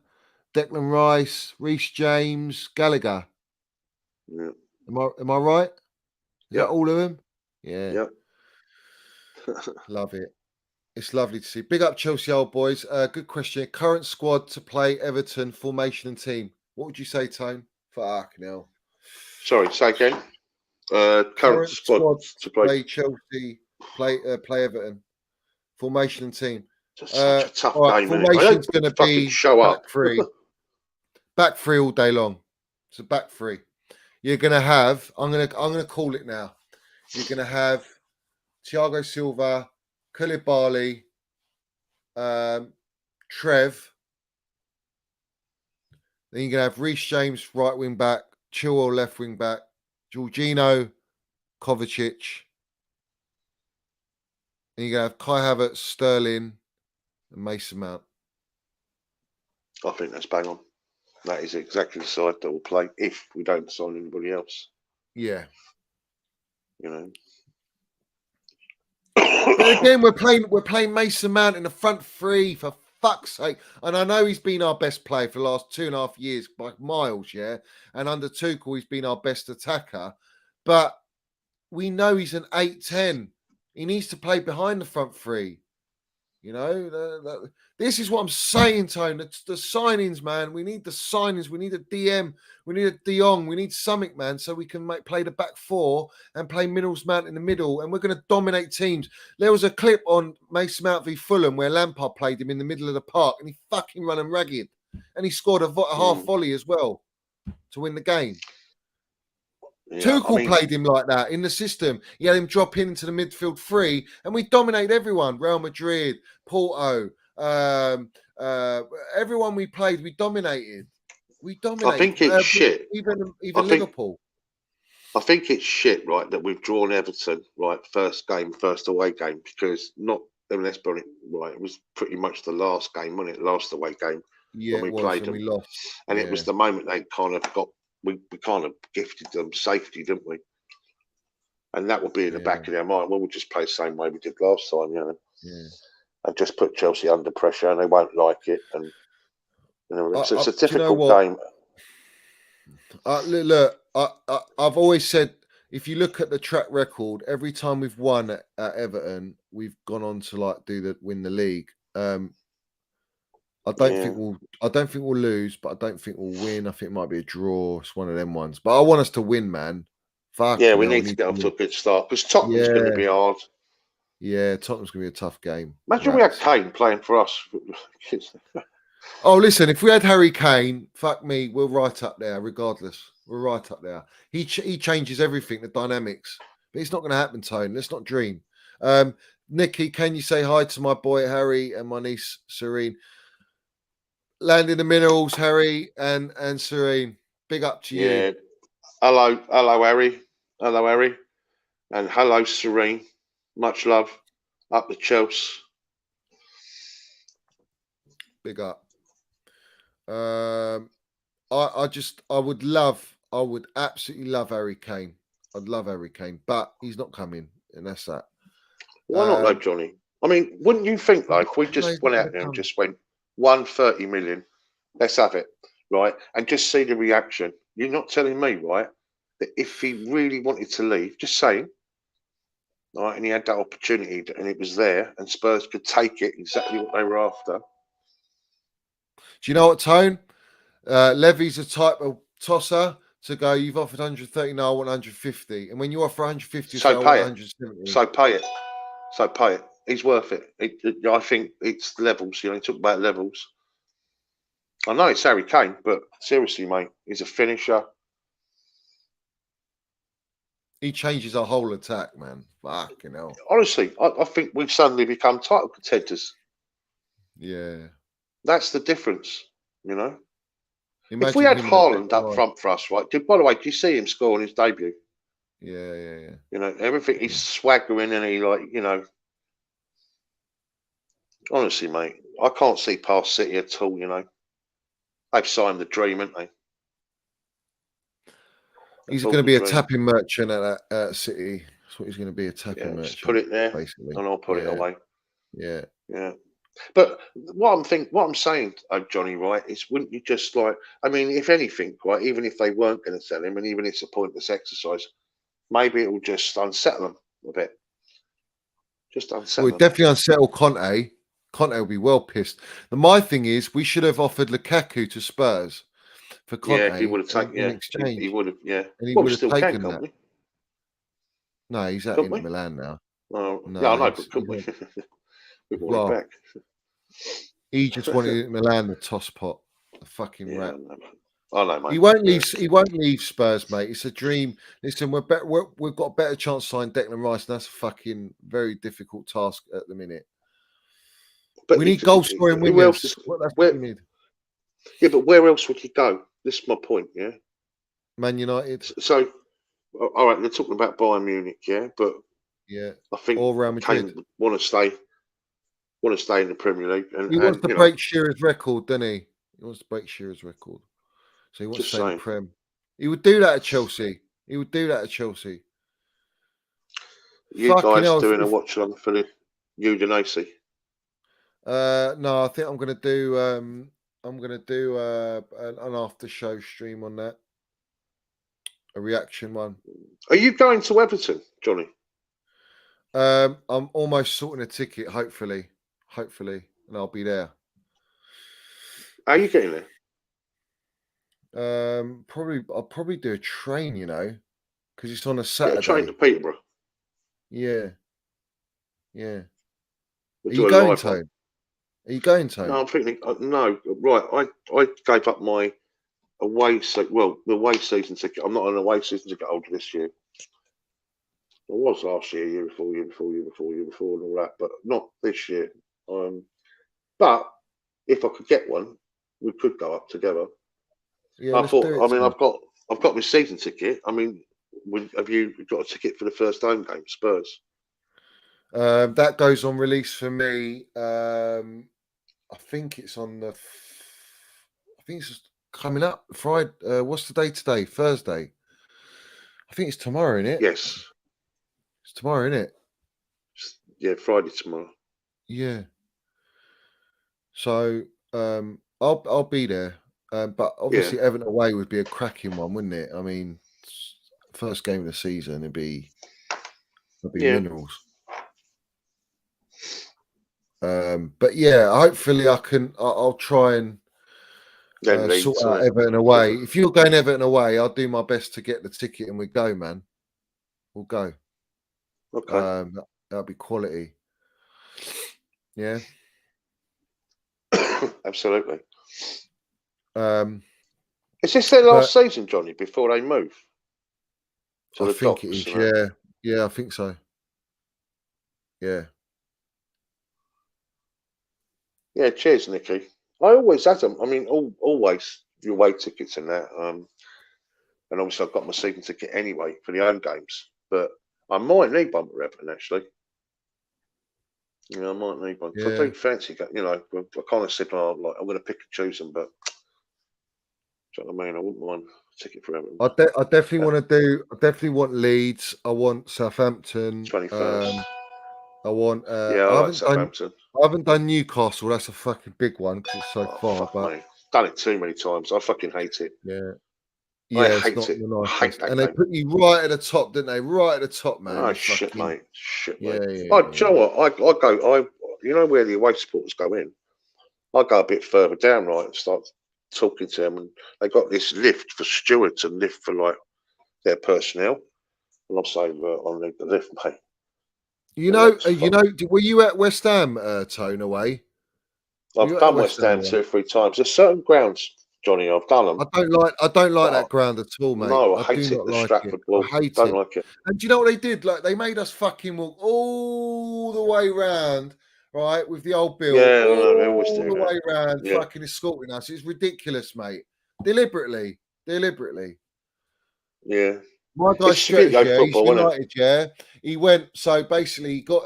Declan Rice, Reece James, Gallagher. Yeah. Am I right? Is that all of them? Yeah. Yep. Love it. It's lovely to see. Big up Chelsea old boys. Good question. Current squad to play Everton, formation and team. What would you say, Tone? Fucking hell. Sorry, say again. Current squad to play Chelsea, play Everton, formation and team. It's such a tough game. Formation's going to be show up. back three. Back three all day long. So back three. You're going to have. I'm going to call it now. You're going to have Thiago Silva, Koulibaly, Trev. Then you're going to have Reece James, right wing back, Chilwell, left wing back, Jorginho, Kovacic. And you're going to have Kai Havertz, Sterling, and Mason Mount. I think that's bang on. That is exactly the side that will play if we don't sign anybody else. Yeah. You know. But again, we're playing Mason Mount in the front three, for fuck's sake. And I know he's been our best player for the last 2.5 years by miles, yeah. And under Tuchel, he's been our best attacker. But we know he's an 8-10. He needs to play behind the front three. You know, this is what I'm saying, Tone. It's the signings, man. We need the signings. We need a DM. We need a De Jong. We need something, man, so we can play the back four and play Minnels Mount in the middle. And we're going to dominate teams. There was a clip on Mason Mount v Fulham where Lampard played him in the middle of the park and he fucking ran him ragged. And he scored a half volley as well to win the game. Yeah, Tuchel played him like that in the system. He had him drop into the midfield three, and we dominated everyone. Real Madrid, Porto, everyone we played, we dominated. I think it's shit. Even Liverpool. I think it's shit, right, that we've drawn Everton, right, first away game, because let's be honest, right, it was pretty much the last game, wasn't it? Last away game when we played them. We lost. And it was the moment they kind of got. We kind of gifted them safety, didn't we? And that will be in the back of their mind. Well, we'll just play the same way we did last time, you know. Yeah. And just put Chelsea under pressure, and they won't like it. And you know, so it's a difficult game. Look, I've always said, if you look at the track record, every time we've won at Everton, we've gone on to win the league. I don't think we'll lose, but I don't think we'll win. I think it might be a draw. It's one of them ones. But I want us to win, man. We need to get off to a good start because Tottenham's going to be hard. Yeah, Tottenham's going to be a tough game. Imagine we had Kane playing for us. Oh, listen, if we had Harry Kane, fuck me, we're right up there, regardless. We're right up there. He changes everything, the dynamics. But it's not going to happen, Tone. Let's not dream. Nikki, can you say hi to my boy Harry and my niece Serene? Landing the minerals, Harry and Serene. Big up to you. Hello, Harry. Hello, Harry. And hello, Serene. Much love. Up the Chels. Big up. I would absolutely love Harry Kane. I'd love Harry Kane, but he's not coming, and that's that. Why not, though, Johnny? I mean, wouldn't you think, if we just went out there and just went 130 million, let's have it, right? And just see the reaction. You're not telling me, right, that if he really wanted to leave, just saying, right, and he had that opportunity and it was there and Spurs could take it exactly what they were after. Do you know what, Tone? Levy's a type of tosser to go, you've offered 130, no, I want 150. And when you offer 150, so I pay want 170. So pay it. So pay it. He's worth it. I think it's levels. You know, he talked about levels. I know it's Harry Kane, but seriously, mate, he's a finisher. He changes our whole attack, man. Fucking hell. Honestly, I think we've suddenly become title contenders. Yeah. That's the difference, you know. Imagine if we had him in a Haaland up Declan Rice. front for us, right? By the way, did you see him score on his debut? Yeah. You know, everything he's swaggering and he honestly, mate, I can't see past City at all, you know. They've signed the dream, haven't they? He's going to be a tapping merchant at City. That's what he's going to be, a tapping merchant. Just put it there, basically, and I'll put it away. Yeah. But what I'm saying, Johnny, right, is wouldn't you just I mean, if anything, right, even if they weren't going to sell him, and even if it's a pointless exercise, maybe it will just unsettle them a bit. Just unsettle them. Definitely unsettle Conte. Conte will be well pissed. My thing is, we should have offered Lukaku to Spurs for Conte. Yeah, he would have taken. In exchange. He would have. Yeah, and he would have still taken that. No, he's at Inter Milan now. Oh, no, yeah, I know, but could we? We want him back. He just wanted Milan the toss pot. The fucking rat. I know, mate. He won't leave. He won't leave Spurs, mate. It's a dream. Listen, we've got a better chance to sign Declan Rice, and that's a fucking very difficult task at the minute. But we need goal scoring wingers. We need. Yeah, but where else would he go? This is my point. Yeah, Man United. So, all right, they're talking about Bayern Munich. Yeah, but I think or Real Madrid Kane want to stay in the Premier League. And he wants to break Shearer's record, doesn't he? He wants to break Shearer's record. So he wants to stay in the Prem. He would do that at Chelsea. You guys doing a watch along for the Udinese? No, I think I'm going to do. I'm going to do an after show stream on that. A reaction one. Are you going to Everton, Johnny? I'm almost sorting a ticket. Hopefully, and I'll be there. How are you getting there? I'll probably do a train, you know, because it's on a Saturday. Yeah, train to Peterborough. Yeah. Are you going, Tone? Are you going, Tone? No, I'm thinking. No, right. I gave up my away. The away season ticket. I'm not an away season ticket holder this year. I was last year, year before, and all that, but not this year. But if I could get one, we could go up together. Yeah, I thought. I mean, I've got my season ticket. I mean, have you got a ticket for the first home game, Spurs? That goes on release for me. I think it's on the. I think it's coming up Friday. What's the day today? Thursday. I think it's tomorrow, isn't it? Yes. It's tomorrow, isn't it? Yeah, Friday tomorrow. Yeah. So I'll be there. But obviously Everton away would be a cracking one, wouldn't it? I mean, first game of the season, it'd be minerals. But yeah, hopefully I'll try and sort out Everton away. If you're going Everton away, I'll do my best to get the ticket and we go, man. We'll go. Okay. That'll be quality. Yeah. Absolutely. Is this their last season, Johnny, before they move? I think it is, yeah. Yeah, I think so. Yeah. Yeah, cheers, Nicky. I always had them. I mean, always your away tickets and that. And obviously I've got my season ticket anyway for the home games. But I might need one for Everton, actually. Yeah, I might need one. Yeah. I do fancy, you know, I kind of said, I'm going to pick and choose them, but do you know what I mean? I wouldn't mind a ticket for Everton. I definitely want to do. I definitely want Leeds. I want Southampton. 21st. I want. I like Southampton. I haven't done Newcastle. That's a fucking big one because it's so far. But mate. Done it too many times. I fucking hate it. Yeah. I hate it. I hate that. And they put you right at the top, didn't they? Right at the top, man. Oh shit, mate. Shit, mate. Yeah. Do you know what? I go. You know where the away supporters go in? I go a bit further down, right, and start talking to them, and they got this lift for stewards and lift for like their personnel. And I'm saying, I need the lift, mate. Were you at West Ham, Tone, away? I've done West Ham 2 or 3 times. There's certain grounds Johnny. I've done them. I don't like that ground at all, mate. No, I do hate it. not The like Stratford it. Wall. I hate Don't it. like it. And do you know what they did? Like they made us fucking walk all the way round, right, with the old bill, Yeah, no, they always all do the that. way round, Yeah. fucking escorting us. It's ridiculous, mate. Deliberately. Yeah. My guy It's Studio Stretch, yeah, he's football, isn't it? United, yeah. He went, so basically he got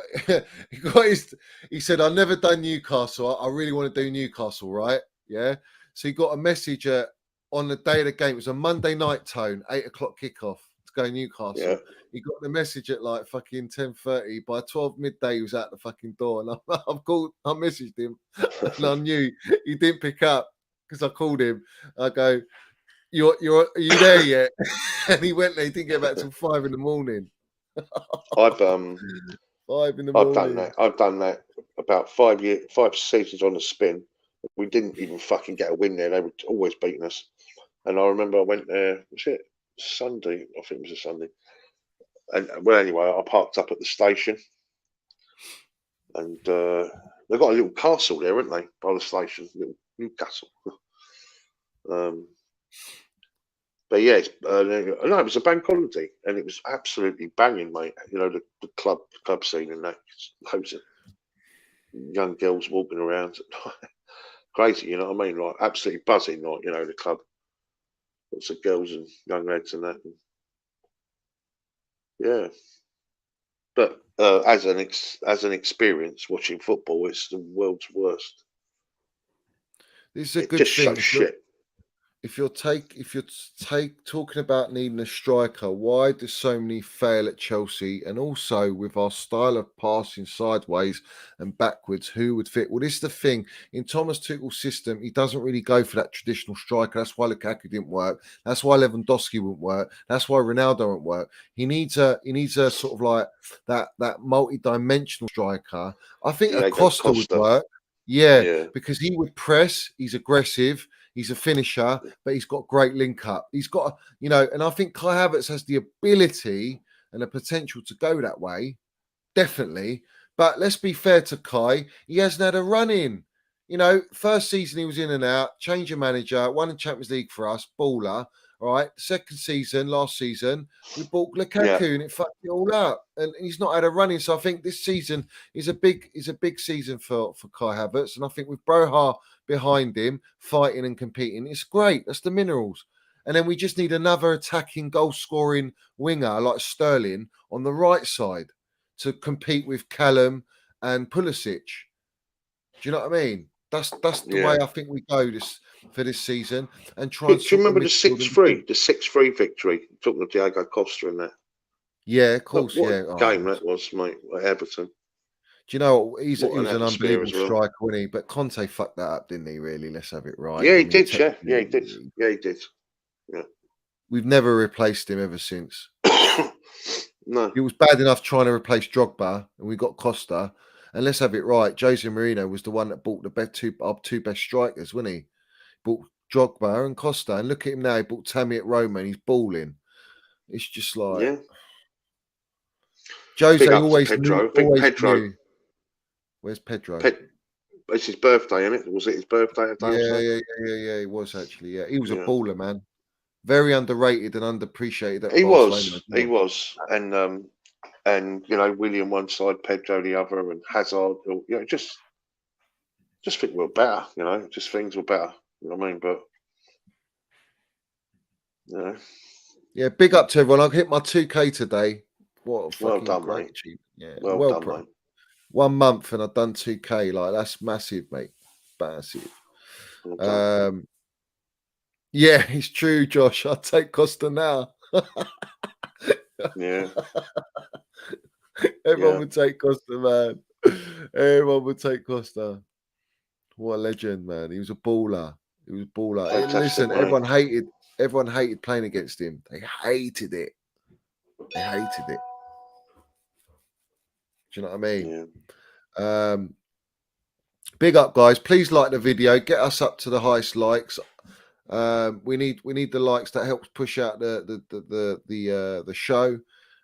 he said, I've never done Newcastle. I really want to do Newcastle, right? Yeah. So he got a message on the day of the game. It was a Monday night tone, 8 o'clock kickoff to go Newcastle. Yeah. He got the message at like fucking 10:30. By 12 midday, he was out the fucking door. And I messaged him and I knew he didn't pick up because I called him. I go, are you there yet? And he went there. He didn't get back till 5 in the morning. I've 5 in the I've done morning. that. I've done that about 5 seasons on the spin. We didn't even fucking get a win there. They were always beating us. And I remember I went there. Was it Sunday? I think it was a Sunday. And well, anyway, I parked up at the station, and they've got a little castle there, haven't they, by the station, little Newcastle. But yeah, no, it was a bank holiday, and it was absolutely banging, mate. You know, the club scene and that, loads of young girls walking around, crazy. You know what I mean? Like absolutely buzzing, like you know, the club, lots of girls and young lads and that. And, yeah, but as an experience watching football, it's the world's worst. This is a It good just thing. shows shit. If you're talking about needing a striker, why do so many fail at Chelsea? And also with our style of passing sideways and backwards, who would fit? Well, this is the thing. In Thomas Tuchel's system, he doesn't really go for that traditional striker. That's why Lukaku didn't work. That's why Lewandowski wouldn't work. That's why Ronaldo won't work. He needs a sort of like that multi-dimensional striker. I think Acosta would work. Yeah, because he would press. He's aggressive. He's a finisher, but he's got great link up. He's got, and I think Kai Havertz has the ability and the potential to go that way, definitely. But let's be fair to Kai. He hasn't had a run in. First season he was in and out, change of manager, won the Champions League for us, baller. All right. Second season, last season, we bought Lukaku and it fucked it all up. And he's not had a run in. So I think this season is a big season for Kai Havertz. And I think with Broha behind him, fighting and competing, it's great. That's the minerals. And then we just need another attacking, goal-scoring winger like Sterling on the right side to compete with Callum and Pulisic. Do you know what I mean? That's the way I think we go for this season and try and. Do you remember the 6-3? The 6-3 victory? Talking of Diego Costa and that. Yeah, of course. What a game that was, mate. At Everton. Do you know what? He was an unbelievable striker, wasn't he? But Conte fucked that up, didn't he? Really? Let's have it right. Yeah, he did. Yeah, he did. Yeah, he did. Yeah. We've never replaced him ever since. No. It was bad enough trying to replace Drogba, and we got Costa. And let's have it right. Jose Mourinho was the one that bought our two best strikers, wasn't he? Bought Drogba and Costa. And look at him now. He bought Tammy at Roma and he's balling. It's just like... Jose always knew. Where's Pedro? It's his birthday, isn't it? Was it his birthday? Yeah. He was actually. Yeah, he was a baller, man. Very underrated and underappreciated. He was, and William one side, Pedro the other, and Hazard. Just think we were better. Just things were better. You know what I mean? But yeah, big up to everyone. I hit my 2K today. What a fucking great achievement. Yeah, well done, mate. 1 month and I've done 2K. Like that's massive, mate. Massive. Yeah, it's true, Josh. I'll take Costa now. Yeah. Everyone would take Costa, man. Everyone would take Costa. What a legend, man. He was a baller. Listen, mate. everyone hated playing against him. They hated it. Do you know what I mean? Yeah. Big up, guys. Please like the video. Get us up to the highest likes. We need the likes. That helps push out the show.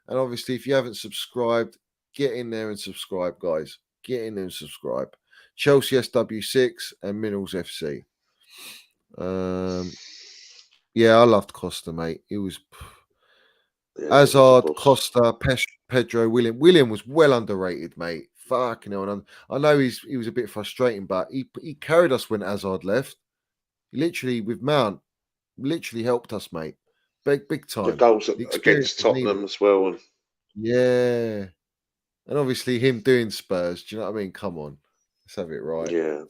And obviously, if you haven't subscribed, get in there and subscribe, guys. Get in there and subscribe. Chelsea SW6 and Minerals FC. Yeah, I loved Costa, mate. He was Hazard, Costa, Pedro, William. William was well underrated, mate. Fucking hell. And I know he was a bit frustrating, but he carried us when Hazard left. He literally, with Mount, literally helped us, mate. Big time. The goals the experience against Tottenham as well. And yeah. And obviously him doing Spurs. Do you know what I mean? Come on. Let's have it right. Yeah.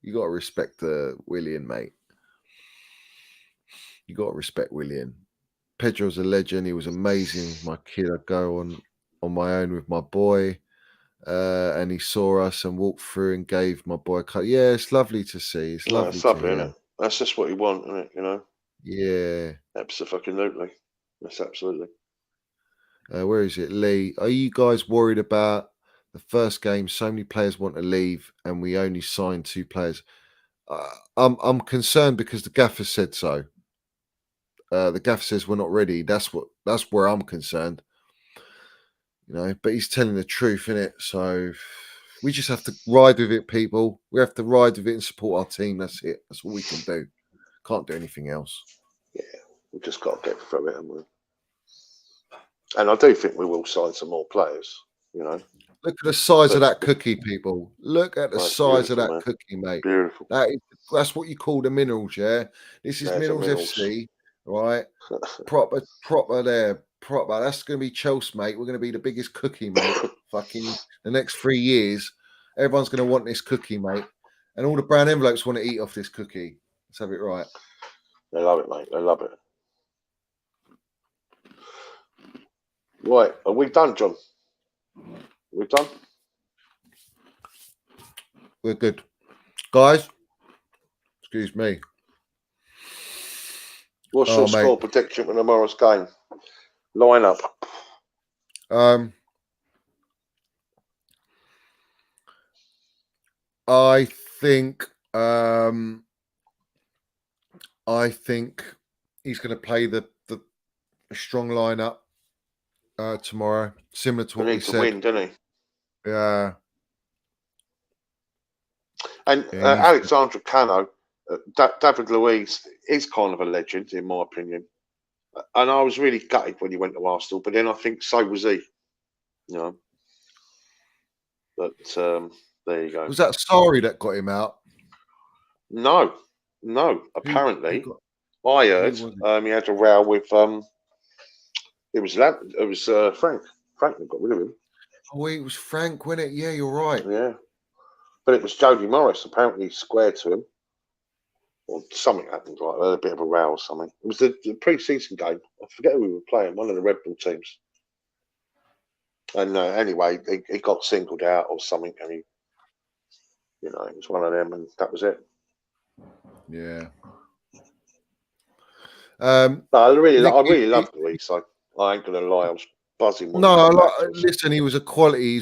You got to respect William, mate. You got to respect William. Pedro's a legend. He was amazing. My kid, I'd go on my own with my boy. And he saw us and walked through and gave my boy a cut. Yeah, it's lovely to see. It's lovely to hear. Isn't it? That's just what you want, isn't it? You know? Yeah. Absolutely. That's absolutely. Where is it, Lee? Are you guys worried about the first game? So many players want to leave, and we only signed 2 players. I'm concerned because the gaffer said so. The gaffer says we're not ready. That's where I'm concerned. You know, but he's telling the truth, innit? So we just have to ride with it, people. We have to ride with it and support our team. That's it. That's all we can do. Can't do anything else. Yeah, we've just got to get through it, haven't we? And I do think we will sign some more players, you know. Look at the size of that cookie, people. Look at the size of that cookie, mate. Beautiful. That's what you call the minerals, yeah? This is Minerals FC, right? Proper there. Proper. That's going to be Chels, mate. We're going to be the biggest cookie, mate. Fucking the next 3 years. Everyone's going to want this cookie, mate. And all the brown envelopes want to eat off this cookie. Let's have it right. They love it, mate. They love it. Right. Are we done, John? We're done? We're good. Guys, excuse me. What's your score prediction for tomorrow's game? Line up. I think he's going to play the strong lineup tomorrow, similar to what we said. Win, doesn't he? Yeah. And Alexandre Cano, David Luiz is kind of a legend, in my opinion. And I was really gutted when he went to Arsenal, but then I think so was he. You know. But there you go. Was that Sarri that got him out? No. Apparently, I heard he had a row with it was Frank. Frank that got rid of him. Oh, it was Frank, wasn't it? Yeah, you're right. Yeah. But it was Jody Morris apparently squared to him. Or something happened, like a bit of a row or something. It was the pre-season game. I forget who we were playing, one of the Red Bull teams. And anyway, he got singled out or something, and he, you know, it was one of them, and that was it. Yeah. I really loved Luis, so I ain't gonna lie, I was buzzing. Listen, he's a quality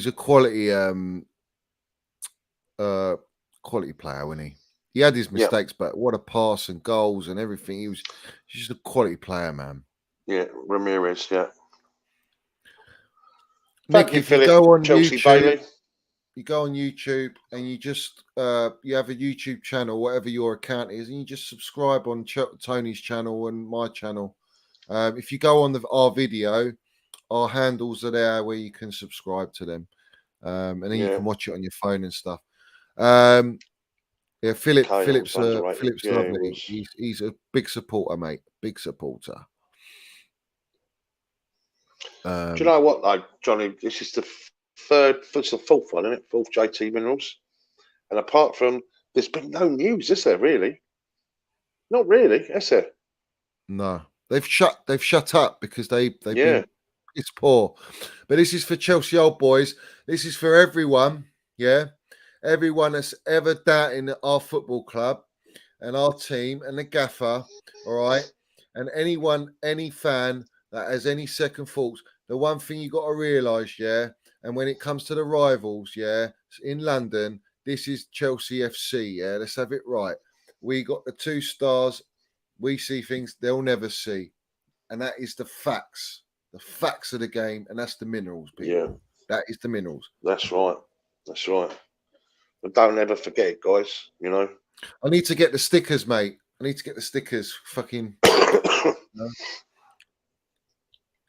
quality player, wasn't he? He had his mistakes, but what a pass and goals and everything. He was just a quality player, man. Yeah, Ramirez, yeah. Nick, if you go on YouTube, you go on YouTube and you just you have a YouTube channel, whatever your account is, and you just subscribe on Tony's channel and my channel. If you go on our video, our handles are there where you can subscribe to them, and then you can watch it on your phone and stuff. Yeah, Philip's lovely. He's a big supporter, mate. Big supporter. Do you know what, though, Johnny? This is the fourth one, isn't it? Fourth JT Minerals. And apart from, there's been no news, is there? Really? Not really, is there? No, they've shut up because they've been it's poor. But this is for Chelsea old boys. This is for everyone. Yeah. Everyone that's ever doubting our football club and our team and the gaffer, all right, and any fan that has any second thoughts, the one thing you got to realise, and when it comes to the rivals, in London, this is Chelsea FC, let's have it right. We got the 2 stars. We see things they'll never see, and that is the facts of the game, and that's the minerals, people. Yeah, that is the minerals. That's right. But don't ever forget, guys. You know, I need to get the stickers, mate. I need to get the stickers. Fucking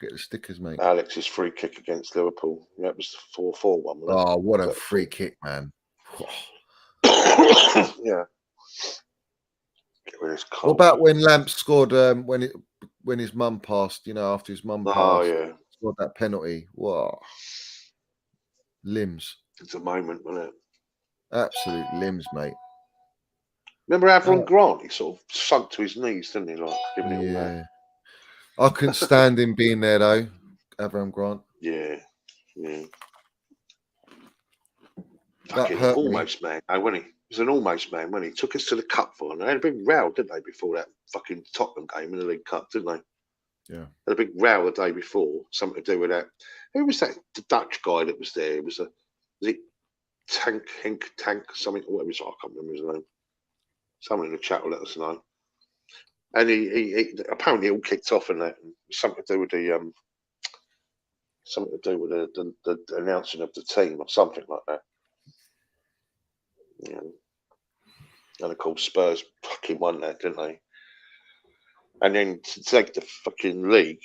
get the stickers, mate. Alex's free kick against Liverpool. That was the 4-4 one. Oh, what a free kick, man. Yeah. What about when Lamps scored when his mum passed, after his mum passed? Oh, yeah. Scored that penalty. Wow. Limbs. It's a moment, wasn't it? Absolute limbs, mate. Remember Avram Grant? He sort of sunk to his knees, didn't he? Like, giving it all that. I couldn't stand him being there, though. Avram Grant. Yeah. That hurt almost man, wasn't he? He was an almost man, when he took us to the cup final. They had a big row, didn't they, before that fucking Tottenham game in the League Cup, didn't they? Yeah. Had a big row the day before, something to do with that. Who was that? The Dutch guy that was there. Was it Tank, something? What was it? I can't remember his name. Someone in the chat will let us know. And he apparently all kicked off in that. Something to do with the the announcing of the team or something like that. Yeah. And of course Spurs fucking won that, didn't they? And then to take the fucking league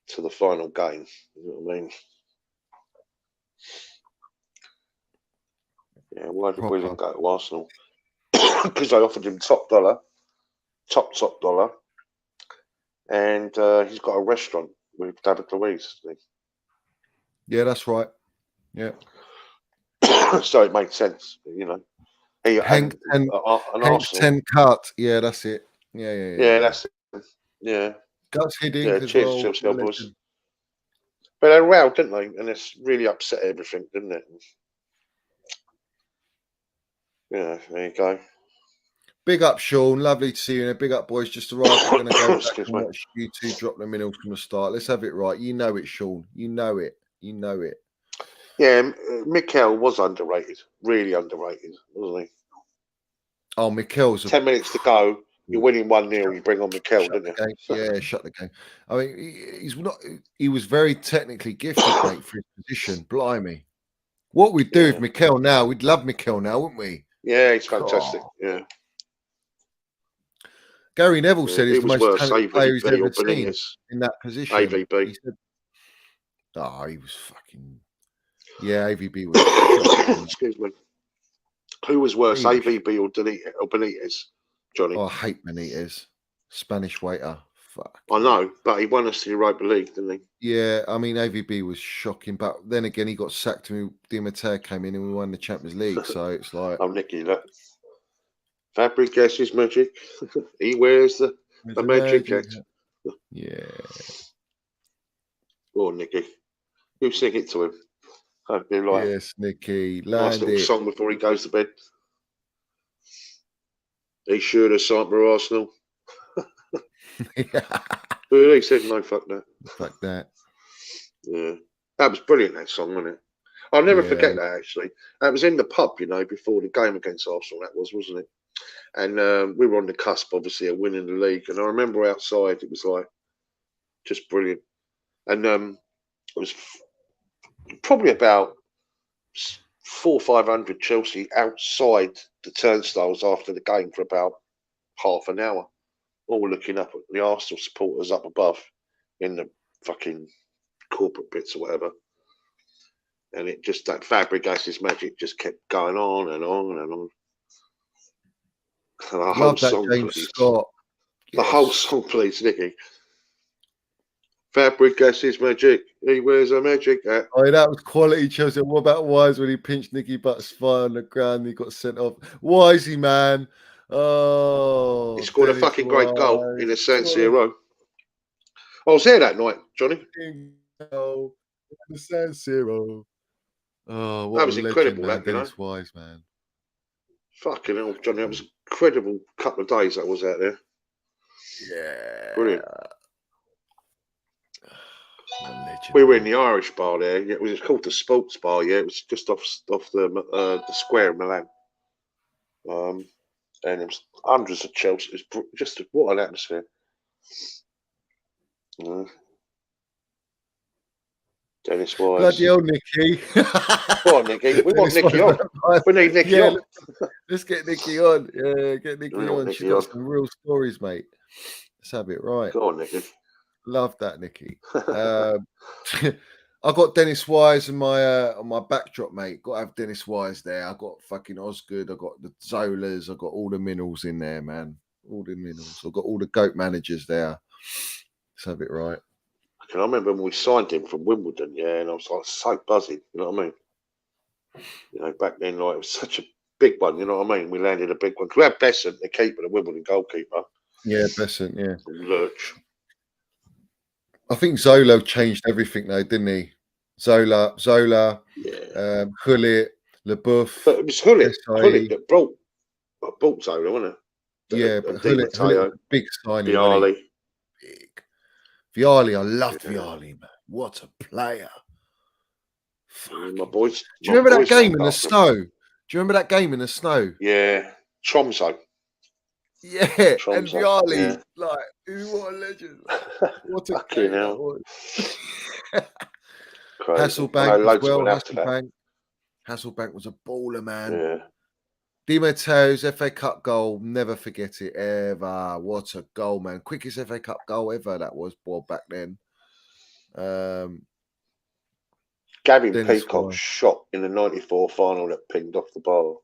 to the final game, you know what I mean? Yeah, why did William go to Arsenal? Because they offered him top dollar, and he's got a restaurant with David Luiz. Yeah, that's right. Yeah. So it makes sense, Hank 10 cut. Yeah, that's it. Yeah, that's it. Yeah. Guts Hiddink. Yeah, cheers, Chelsea boys. But they row, didn't they? And it's really upset everything, didn't it? Yeah, there you go. Big up, Sean. Lovely to see you. And big up, boys. Just arrived. We're going to go back and watch you two drop the minerals from the start. Let's have it right. You know it, Sean. You know it. Yeah, Mikel was underrated. Really underrated, wasn't he? Oh, Mikel's 10 minutes to go. You're winning 1-0. You bring on Mikel, didn't you? Yeah, shut the game. I mean, he's not. He was very technically gifted, mate, for his position. Blimey, what we'd do with Mikel now? We'd love Mikel now, wouldn't we? Yeah, he's fantastic. Yeah. Gary Neville said he's the most talented player he's ever seen in that position. AVB. He said, he was fucking. Yeah, AVB was. Excuse me. Who was worse, AVB or Benitez, Johnny? Oh, I hate Benitez. Spanish waiter. Fuck. I know, but he won us the Europa League, didn't he? Yeah, I mean, AVB was shocking, but then again, he got sacked when Di Matteo came in and we won the Champions League, so it's like... Oh, Nicky, look. Fabregas is magic. He wears the magic hat. Yeah. Oh, Nicky. You sing it to him. I'd be like, yes, Nicky. Nice little song before he goes to bed. He should have signed for Arsenal. But he said, no, fuck that. Fuck that. Yeah. That was brilliant, that song, wasn't it? I'll never forget that, actually. That was in the pub, before the game against Arsenal, that was, wasn't it? And we were on the cusp, obviously, of winning the league. And I remember outside, it was like, just brilliant. And it was probably about 400 or 500 Chelsea outside the turnstiles after the game for about half an hour, all looking up at the Arsenal supporters up above in the fucking corporate bits or whatever. And it just, that Fabregas' magic just kept going on and on and on. And the whole song, please. Scott. The whole song, please, Nicky. Fabregas' magic. He wears a magic hat. Oh, that was quality, Chelsea. What about Wise when he pinched Nicky Butt's fire on the ground and he got sent off? Wisey, man. Oh. He scored a fucking great goal in the San Siro. I was there that night, Johnny. The San Siro. Oh, what that was incredible, legend, man. Dennis Wise, man. Fucking hell, Johnny. That was an incredible couple of days that was out there. Yeah. Brilliant. Legend, we were in the Irish bar there. It was called the Sports Bar. Yeah, it was just off the square in Milan. And it was hundreds of Chelsea. It was just what an atmosphere. Dennis Wise. Bloody hell, Nicky. Go on, Nicky. We want Nicky on. We need Nicky on. Let's get Nicky on. Yeah, get Nicky on. Nicky She's got some real stories, mate. Let's have it right. Go on, Nicky. Love that, Nicky. I got Dennis Wise on my backdrop, mate. Got to have Dennis Wise there. I got fucking Osgood. I got the Zolas. I got all the minerals in there, man. All the minerals. I got all the GOAT managers there. Let's have it right. I remember when we signed him from Wimbledon, yeah, and I was like so buzzing, you know what I mean? You know, back then, like, it was such a big one, you know what I mean? We landed a big one. We had Besant, the keeper, the Wimbledon goalkeeper. Yeah, Besant, yeah. Lurch. I think Zola changed everything, though, didn't he? Zola, yeah. Hullet, LeBouf. But it was Hullet that brought Zola, wasn't it? Yeah, but Hullet, big signing. Vialli. Big. Vialli, I loved Vialli, man. What a player. My boys. Do you remember that game in the snow? Do you remember that game in the snow? Yeah. Tromso. Yeah. Tromso. And Vialli, yeah. like, what a legend. What a fucking hell. Hasselbank as well. Hasselbank was a baller, man. Yeah. Di Matteo's FA Cup goal, never forget it ever. What a goal, man. Quickest FA Cup goal ever that was, boy, back then. Gavin Peacock's shot in the 94 final that pinged off the bar.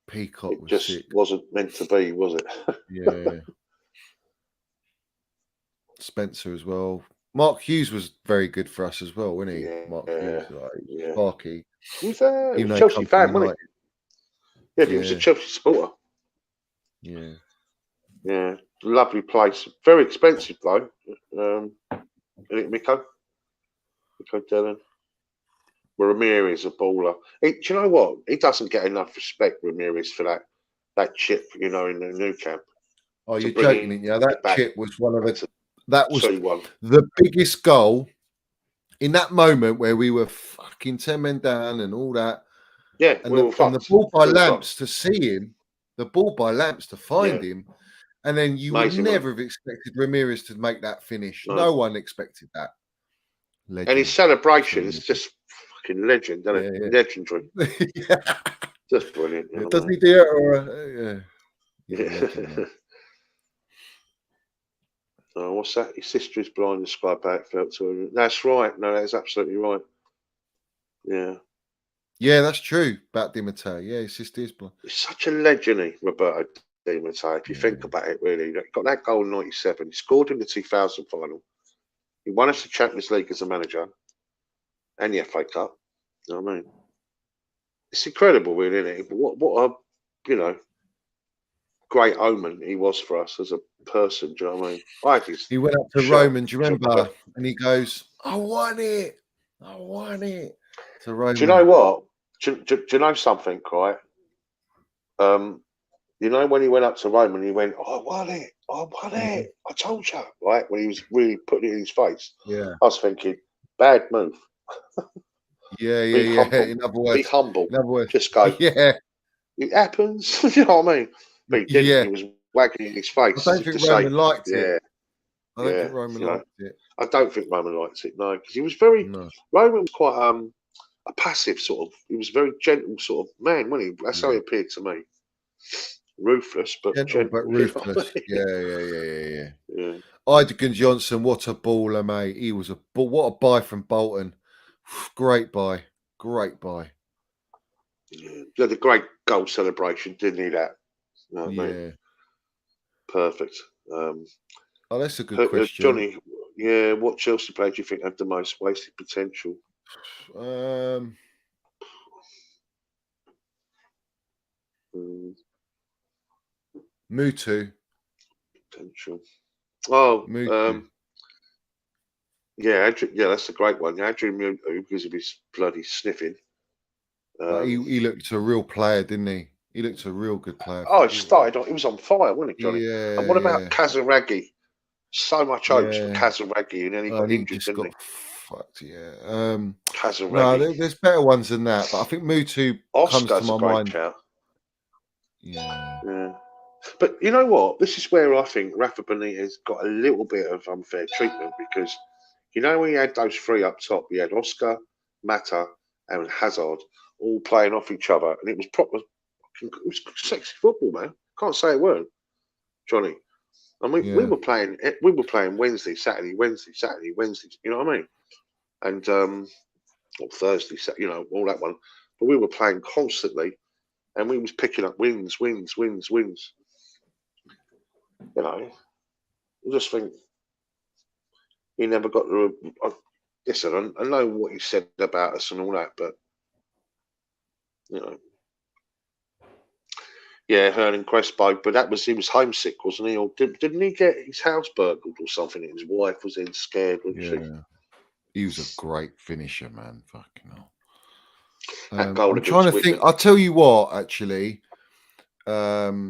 Peacock was just sick. Wasn't meant to be, was it? Yeah. Spencer as well. Mark Hughes was very good for us as well, wasn't he? Yeah, Mark Hughes, yeah. Sparky. He was a Chelsea fan, wasn't he? Yeah, he was a Chelsea supporter. Yeah. Yeah. Lovely place. Very expensive, though. Miko Dillon. Ramirez, a baller. Do you know what? He doesn't get enough respect, Ramirez, for that chip, you know, in the new camp. Oh, you're joking, yeah. That chip was one of the. That was 2-1. The biggest goal in that moment where we were fucking 10 men down and all that. Yeah, and the ball by lamps to see him, the ball by lamps to find him, and then you would never have expected Ramirez to make that finish. No one expected that. Legend. And his celebration is just fucking legend, isn't it? Yeah. Legendary. Just brilliant. Doesn't he do it? Yeah. Oh, what's that? His sister is blind and described how it felt to her. That's right. No, that's absolutely right. Yeah. Yeah, that's true about Di Matteo. Yeah, his sister is blind. He's such a legend, Roberto Di Matteo. If you think about it, really. He got that goal in '97. He scored in the 2000 final. He won us the Champions League as a manager and the FA Cup. You know what I mean? It's incredible, really, isn't it? But what a, you know, great omen he was for us as a person. Do you know what I mean? He went up to Roman, do you remember? And he goes, I won it. I won it. To Roman. Do you know what? Do you know something, right? You know, when he went up to Roman, he went, I won it. I won it. I told you. Right? When he was really putting it in his face. Yeah. I was thinking, bad move. Yeah. In other words, be humble. In other words, just go. Yeah. It happens. You know what I mean? But he didn't. Yeah. He was wagging in his face. I don't think Roman liked it. Yeah. I don't think Roman liked it. I don't think Roman liked it, no. Because he was very... No. Roman was quite a passive sort of... He was a very gentle sort of man, wasn't he? That's how he appeared to me. Ruthless, but gentle. But ruthless. Yeah. Eidegan Johnson, what a baller, mate. He was what a buy from Bolton. Great buy. Yeah. He had a great goal celebration, didn't he, that? You know what I mean? Perfect. Oh, that's a good question. Johnny, what Chelsea player do you think had the most wasted potential? Mutu. Potential. Oh, Mutu. that's a great one. Adrian Mutu, because of his bloody sniffing. He looked a real player, didn't he? He looked a real good player. Oh, he was on fire, wasn't he, Johnny? Yeah. And what about Kazaragi? So much hopes for Kazaragi, and then he got injured, didn't he? Fucked, yeah. Kazaragi. No, there's better ones than that, but I think Mutu comes to my mind. Shout. Yeah. But you know what? This is where I think Rafa Benitez got a little bit of unfair treatment because You know, when he had those three up top, he had Oscar, Mata, and Hazard all playing off each other, and it was proper. It was sexy football, man. Can't say it weren't, Johnny. And we were playing Wednesday, Saturday, Wednesday, Saturday, Wednesday. You know what I mean? And or Thursday, you know, all that one. But we were playing constantly, and we was picking up wins. You know, I just think he never got to. Listen, I know what he said about us and all that, but you know. Yeah, Hernan Crespo, but he was homesick, wasn't he? Or didn't he get his house burgled or something? His wife was in scared, wasn't she? He was a great finisher, man. Fucking hell. That goal I'm trying to think. I'll tell you what, actually. Robin.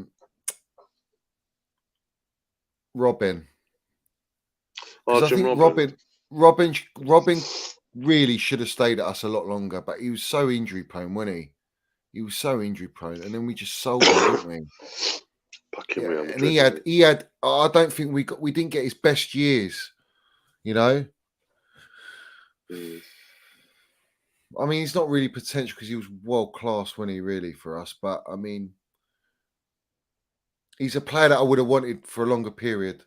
I think Robin really should have stayed at us a lot longer, but he was so injury prone, wasn't he? He was so injury prone, and then we just sold him, didn't we? And he had. I don't think we didn't get his best years. You know. I mean, he's not really potential because he was world class, wasn't he? Really for us, but I mean, he's a player that I would have wanted for a longer period.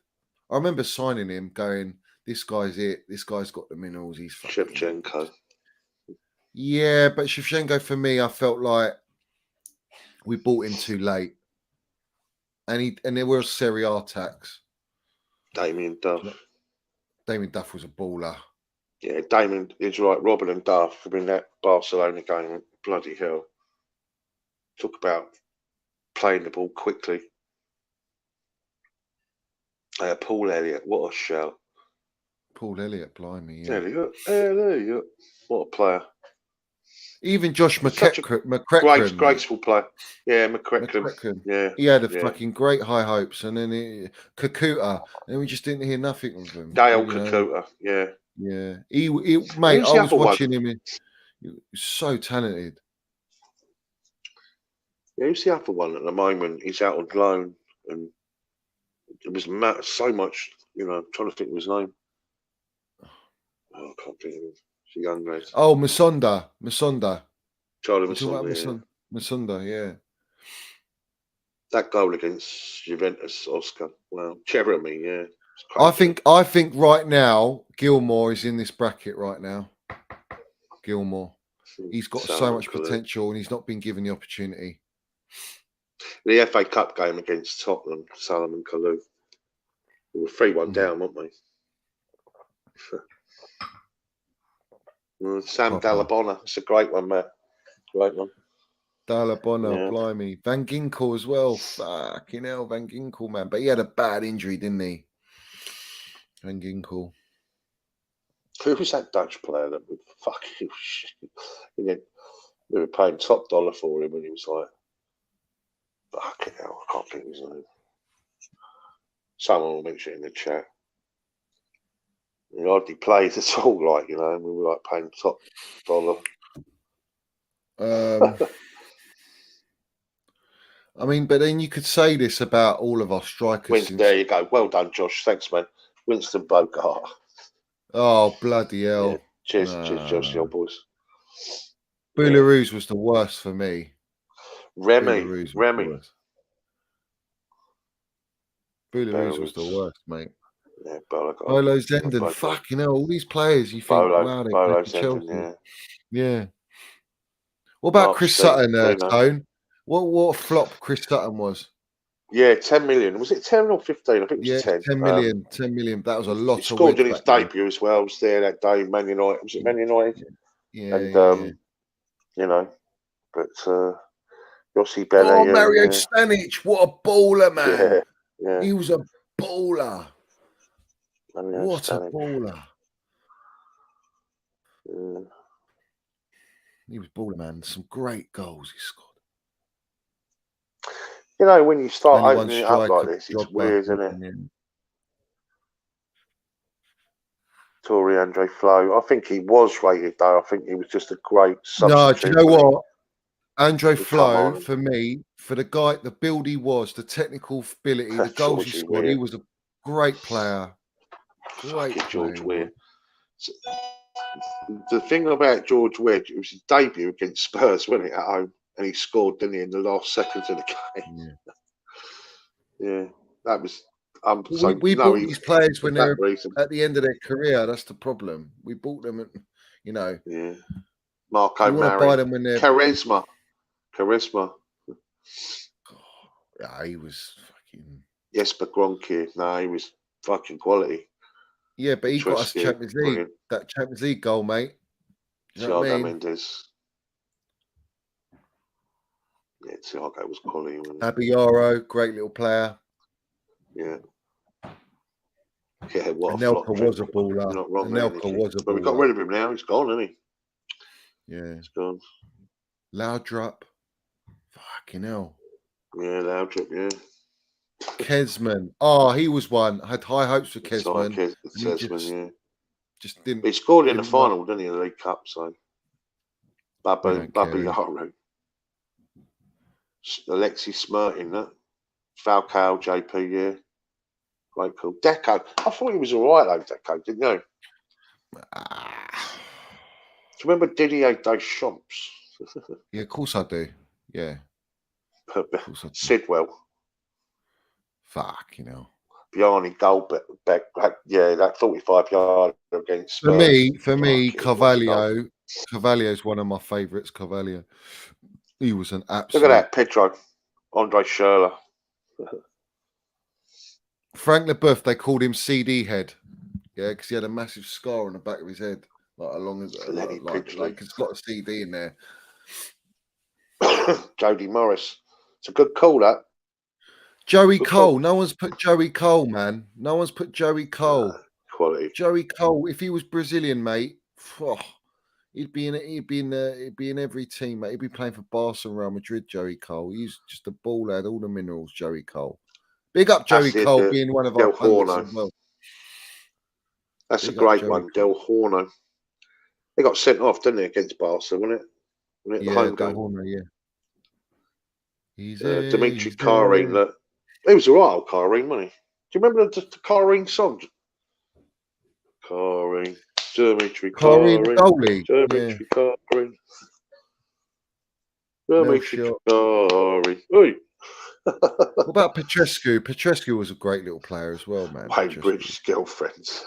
I remember signing him, going, "This guy's it. This guy's got the minerals. He's Shevchenko." Yeah, but Shevchenko for me, I felt like we bought him too late, and there were Serie A tax. Damien Duff. Damien Duff was a baller. Yeah, Damien is right. Robin and Duff in that Barcelona game. Bloody hell! Talk about playing the ball quickly. Paul Elliott, what a shell! Paul Elliott, blimey, yeah. Elliott, what a player! Even Josh McCracken, graceful player. Yeah, McCracken. Yeah, he had a fucking great high hopes, and then Kakuta, and we just didn't hear nothing of him. Dale Kakuta, yeah. He mate, I was watching him. He was so talented. Yeah, who's the other one at the moment? He's out on loan, and it was so much. You know, I'm trying to think of his name. Oh, I can't think of him. It's a young lad. Oh, Masonda. Charlie Masonda. Masonda, yeah. That goal against Juventus, Oscar. Wow, Cherami, yeah. I think right now Gilmore is in this bracket right now. Gilmore, he's got so much potential, and he's not been given the opportunity. The FA Cup game against Tottenham, Salomon Kalou. We were 3-1 down, weren't we? Sam Dallabonna. It's a great one, Matt. Great one. Dallabonna, blimey. Van Ginkel as well. Fucking hell, Van Ginkel, man. But he had a bad injury, didn't he? Van Ginkel. Who was that Dutch player that would fucking shit? We were paying top dollar for him, and he was like, fucking hell, I can't think of his name. Someone will mention it in the chat. He hardly plays at all, like, you know, and we were like paying top dollar. I mean, but then you could say this about all of our strikers. There you go. Well done, Josh. Thanks, man. Winston Bogart. Oh, bloody hell. Yeah. Cheers, Josh, the old boys. Boularus was the worst for me. Remy. Boularus was the worst, mate. Yeah, Bolo Zenden. Fucking hell, all these players you think, wow, they Bolo played for Chelsea. Zenden, yeah. What about Chris Sutton, Tone? What a flop Chris Sutton was. Yeah, 10 million. Was it 10 or 15? I think it was 10. 10 million. 10 million. That was a lot. He scored in his debut as well. I was there that day, Man United. Was it Man United? Yeah. And, you know, but Yossi Bele. Oh, Mario Stanic. What a baller, man. Yeah. He was a baller. What a baller. Yeah. He was baller, man. Some great goals he scored. You know, when you start opening it up like this, it's weird, isn't it? Yeah. Tory Andre Flo. I think he was rated, though. I think he was just a great substitute. No, do you know what? Andre Flo, for me, for the guy, the build he was, the technical ability, the goals he scored, he was a great player. George Weir. The thing about George Wedge, it was his debut against Spurs, wasn't it, at home? And he scored, didn't he, in the last seconds of the game? Yeah, that was. We bought these players when they're reason. at the end of their career. That's the problem. We bought them, at, you know. Yeah. Marco you want to buy them when they're charisma. Yeah, he was fucking. Jesper Gronke. No, he was fucking quality. Yeah, but he got us Champions League. Brilliant. That Champions League goal, mate. You know what I mean? Mendes. Yeah, Thiago was quality. Abiyaro, great little player. Yeah. Yeah, what Anelka was a baller. Not wrong. Anelka was a baller. But we got rid of him now. He's gone, isn't he? Yeah. He's gone. Laudrup. Fucking hell. Yeah, Laudrup, yeah. Kesman. Oh, he was one. I had high hopes for Kesman. Kesman, just didn't. He scored in the final, didn't he, in the League Cup? So, Bubby Yaro. Alexis Smirtin, that. Falcao, JP, yeah. Great call. Deco. I thought he was all right, though, Deco, didn't you? Do you remember Didier Deschamps? Yeah, of course I do. Yeah. Sidwell. Fuck, you know. Bjarni Goldbeck. Yeah, that 45 yard against For me, Carvalho. Carvalho's one of my favourites. Carvalho. He was an absolute. Look at that, Pedro. Andre Schürrle. Frank Leboeuf, they called him CD head. Yeah, because he had a massive scar on the back of his head. Like along as like it's got a CD in there. Jody Morris. It's a good call, that. Joey Cole. No one's put Joey Cole, man. No one's put Joey Cole. Quality. Joey Cole. If he was Brazilian, mate, he'd be in every team, mate. He'd be playing for Barca and Real Madrid. Joey Cole. He's just a ball lad. All the minerals. Joey Cole. Big up Joey Cole being one of our pundits as well. That's a great one, Del Horno. They got sent off, didn't they, against Barca, wasn't it? Yeah, Del Horno, yeah. Dimitri Karine, look. He was all right, old Karine, wasn't he? Do you remember the Karine song? Karine, Dimitri Karine, Dimitri Karine. Dimitri Karine. Oi. What about Petrescu? Petrescu was a great little player as well, man. Wayne Bridges' girlfriends.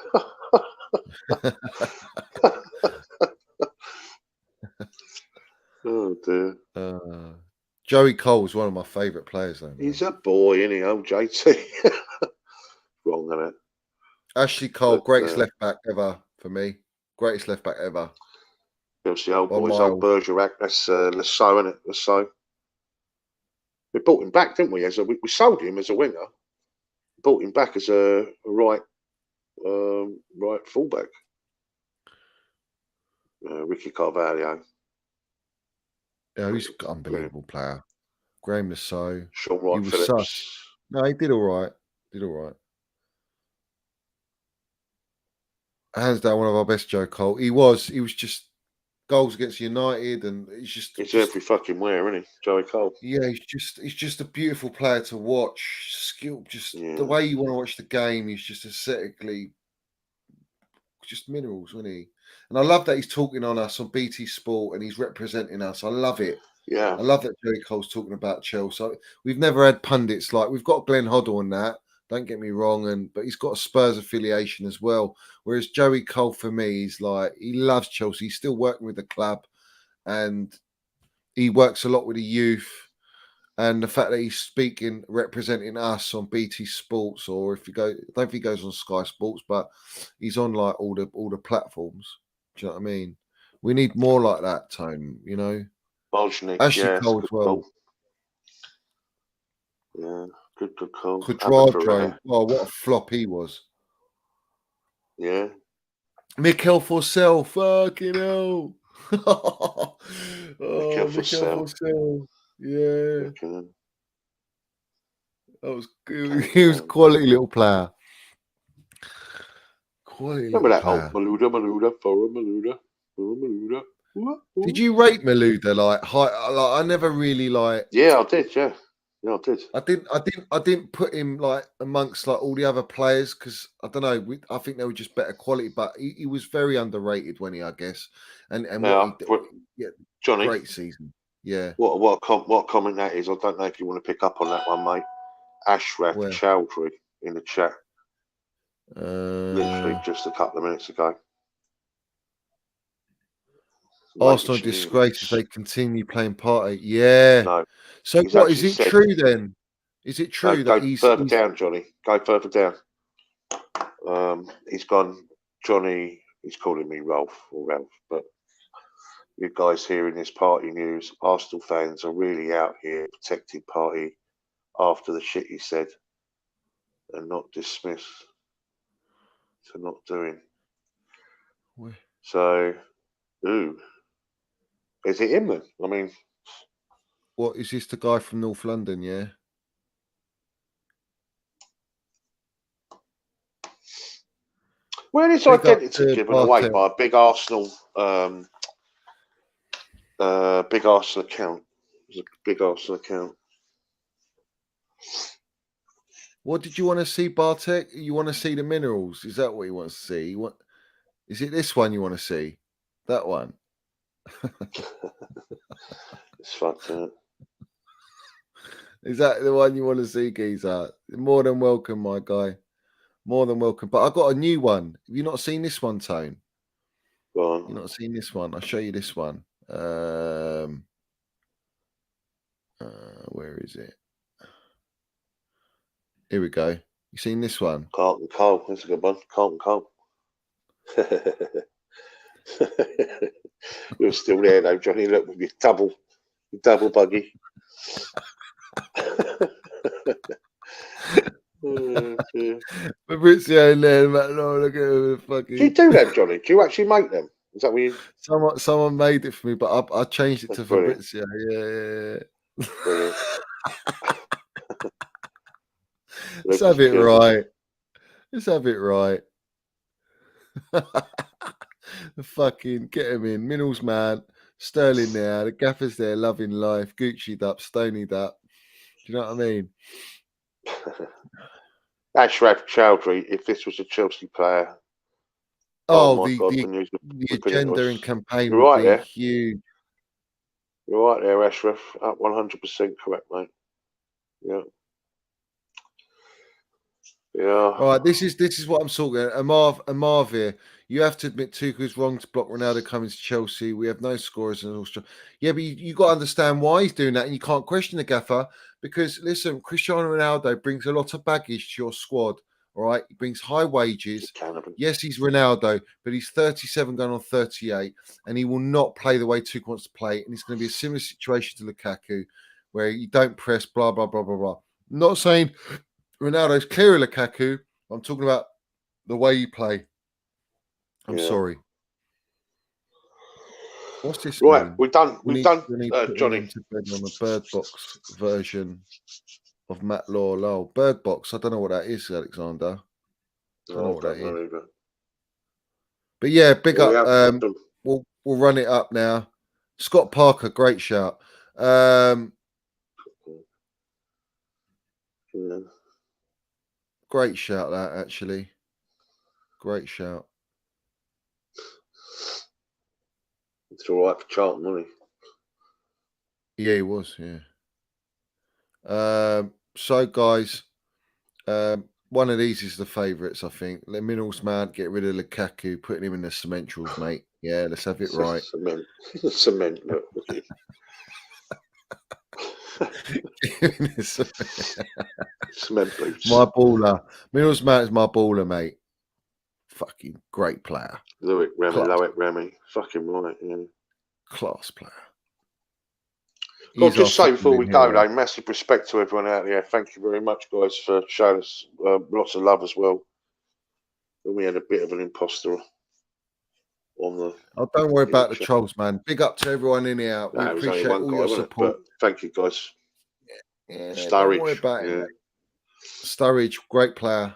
Oh dear. Joey Cole was one of my favourite players, though. Man. He's a boy, isn't he, old JT? Wrong, isn't it? Ashley Cole, greatest left back ever for me. Greatest left back ever. There's the old boys, old Bergerac. That's Lasso, isn't it? Lasso. We bought him back, didn't we? We sold him as a winger. Bought him back as a right fullback. Ricky Carvalho. Yeah, he's an unbelievable player. Graham Lasso. Sean Wright Phillips. No, he did all right. Hands down, one of our best, Joe Cole. He was just goals against United, and he's every fucking where, isn't he, Joey Cole? Yeah, he's just a beautiful player to watch. Skill, the way you want to watch the game. He's just aesthetically, just minerals, isn't he? And I love that he's talking on us on BT Sport and he's representing us. I love it. Yeah, I love that Joey Cole's talking about Chels. So we've never had pundits like we've got Glenn Hoddle on that. Don't get me wrong, but he's got a Spurs affiliation as well. Whereas Joey Cole, for me, he's like he loves Chelsea. He's still working with the club, and he works a lot with the youth. And the fact that he's representing us on BT Sports, or if you go, I don't think he goes on Sky Sports, but he's on like all the platforms. Do you know what I mean? We need more like that, Tone. You know, Ashley Cole as well. Yeah. Good call. Quadrado. Oh, what a flop he was. Yeah. Mikel Forsell. Fucking hell. Mikel Forsell. Yeah. That was good. He was quality little player. Remember that old Malouda, Did you rate Malouda like I never really like? Yeah, I did. Yeah. Yeah, I did. I didn't put him like amongst like all the other players because I don't know. I think they were just better quality, but he was very underrated when I guess, and what he Now, did, yeah, Johnny, great season. Yeah, what comment that is? I don't know if you want to pick up on that one, mate. Ashraf where Chowdhury in the chat, literally uh, just a couple of minutes ago. Arsenal disgrace if they continue playing party. Yeah. No, So he's what is actually it said. true then? Is it No, true that go further down, Johnny. Go further down. He's gone. Johnny, he's calling me Rolph or Ralph, but you guys hearing this party news, Arsenal fans are really out here protecting party after the shit he said and not dismiss to not doing. So, ooh, is it him then? I mean, what is this? The guy from North London? Yeah. where is Big up identity to given away Bartek. by a big Arsenal account? It's a big Arsenal account. What did you want to see, Bartek? You want to see the minerals? Is that what you want to see? Is it this one you want to see? That one? It's fucked up. Is that the one you want to see, Geezer? More than welcome, my guy. More than welcome. But I got a new one. Have you not seen this one, Tone? Go on. You've not seen this one? I'll show you this one. Where is it? Here we go. You seen this one? Carlton Cole. That's a good one. Carlton Cole. You're still there though, Johnny. Look with your double buggy. Fabrizio and then Matt Law, look at the fucking. Do you do them, Johnny? Do you actually make them? Is that what you? Someone made it for me, but I changed it That's to brilliant. Fabrizio. Yeah. Brilliant. Let's have it right. Let's have it right. Fucking get him in. Minnell's man. Sterling there. The gaffer's there, loving life. Gucci'd up, stonied up. Do you know what I mean? Ashraf Chowdhury, if this was a Chelsea player, The agenda and campaign You're would right be there. huge. You're right there, Ashraf. Up 100% correct, mate. Yeah. Yeah. All right, this is what I'm talking about. Amarv here. You have to admit Tuchel's wrong to block Ronaldo coming to Chelsea. We have no scorers in Austria. Yeah, but you got to understand why he's doing that, and you can't question the gaffer because listen, Cristiano Ronaldo brings a lot of baggage to your squad. All right, he brings high wages. Yes, he's Ronaldo, but he's 37 going on 38, and he will not play the way Tuchel wants to play. And it's going to be a similar situation to Lukaku, where you don't press, blah blah blah blah blah. Not saying Ronaldo's clearer Lukaku. I'm talking about the way you play. I'm sorry. What's this? Right, mean? we've done, Johnny. On a Bird Box version of Matt Law. Bird Box. I don't know what that is, Alexander. I don't know what that is. Either. But yeah, big up. We'll run it up now. Scott Parker, great shout. Great shout that actually. Great shout. It's all right for Charlton, wasn't he? Yeah, he was. Yeah. So guys, one of these is the favourites, I think. Minerals man, get rid of Lukaku, putting him in the cementals, mate. Yeah, let's have it right. Cement, look. Cement boots. My baller. Minerals man is my baller, mate. Fucking great player. Loic Remy. Fucking right, yeah. Class player. I'll just say before we go, though, massive respect to everyone out there. Thank you very much, guys, for showing us lots of love as well. And we had a bit of an imposter on the. Oh, don't worry about the trolls, man. Big up to everyone in here. We appreciate all your support. Thank you, guys. Yeah, don't worry about it. Mate. Sturridge, great player.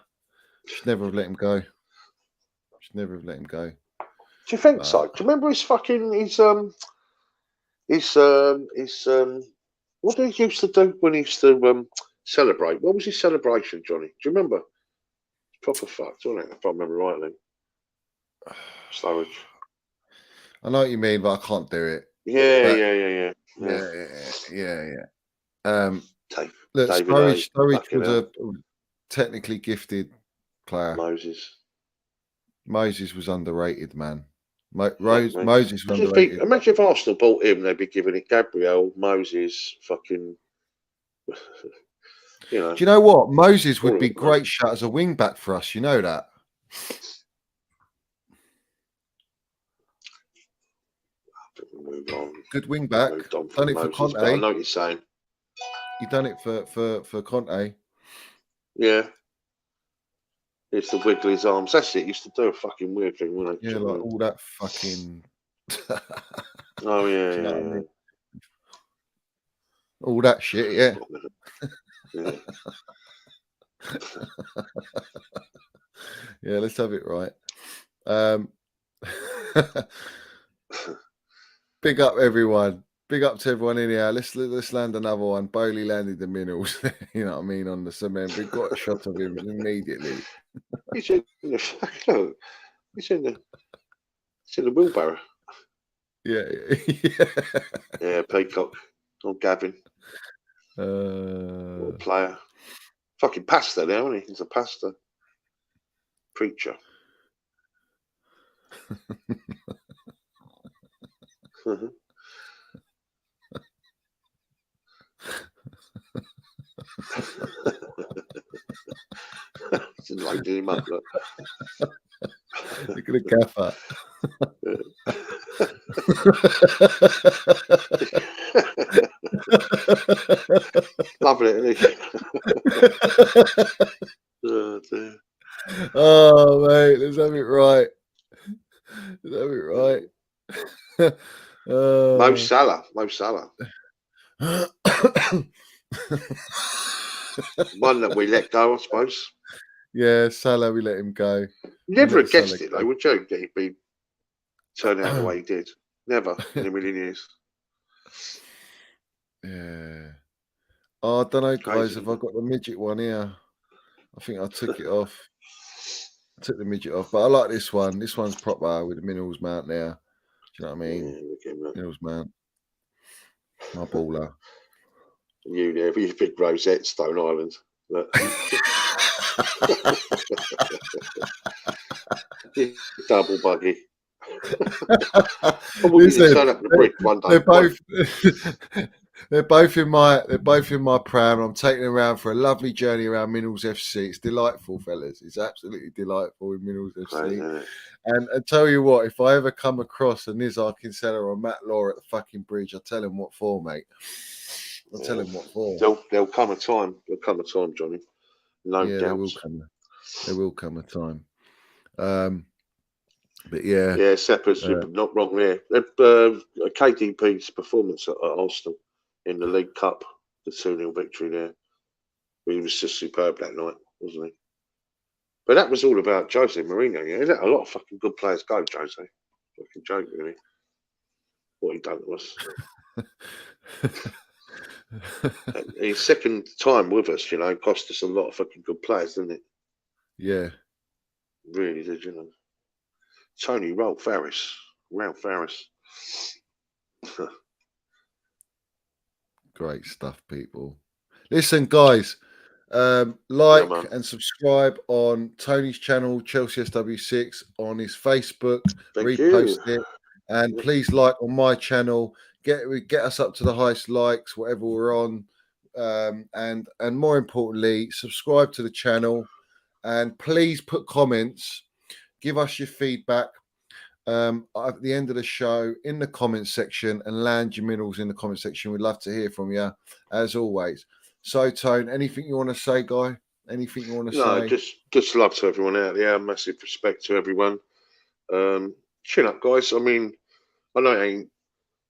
Should never have let him go. Should never have let him go. Do you think so? Do you remember his fucking his What did he used to do when he used to celebrate? What was his celebration, Johnny? Do you remember? Proper fucked, wasn't it? If I remember rightly. Sturridge. I know what you mean, but I can't do it. Yeah. Look, David Sturridge was a technically gifted player. Moses was underrated, man. Moses was underrated. Imagine if Arsenal bought him, they'd be giving it Gabriel, Moses, fucking. You know. Do you know what? Moses would be great shot as a wing back for us. You know that. Move on. Good wing back. Done it for Conte. I know what you're saying. He done it for Conte. Yeah. It's to wiggle his arms. That's it. He used to do a fucking weird thing, wasn't it? Yeah, like all that fucking. Oh yeah, I mean? All that shit, yeah. Yeah, let's have it right. Big up everyone. Big up to everyone in here. Let's land another one. Bowley landed the minerals. You know what I mean, on the cement. We got a shot of him immediately. He's in the wheelbarrow. Yeah. Yeah, Peacock. Or Gavin. Or player. Fucking pastor now, isn't he? He's a pastor. Preacher. Like him up, look. Look at the gaffer. Loving it, isn't he? Oh, dear. Oh, mate, let's have it right. Let's have it right. Mo Salah. One that we let go, I suppose. Yeah, Salah, we let him go. Never have guessed it, though, would you? That he'd be turning out the way he did. Never in a million years. Yeah. Oh, I don't know, guys. Have I got the midget one here? I think I took it off. I took the midget off, but I like this one. This one's proper with the minerals mount there. Do you know what I mean? Yeah, minerals mount. My baller. You there, your big rosette, Stone Island. Double buggy. Listen, turn up the bridge one day. They're both in my pram. I'm taking them around for a lovely journey around Minerals FC. It's delightful, fellas. It's absolutely delightful in Minerals FC. And I tell you what, if I ever come across a Nizar Kinsella or Matt Law at the fucking bridge, I'll tell him what for, mate. I'll tell him what for. There'll come a time. There'll come a time, Johnny. No doubt. There will come a time. But yeah. Yeah, Seppa's not wrong there. KDP's performance at Arsenal in the League Cup, the 2-0 victory there. He was just superb that night, wasn't he? But that was all about Jose Mourinho, yeah. A lot of fucking good players go, Jose. Fucking joke, really. What he done to us. His second time with us, you know, cost us a lot of fucking good players, didn't it? Yeah. Really did, you know. Tony Rolph Harris. Great stuff, people. Listen, guys, like and subscribe on Tony's channel, Chelsea SW6, on his Facebook. Repost it, and please like on my channel. Get us up to the highest likes, whatever we're on, and more importantly, subscribe to the channel, and please put comments. Give us your feedback at the end of the show in the comment section, and land your minerals in the comment section. We'd love to hear from you, as always. So, Tone, anything you want to say, guy? Anything you want to say? No, just love to everyone out there. Massive respect to everyone. Chin up, guys. I mean, I know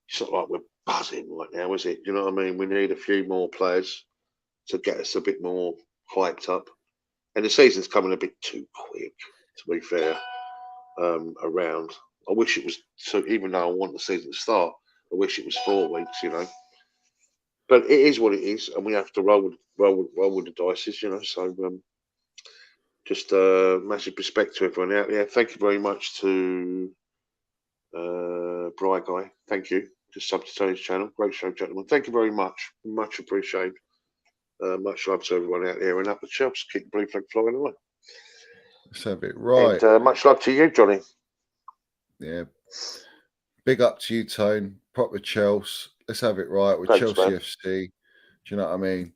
it's not like we're buzzing right now, is it? You know what I mean? We need a few more players to get us a bit more hyped up. And the season's coming a bit too quick, to be fair, around. I wish it was, so even though I want the season to start, I wish it was 4 weeks, you know. but it is what it is, and we have to roll with the dice, you know. So just massive respect to everyone out there. Thank you very much to Bri Guy. Thank you. Just sub to Tony's channel. Great show, gentlemen. Thank you very much. Much appreciated. Much love to everyone out there, and up the Chels. Keep the blue flag flying away. Let's have it right. And much love to you, Johnny. Yeah. Big up to you, Tone. Proper Chels. Let's have it right with Thanks, Chelsea man. FC. Do you know what I mean?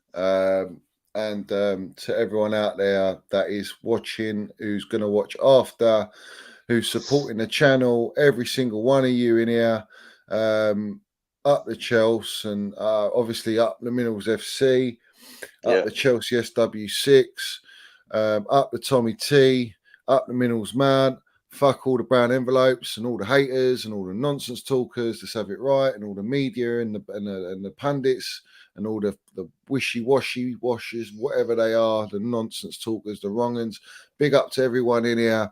And to everyone out there that is watching, who's going to watch after, who's supporting the channel, every single one of you in here, up the Chelsea, and obviously up the Minerals FC, up the Chelsea SW6, up the Tommy T, up the Minerals Man. Fuck all the brown envelopes and all the haters and all the nonsense talkers. Let's have it right, and all the media and the pundits and all the wishy-washy washers, whatever they are, the nonsense talkers, the wrong uns. Big up to everyone in here.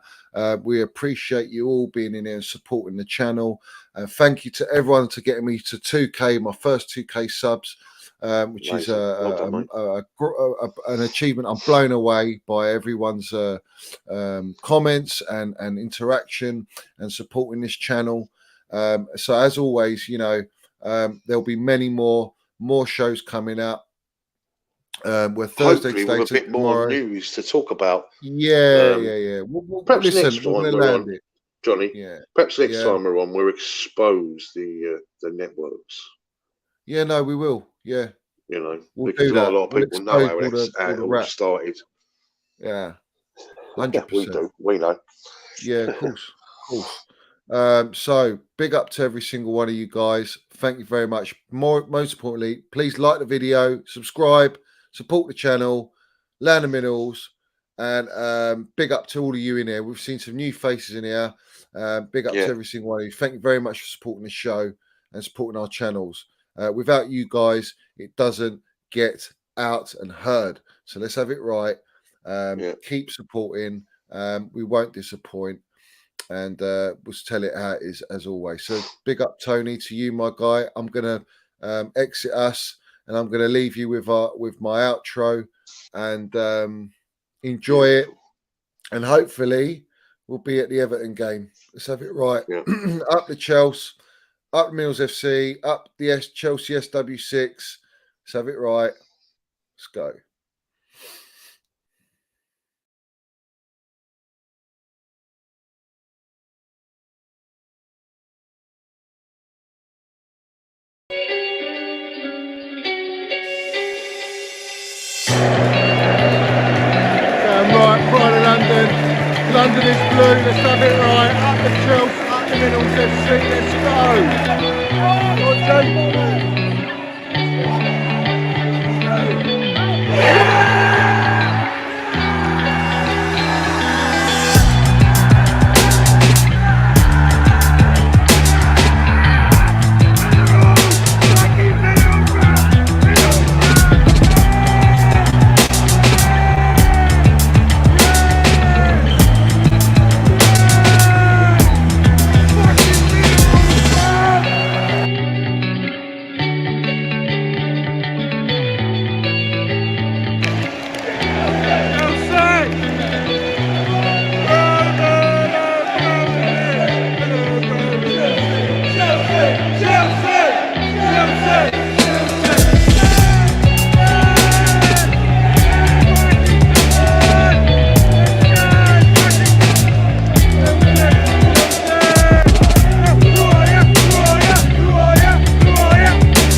We appreciate you all being in here and supporting the channel. Thank you to everyone for getting me to 2K, my first 2K subs. Which is an achievement. I'm blown away by everyone's comments and interaction and supporting this channel. So as always, you know, there'll be many more shows coming up. We're Thursday Hopefully with a bit more news to talk about. Yeah. Perhaps listen, next time we're on, Johnny. Yeah. Perhaps next time we're on, we'll expose the networks. Yeah, no, we will. Yeah, you know, we'll because do that. not a lot of people know how it all started. Yeah, 100%. We do. We know. Yeah, of course. So big up to every single one of you guys. Thank you very much. Most importantly, please like the video, subscribe, support the channel, Land of Minerals, and big up to all of you in here. We've seen some new faces in here. Big up to every single one of you. Thank you very much for supporting the show and supporting our channels. Without you guys, it doesn't get out and heard. So let's have it right. Keep supporting. We won't disappoint. And we'll tell it how it is, as always. So big up, Tony, to you, my guy. I'm going to exit us, and I'm going to leave you with my outro. And enjoy it. And hopefully we'll be at the Everton game. Let's have it right. Up the Chelsea. Up Mills FC, up the Chelsea SW6. Let's have it right. Let's go. Right, Pride of London. London is blue. Let's have it right. Up the Chelsea, up the Mills FC. Let's go.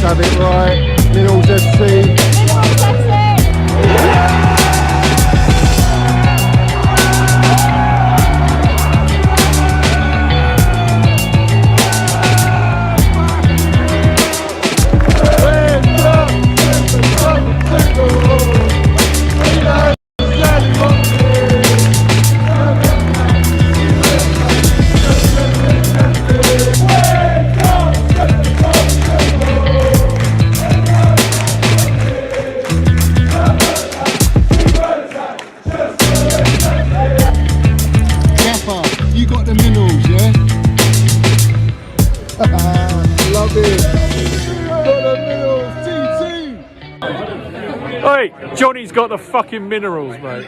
Have it right, Minerals FC. Mate, Johnny's got the fucking minerals, mate.